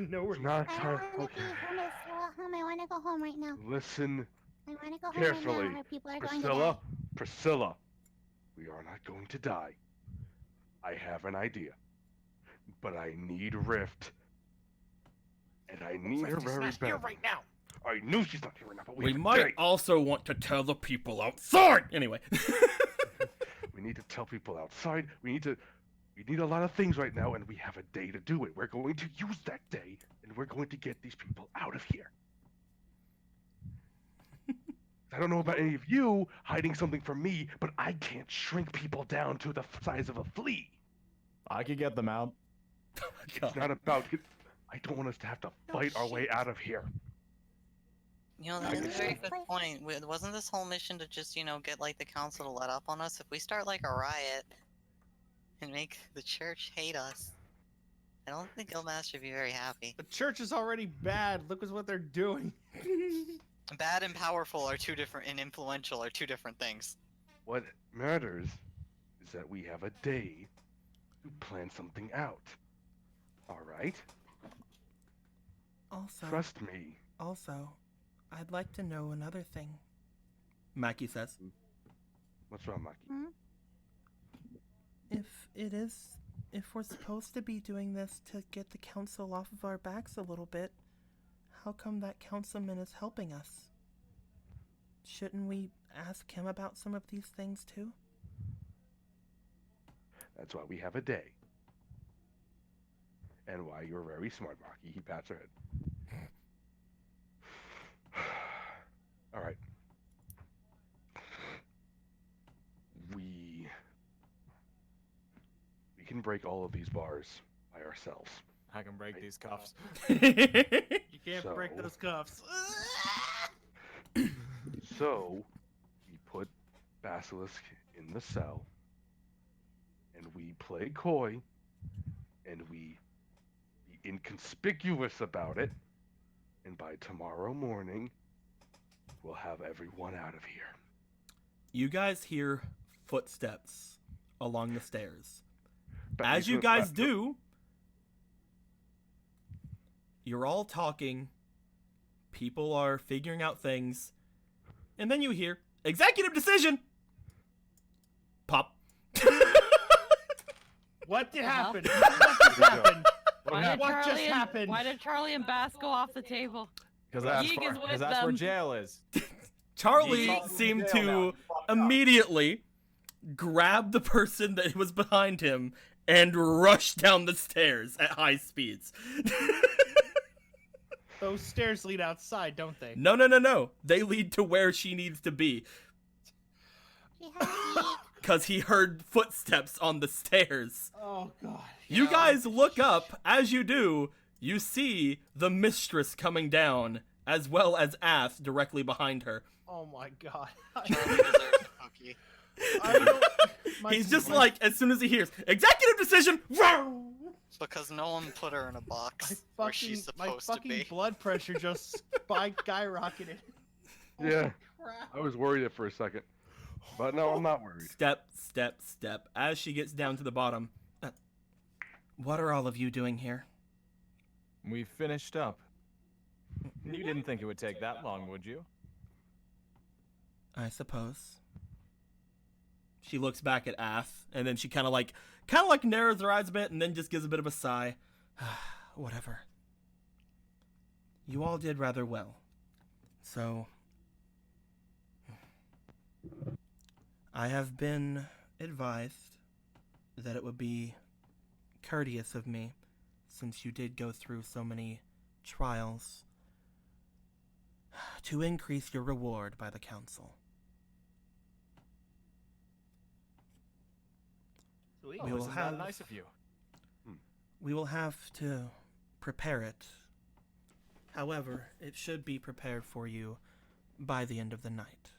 [SPEAKER 1] No, we're
[SPEAKER 4] It's not
[SPEAKER 7] I
[SPEAKER 4] time.
[SPEAKER 7] don't want to
[SPEAKER 4] Okay.
[SPEAKER 7] be home. I want to go home right now.
[SPEAKER 4] Listen
[SPEAKER 7] I want to go home
[SPEAKER 4] carefully.
[SPEAKER 7] right now. Or people are going to
[SPEAKER 4] Priscilla,
[SPEAKER 7] die.
[SPEAKER 4] Priscilla, we are not going to die. I have an idea, but I need Rift, and I need her very
[SPEAKER 1] not here
[SPEAKER 4] bad.
[SPEAKER 1] right now.
[SPEAKER 4] I knew she's not here right now, but
[SPEAKER 2] We
[SPEAKER 4] have a
[SPEAKER 2] might
[SPEAKER 4] day.
[SPEAKER 2] also want to tell the people outside. Anyway.
[SPEAKER 4] We need to tell people outside. We need a lot of things right now, and we have a day to do it. We're going to use that day, and we're going to get these people out of here. I don't know about any of you hiding something from me, but I can't shrink people down to the size of a flea.
[SPEAKER 5] I could get them out.
[SPEAKER 4] It's not about. I don't want us to have to fight our way out of here.
[SPEAKER 8] You know,
[SPEAKER 4] I
[SPEAKER 8] that's a
[SPEAKER 4] guess
[SPEAKER 8] very
[SPEAKER 7] so.
[SPEAKER 8] good point. Wasn't this whole mission to just, get like the council to let up on us? If we start like a riot and make the church hate us, I don't think Guildmaster would be very happy.
[SPEAKER 1] The church is already bad. Look at what they're doing.
[SPEAKER 8] Bad and powerful are two different, and influential are two different things.
[SPEAKER 4] What matters is that we have a day to plan something out. All right? Trust me.
[SPEAKER 9] Also, I'd like to know another thing.
[SPEAKER 2] Mackie says.
[SPEAKER 4] What's wrong, Maki?
[SPEAKER 9] If we're supposed to be doing this to get the council off of our backs a little bit, how come that councilman is helping us? Shouldn't we ask him about some of these things too?
[SPEAKER 4] That's why we have a day. And why you're very smart, Maki. He pats her head. can break all of these bars by ourselves.
[SPEAKER 5] I can break these cuffs.
[SPEAKER 1] You can't break
[SPEAKER 4] So-
[SPEAKER 1] those cuffs.
[SPEAKER 4] So, we put Basilisk in the cell, and we play coy, and we be inconspicuous about it, and by tomorrow morning, we'll have everyone out of here.
[SPEAKER 2] You guys hear footsteps along the stairs.
[SPEAKER 4] But
[SPEAKER 2] As
[SPEAKER 4] we
[SPEAKER 2] you
[SPEAKER 4] put-
[SPEAKER 2] guys do, you're all talking. People are figuring out things. And then you hear, executive decision! Pop.
[SPEAKER 1] What did
[SPEAKER 3] Uh-huh.
[SPEAKER 1] happen? What just happened? What just happened?
[SPEAKER 3] Why did Charlie and Bass go off the table?
[SPEAKER 5] Because
[SPEAKER 4] That's
[SPEAKER 3] Yeeg is with
[SPEAKER 5] that's where
[SPEAKER 3] them.
[SPEAKER 5] jail is.
[SPEAKER 2] Charlie
[SPEAKER 5] Yeeg.
[SPEAKER 2] seemed to immediately grab the person that was behind him and rush down the stairs at high speeds.
[SPEAKER 1] Those stairs lead outside, don't they?
[SPEAKER 2] No. They lead to where she needs to be. Because he heard footsteps on the stairs.
[SPEAKER 1] Oh god.
[SPEAKER 2] You guys look up. As you do, you see the mistress coming down, as well as Ath directly behind her.
[SPEAKER 1] Oh my god.
[SPEAKER 6] Charlie deserves a cookie.
[SPEAKER 1] I don't.
[SPEAKER 2] He's just like, as soon as he hears, executive decision!
[SPEAKER 6] Because no one put her in a box
[SPEAKER 1] My
[SPEAKER 6] where she's
[SPEAKER 1] fucking
[SPEAKER 6] supposed to be.
[SPEAKER 1] blood pressure just skyrocketed.
[SPEAKER 4] Yeah,
[SPEAKER 1] Crap.
[SPEAKER 4] I was worried there for a second. But no, I'm not worried.
[SPEAKER 2] Step. As she gets down to the bottom. What are all of you doing here?
[SPEAKER 5] We finished up. You didn't think it would take that long, would you?
[SPEAKER 2] I suppose. She looks back at Ath, and then she kind of like narrows her eyes a bit, and then just gives a bit of a sigh. Whatever. You all did rather well. So, I have been advised that it would be courteous of me, since you did go through so many trials, to increase your reward by the council.
[SPEAKER 1] Sweet.
[SPEAKER 2] We will
[SPEAKER 5] Isn't
[SPEAKER 2] have-
[SPEAKER 5] that nice of you?
[SPEAKER 2] We will have to prepare it. However, it should be prepared for you by the end of the night.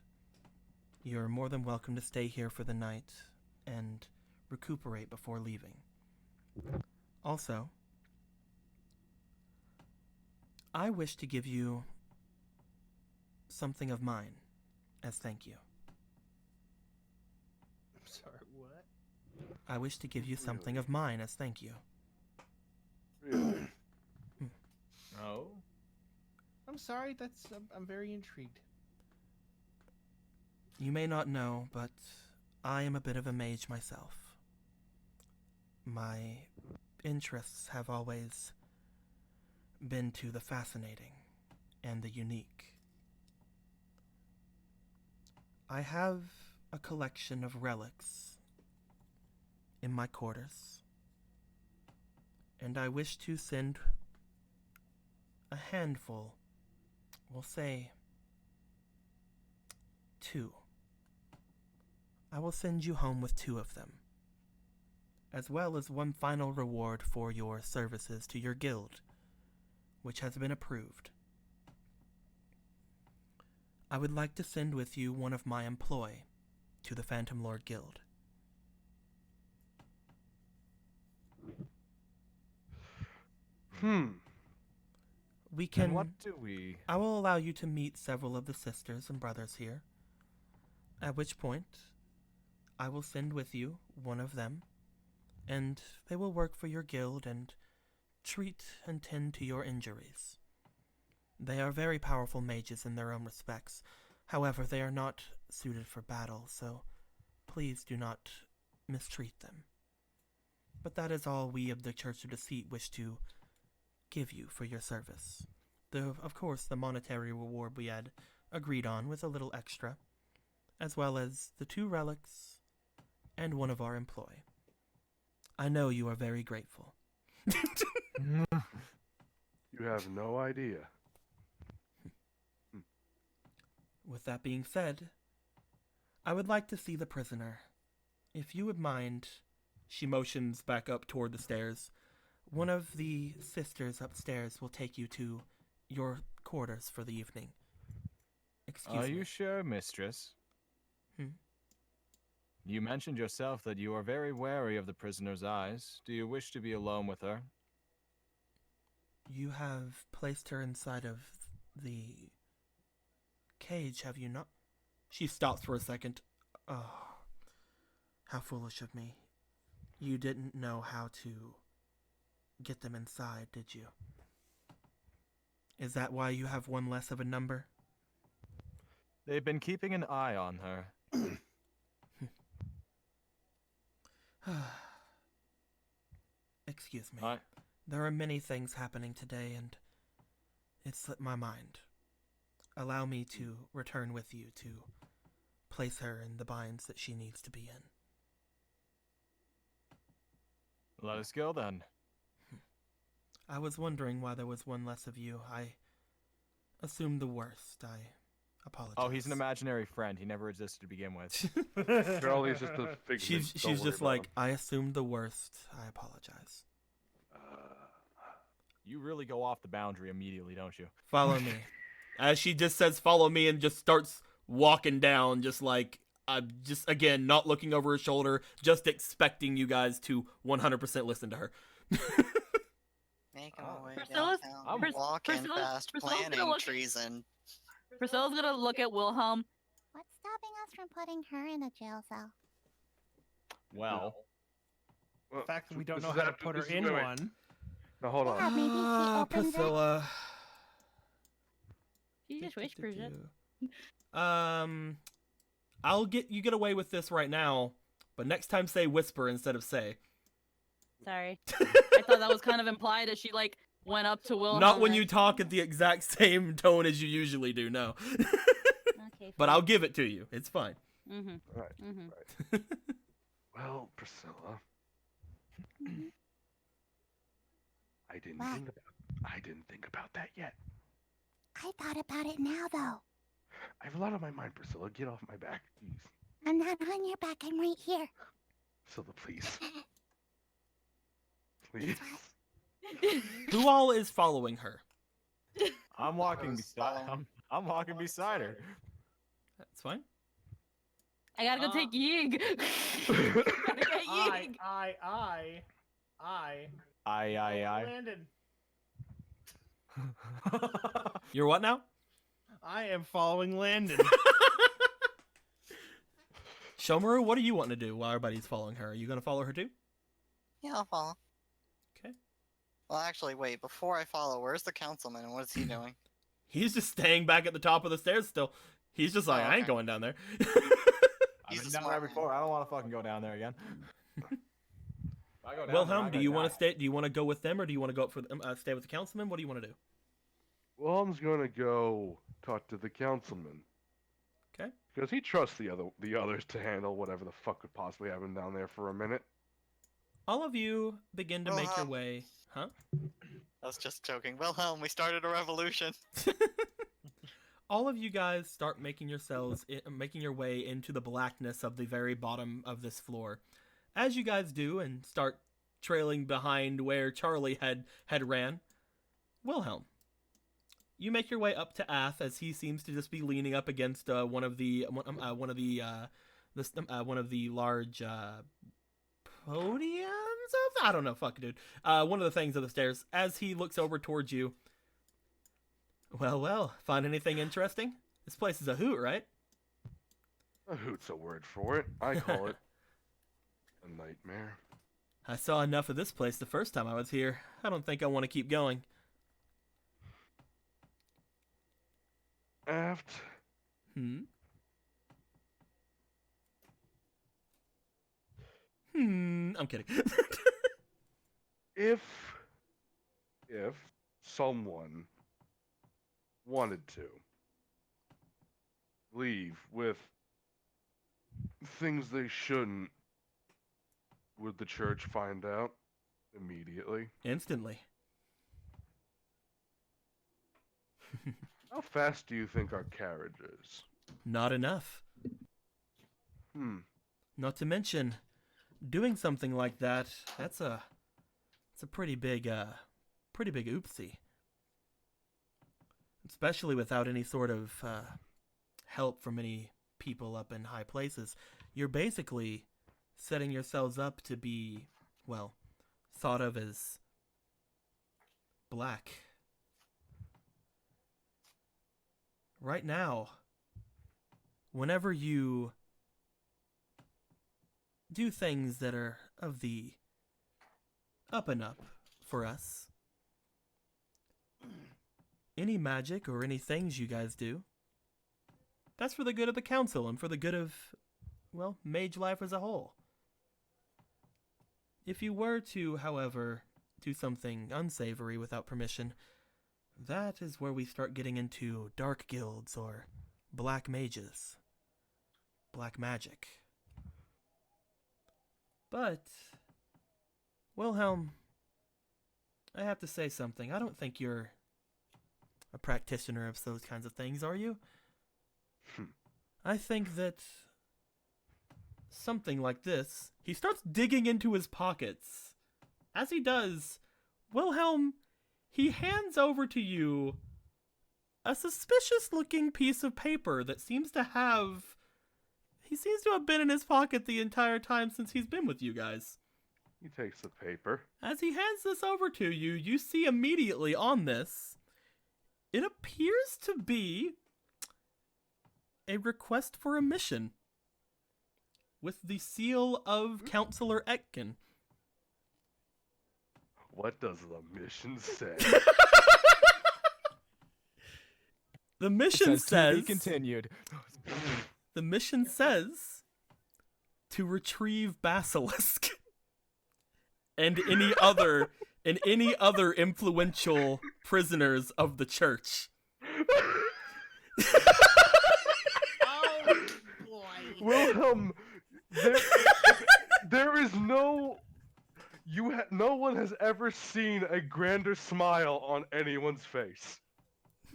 [SPEAKER 2] You're more than welcome to stay here for the night and recuperate before leaving. Also, I wish to give you something of mine as thank you.
[SPEAKER 1] I'm sorry, what?
[SPEAKER 2] I wish to give you something of mine as thank you.
[SPEAKER 4] Really?
[SPEAKER 5] Oh?
[SPEAKER 1] I'm sorry, I'm very intrigued.
[SPEAKER 2] You may not know, but I am a bit of a mage myself. My interests have always been to the fascinating and the unique. I have a collection of relics in my quarters, and I wish to send a handful, we'll say 2. I will send you home with 2 of them, as well as one final reward for your services to your guild, which has been approved. I would like to send with you one of my employ to the Phantom Lord Guild. We can.
[SPEAKER 5] And what do we...
[SPEAKER 2] I will allow you to meet several of the sisters and brothers here, at which point I will send with you one of them, and they will work for your guild and treat and tend to your injuries. They are very powerful mages in their own respects. However, they are not suited for battle, so please do not mistreat them. But that is all we of the Church of Deceit wish to give you for your service. Of course, the monetary reward we had agreed on with a little extra, as well as the 2 relics and one of our employ. I know you are very grateful.
[SPEAKER 4] You have no idea.
[SPEAKER 2] With that being said, I would like to see the prisoner. If you would mind
[SPEAKER 9] She motions back up toward the stairs. One of the sisters upstairs will take you to your quarters for the evening. Excuse
[SPEAKER 5] Are
[SPEAKER 9] me.
[SPEAKER 5] you sure, mistress?
[SPEAKER 9] Hmm?
[SPEAKER 5] You mentioned yourself that you are very wary of the prisoner's eyes. Do you wish to be alone with her?
[SPEAKER 9] You have placed her inside of the cage, have you not? She stops for a second. Oh, how foolish of me. You didn't know how to get them inside, did you? Is that why you have one less of a number?
[SPEAKER 5] They've been keeping an eye on her.
[SPEAKER 9] Excuse me.
[SPEAKER 5] I...
[SPEAKER 9] There are many things happening today, and it slipped my mind. Allow me to return with you to place her in the binds that she needs to be in.
[SPEAKER 5] Let us go then.
[SPEAKER 9] I was wondering why there was one less of you. I assumed the worst. I apologize.
[SPEAKER 5] Oh, he's an imaginary friend. He never existed to begin with.
[SPEAKER 4] Charlie's just a figment.
[SPEAKER 9] She's
[SPEAKER 4] Don't worry
[SPEAKER 9] just
[SPEAKER 4] about
[SPEAKER 9] like,
[SPEAKER 4] him.
[SPEAKER 9] I assumed the worst. I apologize.
[SPEAKER 5] You really go off the boundary immediately, don't you?
[SPEAKER 9] Follow me. As she just says, follow me, and just starts walking down, just like, just, again, not looking over her shoulder, just expecting you guys to 100% listen to her.
[SPEAKER 8] Making my way
[SPEAKER 3] Priscilla's-
[SPEAKER 8] downtown.
[SPEAKER 5] I'm
[SPEAKER 8] walking
[SPEAKER 3] Priscilla's-
[SPEAKER 8] fast,
[SPEAKER 3] Priscilla's gonna
[SPEAKER 8] planning
[SPEAKER 3] look-
[SPEAKER 8] treason.
[SPEAKER 3] Priscilla's gonna look at Wilhelm.
[SPEAKER 7] What's stopping us from putting her in a jail cell?
[SPEAKER 5] Well,
[SPEAKER 1] The fact that we don't
[SPEAKER 4] this
[SPEAKER 1] know
[SPEAKER 4] is
[SPEAKER 1] how to
[SPEAKER 4] after-
[SPEAKER 1] put her
[SPEAKER 4] this is-
[SPEAKER 1] in
[SPEAKER 4] wait, wait.
[SPEAKER 1] one.
[SPEAKER 4] Now hold
[SPEAKER 7] Yeah,
[SPEAKER 4] on.
[SPEAKER 7] maybe she opens it.
[SPEAKER 9] Priscilla.
[SPEAKER 3] You just wish for it.
[SPEAKER 9] I'll get you get away with this right now, but next time say whisper instead of say.
[SPEAKER 3] Sorry. I thought that was kind of implied as she like went up to Wilhelm.
[SPEAKER 9] Not when
[SPEAKER 3] and-
[SPEAKER 9] you talk at the exact same tone as you usually do, no.
[SPEAKER 3] Okay.
[SPEAKER 9] But I'll give it to you. It's fine.
[SPEAKER 3] Mm-hmm.
[SPEAKER 4] Right.
[SPEAKER 3] Mm-hmm.
[SPEAKER 4] Well, Priscilla, I didn't
[SPEAKER 7] What?
[SPEAKER 4] think about that yet.
[SPEAKER 7] I thought about it now, though.
[SPEAKER 4] I have a lot on my mind, Priscilla. Get off my back, please.
[SPEAKER 7] I'm not on your back. I'm right here.
[SPEAKER 4] Priscilla, please. Please.
[SPEAKER 9] Who all is following her?
[SPEAKER 5] I'm walking beside.
[SPEAKER 8] Follow.
[SPEAKER 5] I'm walking beside her.
[SPEAKER 9] That's fine.
[SPEAKER 3] I gotta go take Yig. Gotta get Yig.
[SPEAKER 5] I.
[SPEAKER 1] Landon.
[SPEAKER 9] You're what now?
[SPEAKER 1] I am following Landon.
[SPEAKER 9] Shomaru, what are you wanting to do while everybody's following her? Are you going to follow her too?
[SPEAKER 8] Yeah, I'll follow.
[SPEAKER 9] Okay.
[SPEAKER 8] Well, actually, wait. Before I follow, where's the councilman and what is he doing?
[SPEAKER 9] He's just staying back at the top of the stairs still. He's just like,
[SPEAKER 8] Oh,
[SPEAKER 9] I ain't
[SPEAKER 8] okay.
[SPEAKER 9] going down there.
[SPEAKER 5] I've
[SPEAKER 8] He's
[SPEAKER 5] been
[SPEAKER 8] a
[SPEAKER 5] down
[SPEAKER 8] smart
[SPEAKER 5] there
[SPEAKER 8] man.
[SPEAKER 5] before. I don't want to fucking go down there again. If I go down there,
[SPEAKER 9] Wilhelm,
[SPEAKER 5] I'm
[SPEAKER 9] do you
[SPEAKER 5] gonna
[SPEAKER 9] want
[SPEAKER 5] die.
[SPEAKER 9] to stay? Do you want to go with them, or do you want to go up for stay with the councilman? What do you want to do?
[SPEAKER 4] Wilhelm's gonna go talk to the councilman.
[SPEAKER 9] Okay.
[SPEAKER 4] Because he trusts the others to handle whatever the fuck could possibly happen down there for a minute.
[SPEAKER 9] All of you begin to make your
[SPEAKER 8] Wilhelm.
[SPEAKER 9] way. Huh?
[SPEAKER 8] I was just joking. Wilhelm, we started a revolution.
[SPEAKER 9] All of you guys start making making your way into the blackness of the very bottom of this floor. As you guys do and start trailing behind where Charlie had ran, Wilhelm, you make your way up to Ath as he seems to just be leaning up against one of the large podiums of, I don't know, fuck dude. One of the things of the stairs. As he looks over towards you. Well, find anything interesting? This place is a hoot, right?
[SPEAKER 4] A hoot's a word for it. I call it a nightmare.
[SPEAKER 9] I saw enough of this place the first time I was here. I don't think I want to keep going.
[SPEAKER 4] Aft,
[SPEAKER 9] I'm kidding.
[SPEAKER 4] if someone wanted to leave with things they shouldn't, would the church find out immediately?
[SPEAKER 9] Instantly.
[SPEAKER 4] How fast do you think our carriage is?
[SPEAKER 9] Not enough.
[SPEAKER 4] Hmm.
[SPEAKER 9] Not to mention, doing something like that's a pretty big oopsie. Especially without any sort of help from any people up in high places. You're basically setting yourselves up to be, well, thought of as black. Right now, whenever you do things that are of the up and up for us, any magic or any things you guys do, that's for the good of the council and for the good of, well, mage life as a whole. If you were to, however, do something unsavory without permission, that is where we start getting into dark guilds or black mages. Black magic. But, Wilhelm, I have to say something. I don't think you're a practitioner of those kinds of things, are you? I think that something like this, he starts digging into his pockets. As he does, Wilhelm, he hands over to you a suspicious-looking piece of paper that seems to have... He seems to have been in his pocket the entire time since he's been with you guys.
[SPEAKER 4] He takes the paper.
[SPEAKER 9] As he hands this over to you, you see immediately on this, it appears to be a request for a mission with the seal of Counselor Etkin.
[SPEAKER 4] What does the mission say?
[SPEAKER 9] The mission
[SPEAKER 5] To be
[SPEAKER 9] says...
[SPEAKER 5] continued.
[SPEAKER 9] The mission says to retrieve Basilisk and any other influential prisoners of the church.
[SPEAKER 1] Oh boy.
[SPEAKER 4] Wilhelm, there is no... no one has ever seen a grander smile on anyone's face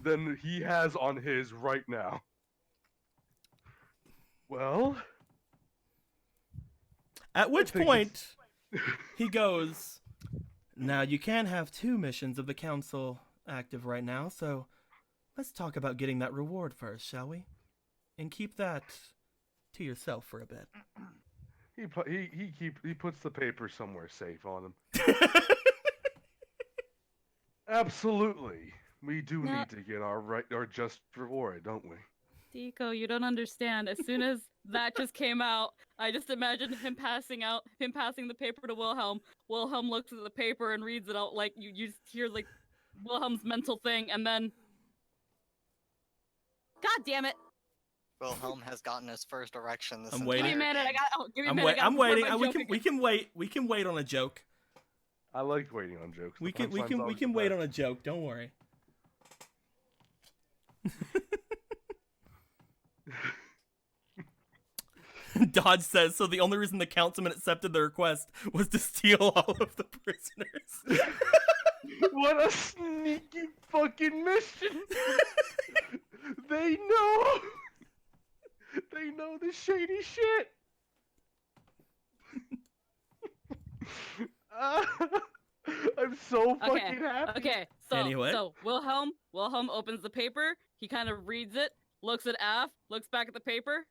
[SPEAKER 4] than he has on his right now. Well...
[SPEAKER 9] At which
[SPEAKER 4] think
[SPEAKER 9] point, he goes, now you can't have 2 missions of the council active right now, so let's talk about getting that reward first, shall we? And keep that to yourself for a bit.
[SPEAKER 4] He puts the paper somewhere safe on him. Absolutely. We do
[SPEAKER 3] No.
[SPEAKER 4] need to get our just reward, don't we?
[SPEAKER 3] Deco, you don't understand. As soon as that just came out, I just imagined him passing the paper to Wilhelm. Wilhelm looks at the paper and reads it out like you just hear like Wilhelm's mental thing, and then, God damn it!
[SPEAKER 6] Wilhelm has gotten his first erection this
[SPEAKER 9] I'm
[SPEAKER 6] entire
[SPEAKER 9] waiting.
[SPEAKER 3] Give me a minute.
[SPEAKER 6] game.
[SPEAKER 3] Give me a
[SPEAKER 9] I'm,
[SPEAKER 3] minute. I gotta
[SPEAKER 9] I'm
[SPEAKER 3] prepare
[SPEAKER 9] waiting.
[SPEAKER 3] my
[SPEAKER 9] We
[SPEAKER 3] joke
[SPEAKER 9] can
[SPEAKER 3] again.
[SPEAKER 9] wait. We can wait on a joke.
[SPEAKER 4] I like waiting on jokes.
[SPEAKER 9] We can wait on a joke. Don't worry. Dodge says, so the only reason the councilman accepted the request was to steal all of the prisoners.
[SPEAKER 4] What a sneaky fucking mission! They know! They know the shady shit! I'm so fucking happy.
[SPEAKER 3] Okay,
[SPEAKER 9] Anyway.
[SPEAKER 3] so Wilhelm opens the paper, he kind of reads it, looks at Af, looks back at the paper.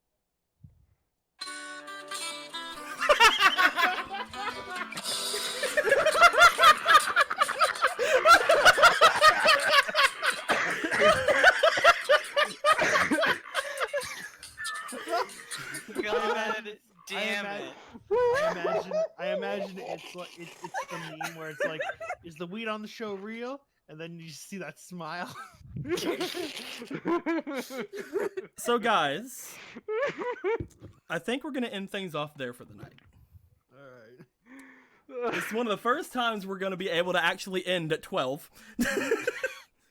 [SPEAKER 6] God damn it.
[SPEAKER 1] I imagine it's like it's the meme where it's like, is the weed on the show real? And then you see that smile.
[SPEAKER 9] So, guys, I think we're gonna end things off there for the night.
[SPEAKER 1] All right.
[SPEAKER 9] It's one of the first times we're gonna be able to actually end at 12,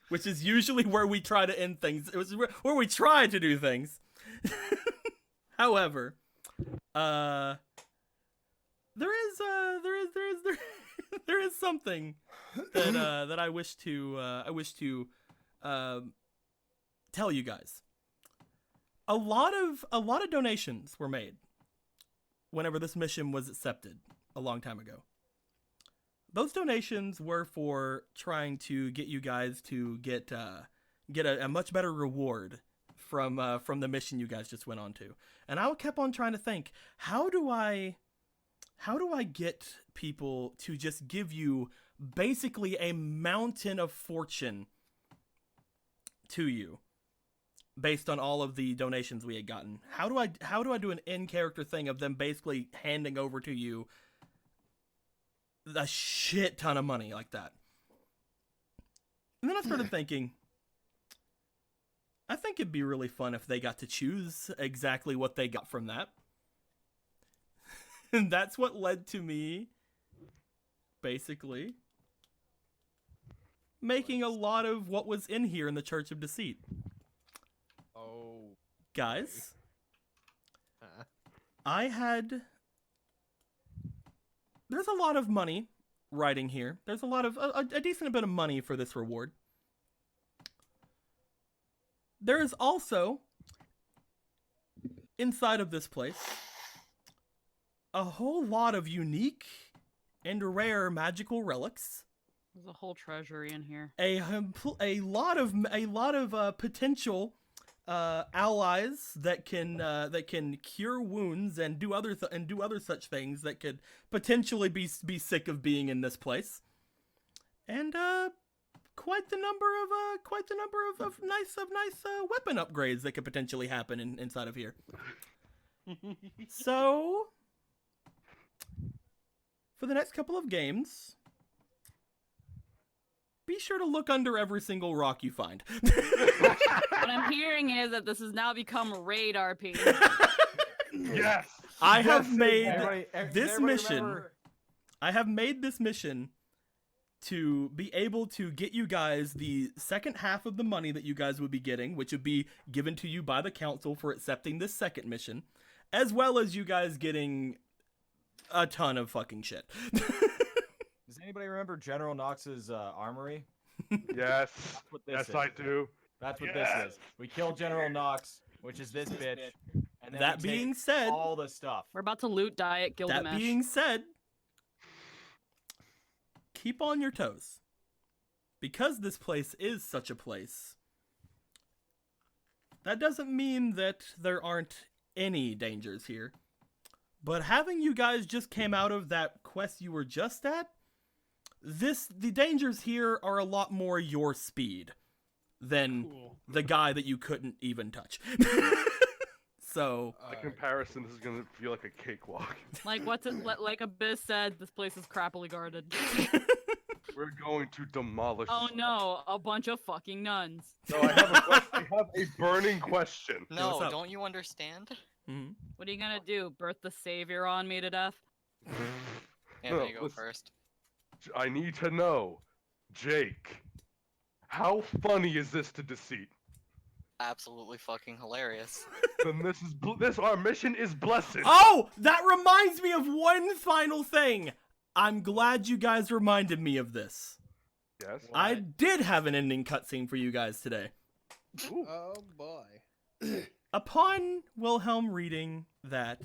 [SPEAKER 9] which is usually where we try to end things. It was where we try to do things. However, there is something that I wish to tell you guys. A lot of donations were made whenever this mission was accepted a long time ago. Those donations were for trying to get you guys to get a much better reward from the mission you guys just went on to. And I kept on trying to think, how do I get people to just give you basically a mountain of fortune to you based on all of the donations we had gotten? How do I do an in-character thing of them basically handing over to you a shit ton of money like that? And then I started thinking, I think it'd be really fun if they got to choose exactly what they got from that. And that's what led to me basically making a lot of what was in here in the Church of Deceit.
[SPEAKER 1] Oh.
[SPEAKER 9] Guys,
[SPEAKER 1] Uh,
[SPEAKER 9] there's a lot of money riding here. There's a lot of, a decent bit of money for this reward. There is also, inside of this place, a whole lot of unique and rare magical relics.
[SPEAKER 3] There's a whole treasury in here.
[SPEAKER 9] A lot of potential allies that can cure wounds and do other such things that could potentially be sick of being in this place, and quite the number of nice weapon upgrades that could potentially happen inside of here. So, for the next couple of games, be sure to look under every single rock you find.
[SPEAKER 3] What I'm hearing is that this has now become a raid RP.
[SPEAKER 4] Yes.
[SPEAKER 9] I have made
[SPEAKER 5] Everybody-
[SPEAKER 9] this
[SPEAKER 5] everybody
[SPEAKER 9] mission.
[SPEAKER 5] remember-
[SPEAKER 9] I have made this mission to be able to get you guys the second half of the money that you guys would be getting, which would be given to you by the council for accepting this second mission, as well as you guys getting a ton of fucking shit.
[SPEAKER 5] Does anybody remember General Knox's armory?
[SPEAKER 4] Yes.
[SPEAKER 5] That's what this
[SPEAKER 4] Yes,
[SPEAKER 5] is.
[SPEAKER 4] I do.
[SPEAKER 5] That's what
[SPEAKER 4] Yes.
[SPEAKER 5] this is. We killed General Knox, which is this bitch. And then
[SPEAKER 9] That
[SPEAKER 5] we take
[SPEAKER 9] being said,
[SPEAKER 5] all the stuff.
[SPEAKER 3] We're about to loot Diet Gilgamesh.
[SPEAKER 9] that being said, keep on your toes. Because this place is such a place, that doesn't mean that there aren't any dangers here. But having you guys just came out of that quest you were just at, the dangers here are a lot more your speed than
[SPEAKER 1] cool.
[SPEAKER 9] the guy that you couldn't even touch. So,
[SPEAKER 4] By comparison, this is gonna feel like a cakewalk.
[SPEAKER 3] Like Abyss said, this place is crappily guarded.
[SPEAKER 4] We're going to demolish.
[SPEAKER 3] Oh
[SPEAKER 4] this
[SPEAKER 3] no, a bunch of fucking nuns.
[SPEAKER 4] place. No, I have a question. I have a burning question.
[SPEAKER 6] No,
[SPEAKER 9] what's up?
[SPEAKER 6] don't you understand?
[SPEAKER 9] mhm.
[SPEAKER 3] What are you gonna do? Birth the savior on me to death?
[SPEAKER 6] Anthony, go
[SPEAKER 4] listen.
[SPEAKER 6] first.
[SPEAKER 4] I need to know, Jake, how funny is this to Deceit?
[SPEAKER 6] Absolutely fucking hilarious.
[SPEAKER 4] Then our mission is blessed.
[SPEAKER 9] Oh, that reminds me of one final thing. I'm glad you guys reminded me of this.
[SPEAKER 4] Yes.
[SPEAKER 9] I did have an ending cutscene for you guys today.
[SPEAKER 4] Ooh.
[SPEAKER 1] Oh boy.
[SPEAKER 9] Upon Wilhelm reading that,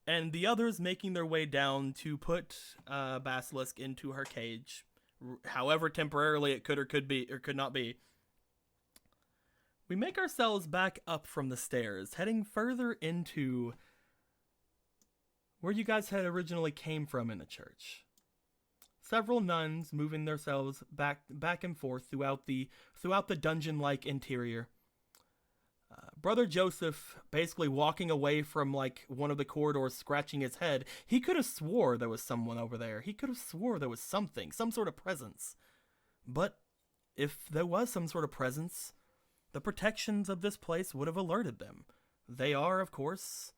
[SPEAKER 9] and the others making their way down to put Basilisk into her cage, however temporarily it could or could not be, we make ourselves back up from the stairs, heading further into where you guys had originally came from in the church. Several nuns moving themselves back and forth throughout the dungeon-like interior. Brother Joseph basically walking away from like one of the corridors, scratching his head. He could have swore there was someone over there. He could have swore there was something, some sort of presence. But if there was some sort of presence, the protections of this place would have alerted them. They are, of course,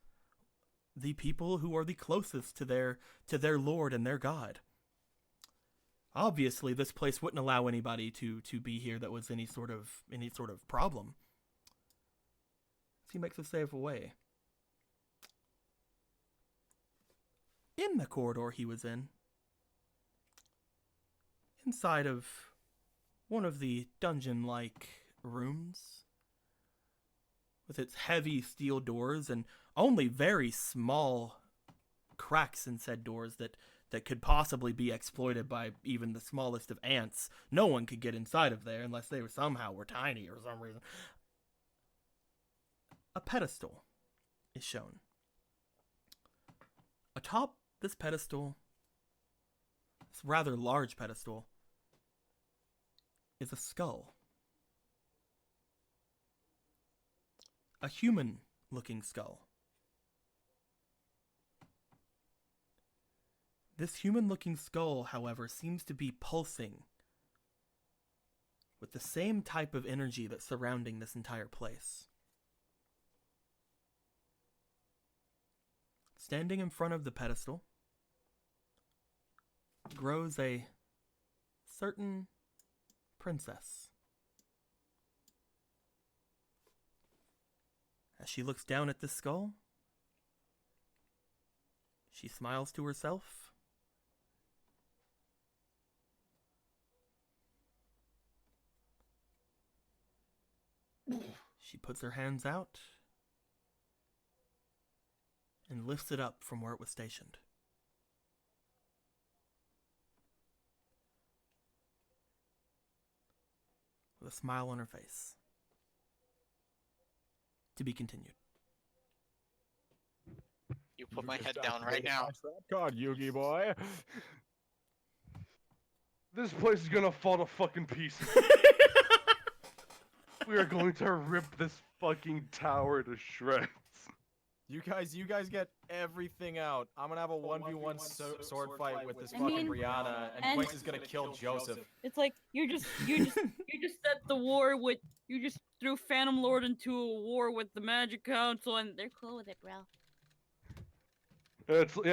[SPEAKER 9] the people who are the closest to their Lord and their God. Obviously, this place wouldn't allow anybody to be here that was any sort of problem. So he makes us safe away. In the corridor he was in, inside of one of the dungeon-like rooms, with its heavy steel doors and only very small cracks in said doors that could possibly be exploited by even the smallest of ants. No one could get inside of there unless they were tiny or some reason. A pedestal is shown. Atop this pedestal, this rather large pedestal, is a skull. A human-looking skull. This human-looking skull, however, seems to be pulsing with the same type of energy that's surrounding this entire place. Standing in front of the pedestal grows a certain princess. As she looks down at this skull, she smiles to herself. She puts her hands out and lifts it up from where it was stationed. With a smile on her face. To be continued.
[SPEAKER 6] You put my head down right now.
[SPEAKER 5] God, Yugi boy.
[SPEAKER 4] This place is gonna fall to fucking pieces. We are going to rip this fucking tower to shreds.
[SPEAKER 5] You guys get everything out. I'm gonna have a 1v1 sword fight with this fucking Brianna, and Quince is gonna kill Joseph.
[SPEAKER 3] It's like you just set the war with you just threw Phantom Lord into a war with the Magic Council, and they're cool with it, bro.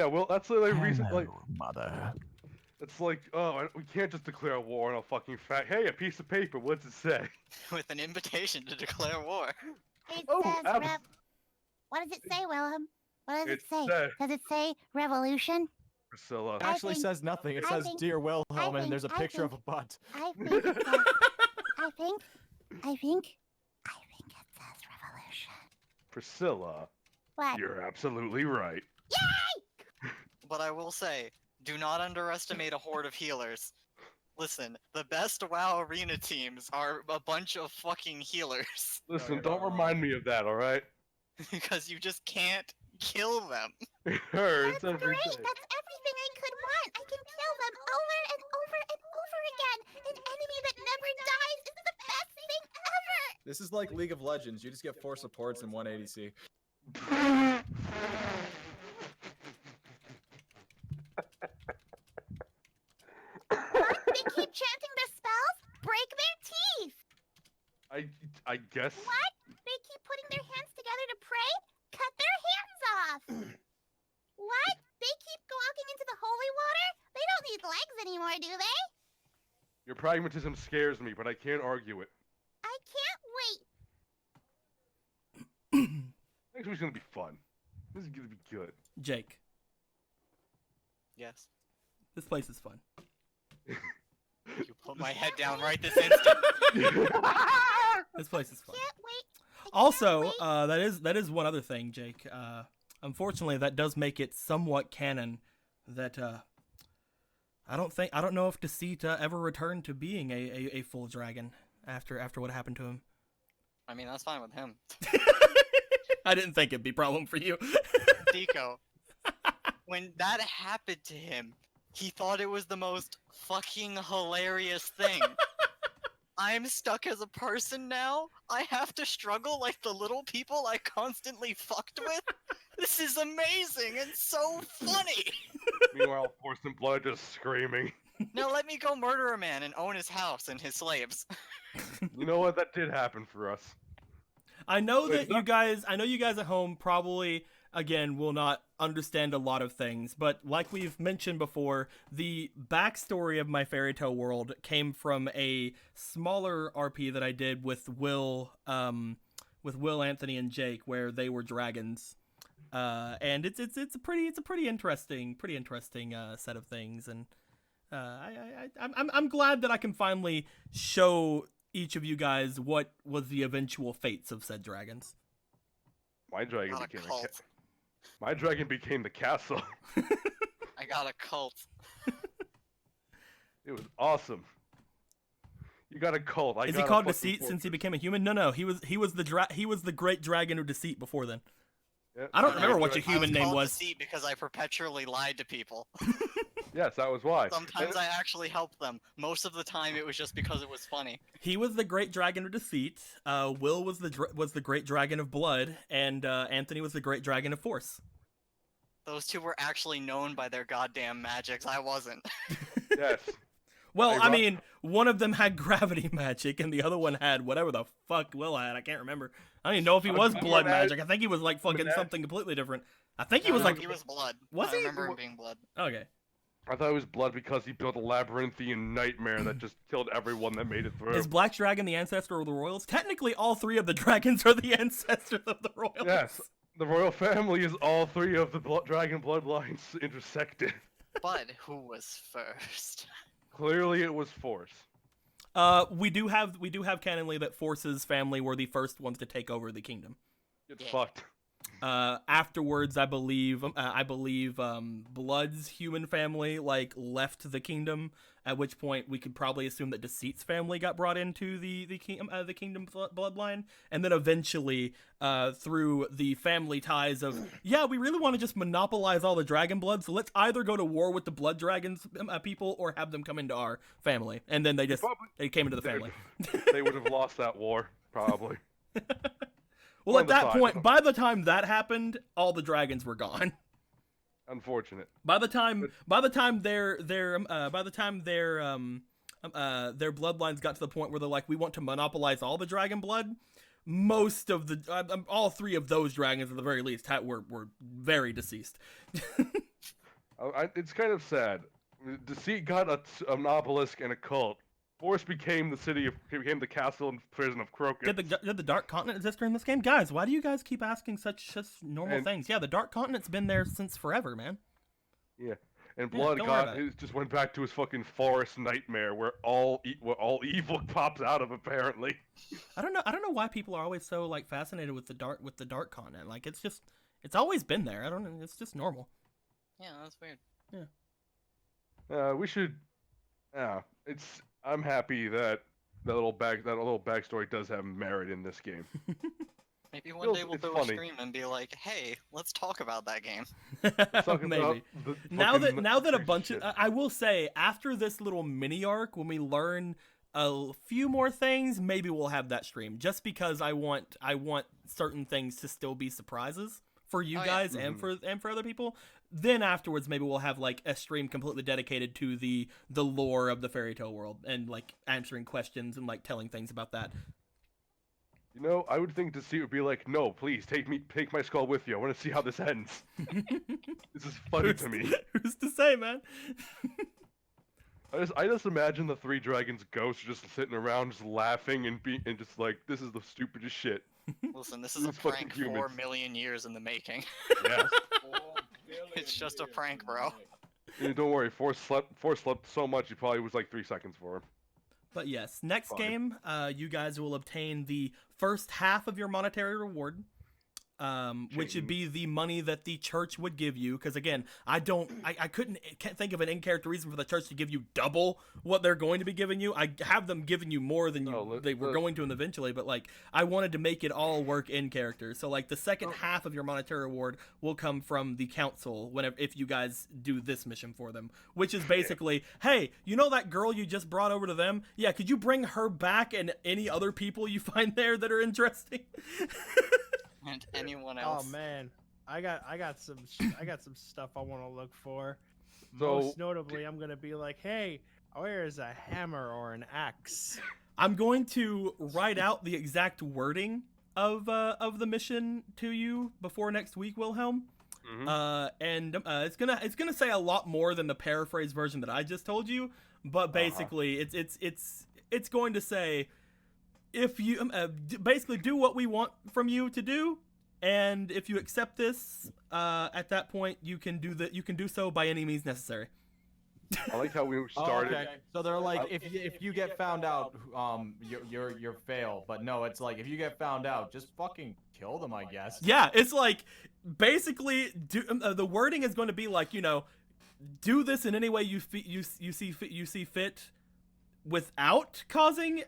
[SPEAKER 4] Well, that's like recent, like
[SPEAKER 5] mother.
[SPEAKER 4] it's like, oh, we can't just declare war on a fucking fact. Hey, a piece of paper. What's it say?
[SPEAKER 6] With an invitation to declare war.
[SPEAKER 7] It
[SPEAKER 4] Oh,
[SPEAKER 7] says what does it say, Willem? What does it say? Does it say revolution?
[SPEAKER 4] Priscilla.
[SPEAKER 5] It actually says nothing. It says "Dear Wilhelm," and there's a picture of a butt.
[SPEAKER 7] I think it says, I think it says revolution.
[SPEAKER 4] Priscilla,
[SPEAKER 7] What?
[SPEAKER 4] you're absolutely right.
[SPEAKER 7] Yay!
[SPEAKER 6] But I will say, do not underestimate a horde of healers. Listen, the best WoW arena teams are a bunch of fucking healers.
[SPEAKER 4] Listen, don't remind me of that, alright?
[SPEAKER 6] Because you just can't kill them.
[SPEAKER 4] It hurts
[SPEAKER 7] That's
[SPEAKER 4] every
[SPEAKER 7] great.
[SPEAKER 4] day.
[SPEAKER 7] That's everything I could want. I can kill them over and over and over again. An enemy that never dies is the best thing ever.
[SPEAKER 5] This is like League of Legends. You just get 4 supports and 1 ADC.
[SPEAKER 7] What? They keep chanting their spells? Break their teeth.
[SPEAKER 4] I guess.
[SPEAKER 7] What? They keep putting their hands together to pray? Cut their hands off. What? They keep walking into the holy water? They don't need legs anymore, do they?
[SPEAKER 4] Your pragmatism scares me, but I can't argue it.
[SPEAKER 7] I can't wait.
[SPEAKER 4] Next week's gonna be fun. This is gonna be good.
[SPEAKER 9] Jake,
[SPEAKER 6] Yes.
[SPEAKER 9] this place is fun.
[SPEAKER 6] You put my head down right this instant.
[SPEAKER 9] This place is fun.
[SPEAKER 7] Can't wait.
[SPEAKER 9] Also, that is one other thing, Jake. Unfortunately, that does make it somewhat canon that I don't know if Deceit ever returned to being a full dragon after what happened to him.
[SPEAKER 6] I mean, that's fine with him.
[SPEAKER 9] I didn't think it'd be a problem for you.
[SPEAKER 6] Deco, when that happened to him, he thought it was the most fucking hilarious thing. I'm stuck as a person now. I have to struggle like the little people I constantly fucked with. This is amazing and so funny.
[SPEAKER 4] Meanwhile, Force and Blood just screaming.
[SPEAKER 6] Now let me go murder a man and own his house and his slaves.
[SPEAKER 4] You know what? That did happen for us.
[SPEAKER 9] I know that you guys at home probably, again, will not understand a lot of things, but like we've mentioned before, the backstory of my fairy tale world came from a smaller RP that I did with Will, Anthony, and Jake, where they were dragons, and it's a pretty interesting set of things, and I'm glad that I can finally show each of you guys what was the eventual fates of said dragons.
[SPEAKER 4] My dragon
[SPEAKER 6] Got a
[SPEAKER 4] became
[SPEAKER 6] cult.
[SPEAKER 4] my dragon became the castle.
[SPEAKER 6] I got a cult.
[SPEAKER 4] It was awesome. You got a cult.
[SPEAKER 2] Is he called Deceit since he became a human? No. He was the great dragon of Deceit before then.
[SPEAKER 4] Yep.
[SPEAKER 2] I don't remember what your
[SPEAKER 6] I
[SPEAKER 2] human name
[SPEAKER 6] called
[SPEAKER 2] was.
[SPEAKER 6] Deceit because I perpetually lied to people.
[SPEAKER 4] Yes, that was why.
[SPEAKER 6] Sometimes I actually helped them. Most of the time, it was just because it was funny.
[SPEAKER 2] He was the great dragon of Deceit. Will was the great dragon of Blood, and Anthony was the great dragon of Force.
[SPEAKER 6] Those two were actually known by their goddamn magics. I wasn't.
[SPEAKER 4] Yes.
[SPEAKER 2] Well, I mean, one of them had gravity magic, and the other one had whatever the fuck Will had. I can't remember. I don't even know if he was blood magic. I think he was like fucking something completely different. I think he was like.
[SPEAKER 6] He was blood.
[SPEAKER 2] Was
[SPEAKER 6] I
[SPEAKER 2] he?
[SPEAKER 6] remember him being blood.
[SPEAKER 2] Okay.
[SPEAKER 4] I thought it was blood because he built a labyrinthian nightmare that just killed everyone that made it through.
[SPEAKER 2] Is Black Dragon the ancestor of the royals? Technically, all three of the dragons are the ancestors of the royals.
[SPEAKER 4] Yes. The royal family is all three of the dragon bloodlines intersected.
[SPEAKER 6] But who was first?
[SPEAKER 4] Clearly, it was Force.
[SPEAKER 2] We do have canonly that Force's family were the first ones to take over the kingdom.
[SPEAKER 4] Get fucked.
[SPEAKER 2] Afterwards, I believe Blood's human family like left the kingdom. At which point, we could probably assume that Deceit's family got brought into the kingdom bloodline, and then eventually, through the family ties of we really want to just monopolize all the dragon blood, so let's either go to war with the blood dragons people or have them come into our family, and then they came into the family.
[SPEAKER 4] They would have lost that war probably.
[SPEAKER 2] Well, at that point, by the time that happened, all the dragons were gone.
[SPEAKER 4] Unfortunate.
[SPEAKER 2] By the time their bloodlines got to the point where they're like, we want to monopolize all the dragon blood, most of the all three of those dragons at the very least were very deceased.
[SPEAKER 4] It's kind of sad. Deceit got an obelisk and a cult. Force became the castle and prison of Crocus.
[SPEAKER 2] Did the Dark Continent exist during this game? Guys, why do you guys keep asking such normal things? Yeah, the Dark Continent's been there since forever, man.
[SPEAKER 4] Yeah, and Blood just went back to his fucking forest nightmare where all evil pops out of apparently.
[SPEAKER 2] I don't know why people are always so like fascinated with the Dark Continent. Like it's always been there. I don't know. It's just normal.
[SPEAKER 6] Yeah, that's weird.
[SPEAKER 2] Yeah.
[SPEAKER 4] We should. Yeah, I'm happy that that little backstory does have merit in this game.
[SPEAKER 6] Maybe one day we'll do a stream and be like, "Hey, let's talk about that game."
[SPEAKER 2] Maybe. Now that a bunch of I will say after this little mini arc, when we learn a few more things, maybe we'll have that stream. Just because I want certain things to still be surprises for you guys and for other people. Then afterwards, maybe we'll have like a stream completely dedicated to the lore of the fairy tale world and like answering questions and like telling things about that.
[SPEAKER 4] You know, I would think Deceit would be like, no, please take my skull with you. I want to see how this ends. This is funny to me.
[SPEAKER 2] Who's to say, man?
[SPEAKER 4] I just imagine the three dragons' ghosts just sitting around, just laughing and just like, this is the stupidest shit.
[SPEAKER 6] Listen, this is a prank 4 million years in the making.
[SPEAKER 4] Yes.
[SPEAKER 6] It's just a prank, bro.
[SPEAKER 4] Don't worry, Force slept so much, it probably was like 3 seconds for him.
[SPEAKER 2] But yes, next game, you guys will obtain the first half of your monetary reward, which would be the money that the church would give you. Because again, I can't think of an in-character reason for the church to give you double what they're going to be giving you. I have them giving you more than they were going to eventually, but like I wanted to make it all work in character. So like the second half of your monetary reward will come from the council if you guys do this mission for them, which is basically, hey, you know that girl you just brought over to them? Yeah, could you bring her back and any other people you find there that are interesting?
[SPEAKER 6] And anyone else.
[SPEAKER 1] Oh man, I got some stuff I want to look for.
[SPEAKER 4] So,
[SPEAKER 1] Most notably, I'm gonna be like, hey, where is a hammer or an axe?
[SPEAKER 2] I'm going to write out the exact wording of the mission to you before next week, Wilhelm.
[SPEAKER 4] Mm-hmm.
[SPEAKER 2] And it's gonna say a lot more than the paraphrase version that I just told you. But basically, it's going to say, if you basically do what we want from you to do, and if you accept this, at that point you can do so by any means necessary.
[SPEAKER 4] I like how we
[SPEAKER 5] Oh,
[SPEAKER 4] started.
[SPEAKER 5] okay. So they're like, if you get found out, you're fail. But no, it's like if you get found out, just fucking kill them, I guess.
[SPEAKER 2] Yeah, it's like basically the wording is going to be like, do this in any way you see fit without causing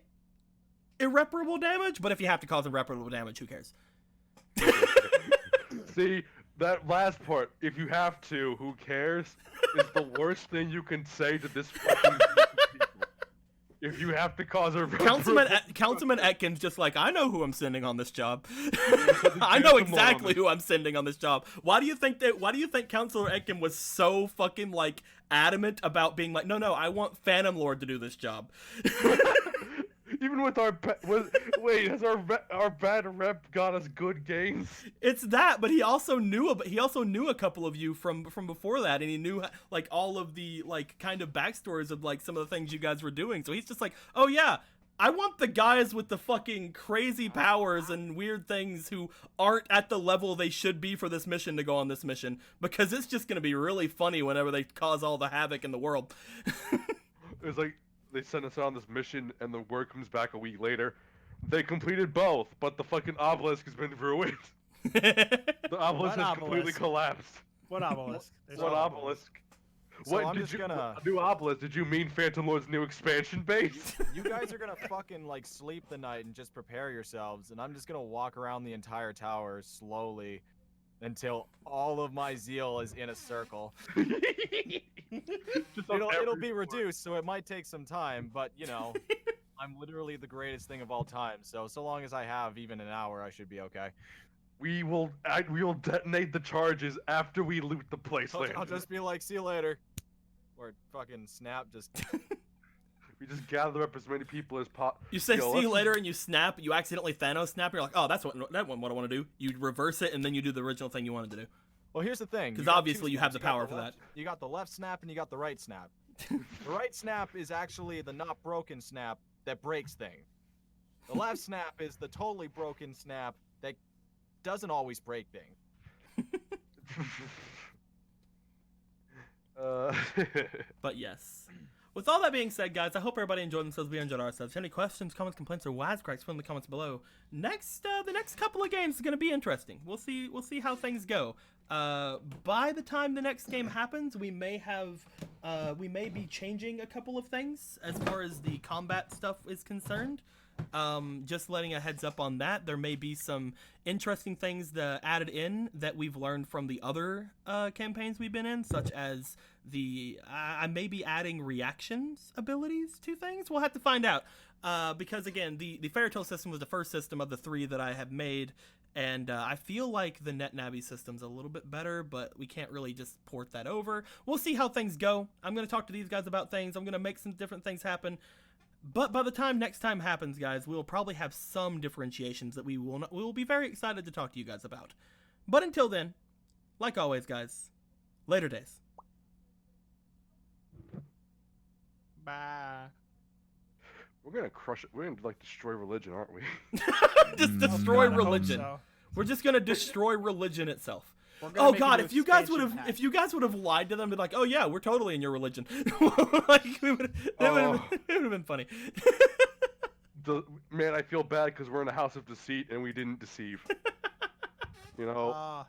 [SPEAKER 2] irreparable damage. But if you have to cause irreparable damage, who cares?
[SPEAKER 4] See, that last part, if you have to, who cares, is the worst thing you can say to this fucking group of people. If you have to cause a
[SPEAKER 2] Councilman Atkins just like, I know who I'm sending on this job. I know exactly who I'm sending on this job. Why do you think Councilor Atkins was so fucking like adamant about being like, no, I want Phantom Lord to do this job?
[SPEAKER 4] Even with our has our bad rep got us good gains?
[SPEAKER 2] It's that, but he also knew a couple of you from before that, and he knew like all of the like kind of backstories of like some of the things you guys were doing. So he's just like, oh yeah, I want the guys with the fucking crazy powers and weird things who aren't at the level they should be for this mission to go on this mission, because it's just gonna be really funny whenever they cause all the havoc in the world.
[SPEAKER 4] It's like they sent us on this mission, and the word comes back a week later. They completed both, but the fucking obelisk has been ruined. The obelisk has completely collapsed.
[SPEAKER 1] What obelisk?
[SPEAKER 4] What obelisk?
[SPEAKER 5] So
[SPEAKER 4] What
[SPEAKER 5] I'm
[SPEAKER 4] did
[SPEAKER 5] just
[SPEAKER 4] you
[SPEAKER 5] gonna-
[SPEAKER 4] new obelisk? Did you mean Phantom Lord's new expansion base?
[SPEAKER 5] You guys are gonna fucking like sleep the night and just prepare yourselves, and I'm just gonna walk around the entire tower slowly until all of my zeal is in a circle. It'll be reduced, so it might take some time, but I'm literally the greatest thing of all time. So long as I have even an hour, I should be okay.
[SPEAKER 4] We will detonate the charges after we loot the place.
[SPEAKER 5] I'll just be like, see you later, or fucking snap. Just
[SPEAKER 4] we just gather up as many people as possible.
[SPEAKER 2] You say see you later and you snap, you accidentally Thanos snap, you're like, oh, that's what I want to do. You reverse it and then you do the original thing you wanted to do.
[SPEAKER 5] Well, here's the thing.
[SPEAKER 2] Because obviously you have the power for that.
[SPEAKER 5] You got the left snap and you got the right snap. The right snap is actually the not broken snap that breaks things. The left snap is the totally broken snap that doesn't always break things.
[SPEAKER 2] But yes. With all that being said, guys, I hope everybody enjoyed themselves. We enjoyed ourselves. Any questions, comments, complaints, or wisecracks, put in the comments below. The next couple of games is going to be interesting. We'll see how things go. By the time the next game happens, we may be changing a couple of things as far as the combat stuff is concerned. Just letting a heads up on that. There may be some interesting things that added in that we've learned from the other campaigns we've been in, such as I may be adding reactions abilities to things. We'll have to find out, because again, the Fairytale system was the first system of the 3 that I have made, and I feel like the NetNavi system's a little bit better, but we can't really just port that over. We'll see how things go. I'm going to talk to these guys about things. I'm going to make some different things happen. But by the time next time happens, guys, we'll probably have some differentiations that we will be very excited to talk to you guys about. But until then, like always, guys, later days.
[SPEAKER 1] Bye.
[SPEAKER 4] We're gonna crush it. We're gonna like destroy religion, aren't we?
[SPEAKER 2] Just destroy
[SPEAKER 1] God, I hope
[SPEAKER 2] religion.
[SPEAKER 1] so.
[SPEAKER 2] We're just gonna destroy religion itself.
[SPEAKER 1] We're gonna
[SPEAKER 2] Oh
[SPEAKER 1] make
[SPEAKER 2] God!
[SPEAKER 1] a new
[SPEAKER 2] If you guys
[SPEAKER 1] expansion
[SPEAKER 2] would have lied to them, be like, "Oh yeah, we're totally in your religion," like it would have been funny.
[SPEAKER 4] Man, I feel bad because we're in a house of deceit and we didn't deceive. You know.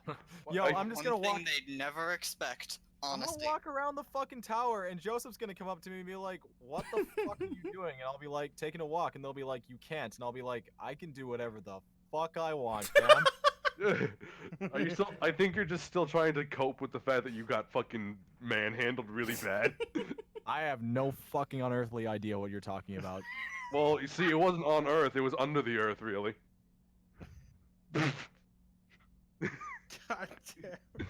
[SPEAKER 5] Yo, I'm just gonna walk.
[SPEAKER 6] One thing they'd never expect.
[SPEAKER 5] I'm
[SPEAKER 6] Honesty.
[SPEAKER 5] gonna walk around the fucking tower, and Joseph's gonna come up to me and be like, "What the fuck are you doing?" And I'll be like, "Taking a walk," and they'll be like, "You can't," and I'll be like, "I can do whatever the fuck I want, fam."
[SPEAKER 4] Are you still? I think you're just still trying to cope with the fact that you got fucking manhandled really bad.
[SPEAKER 5] I have no fucking unearthly idea what you're talking about.
[SPEAKER 4] Well, you see, it wasn't on Earth; it was under the Earth, really.
[SPEAKER 1] God damn it.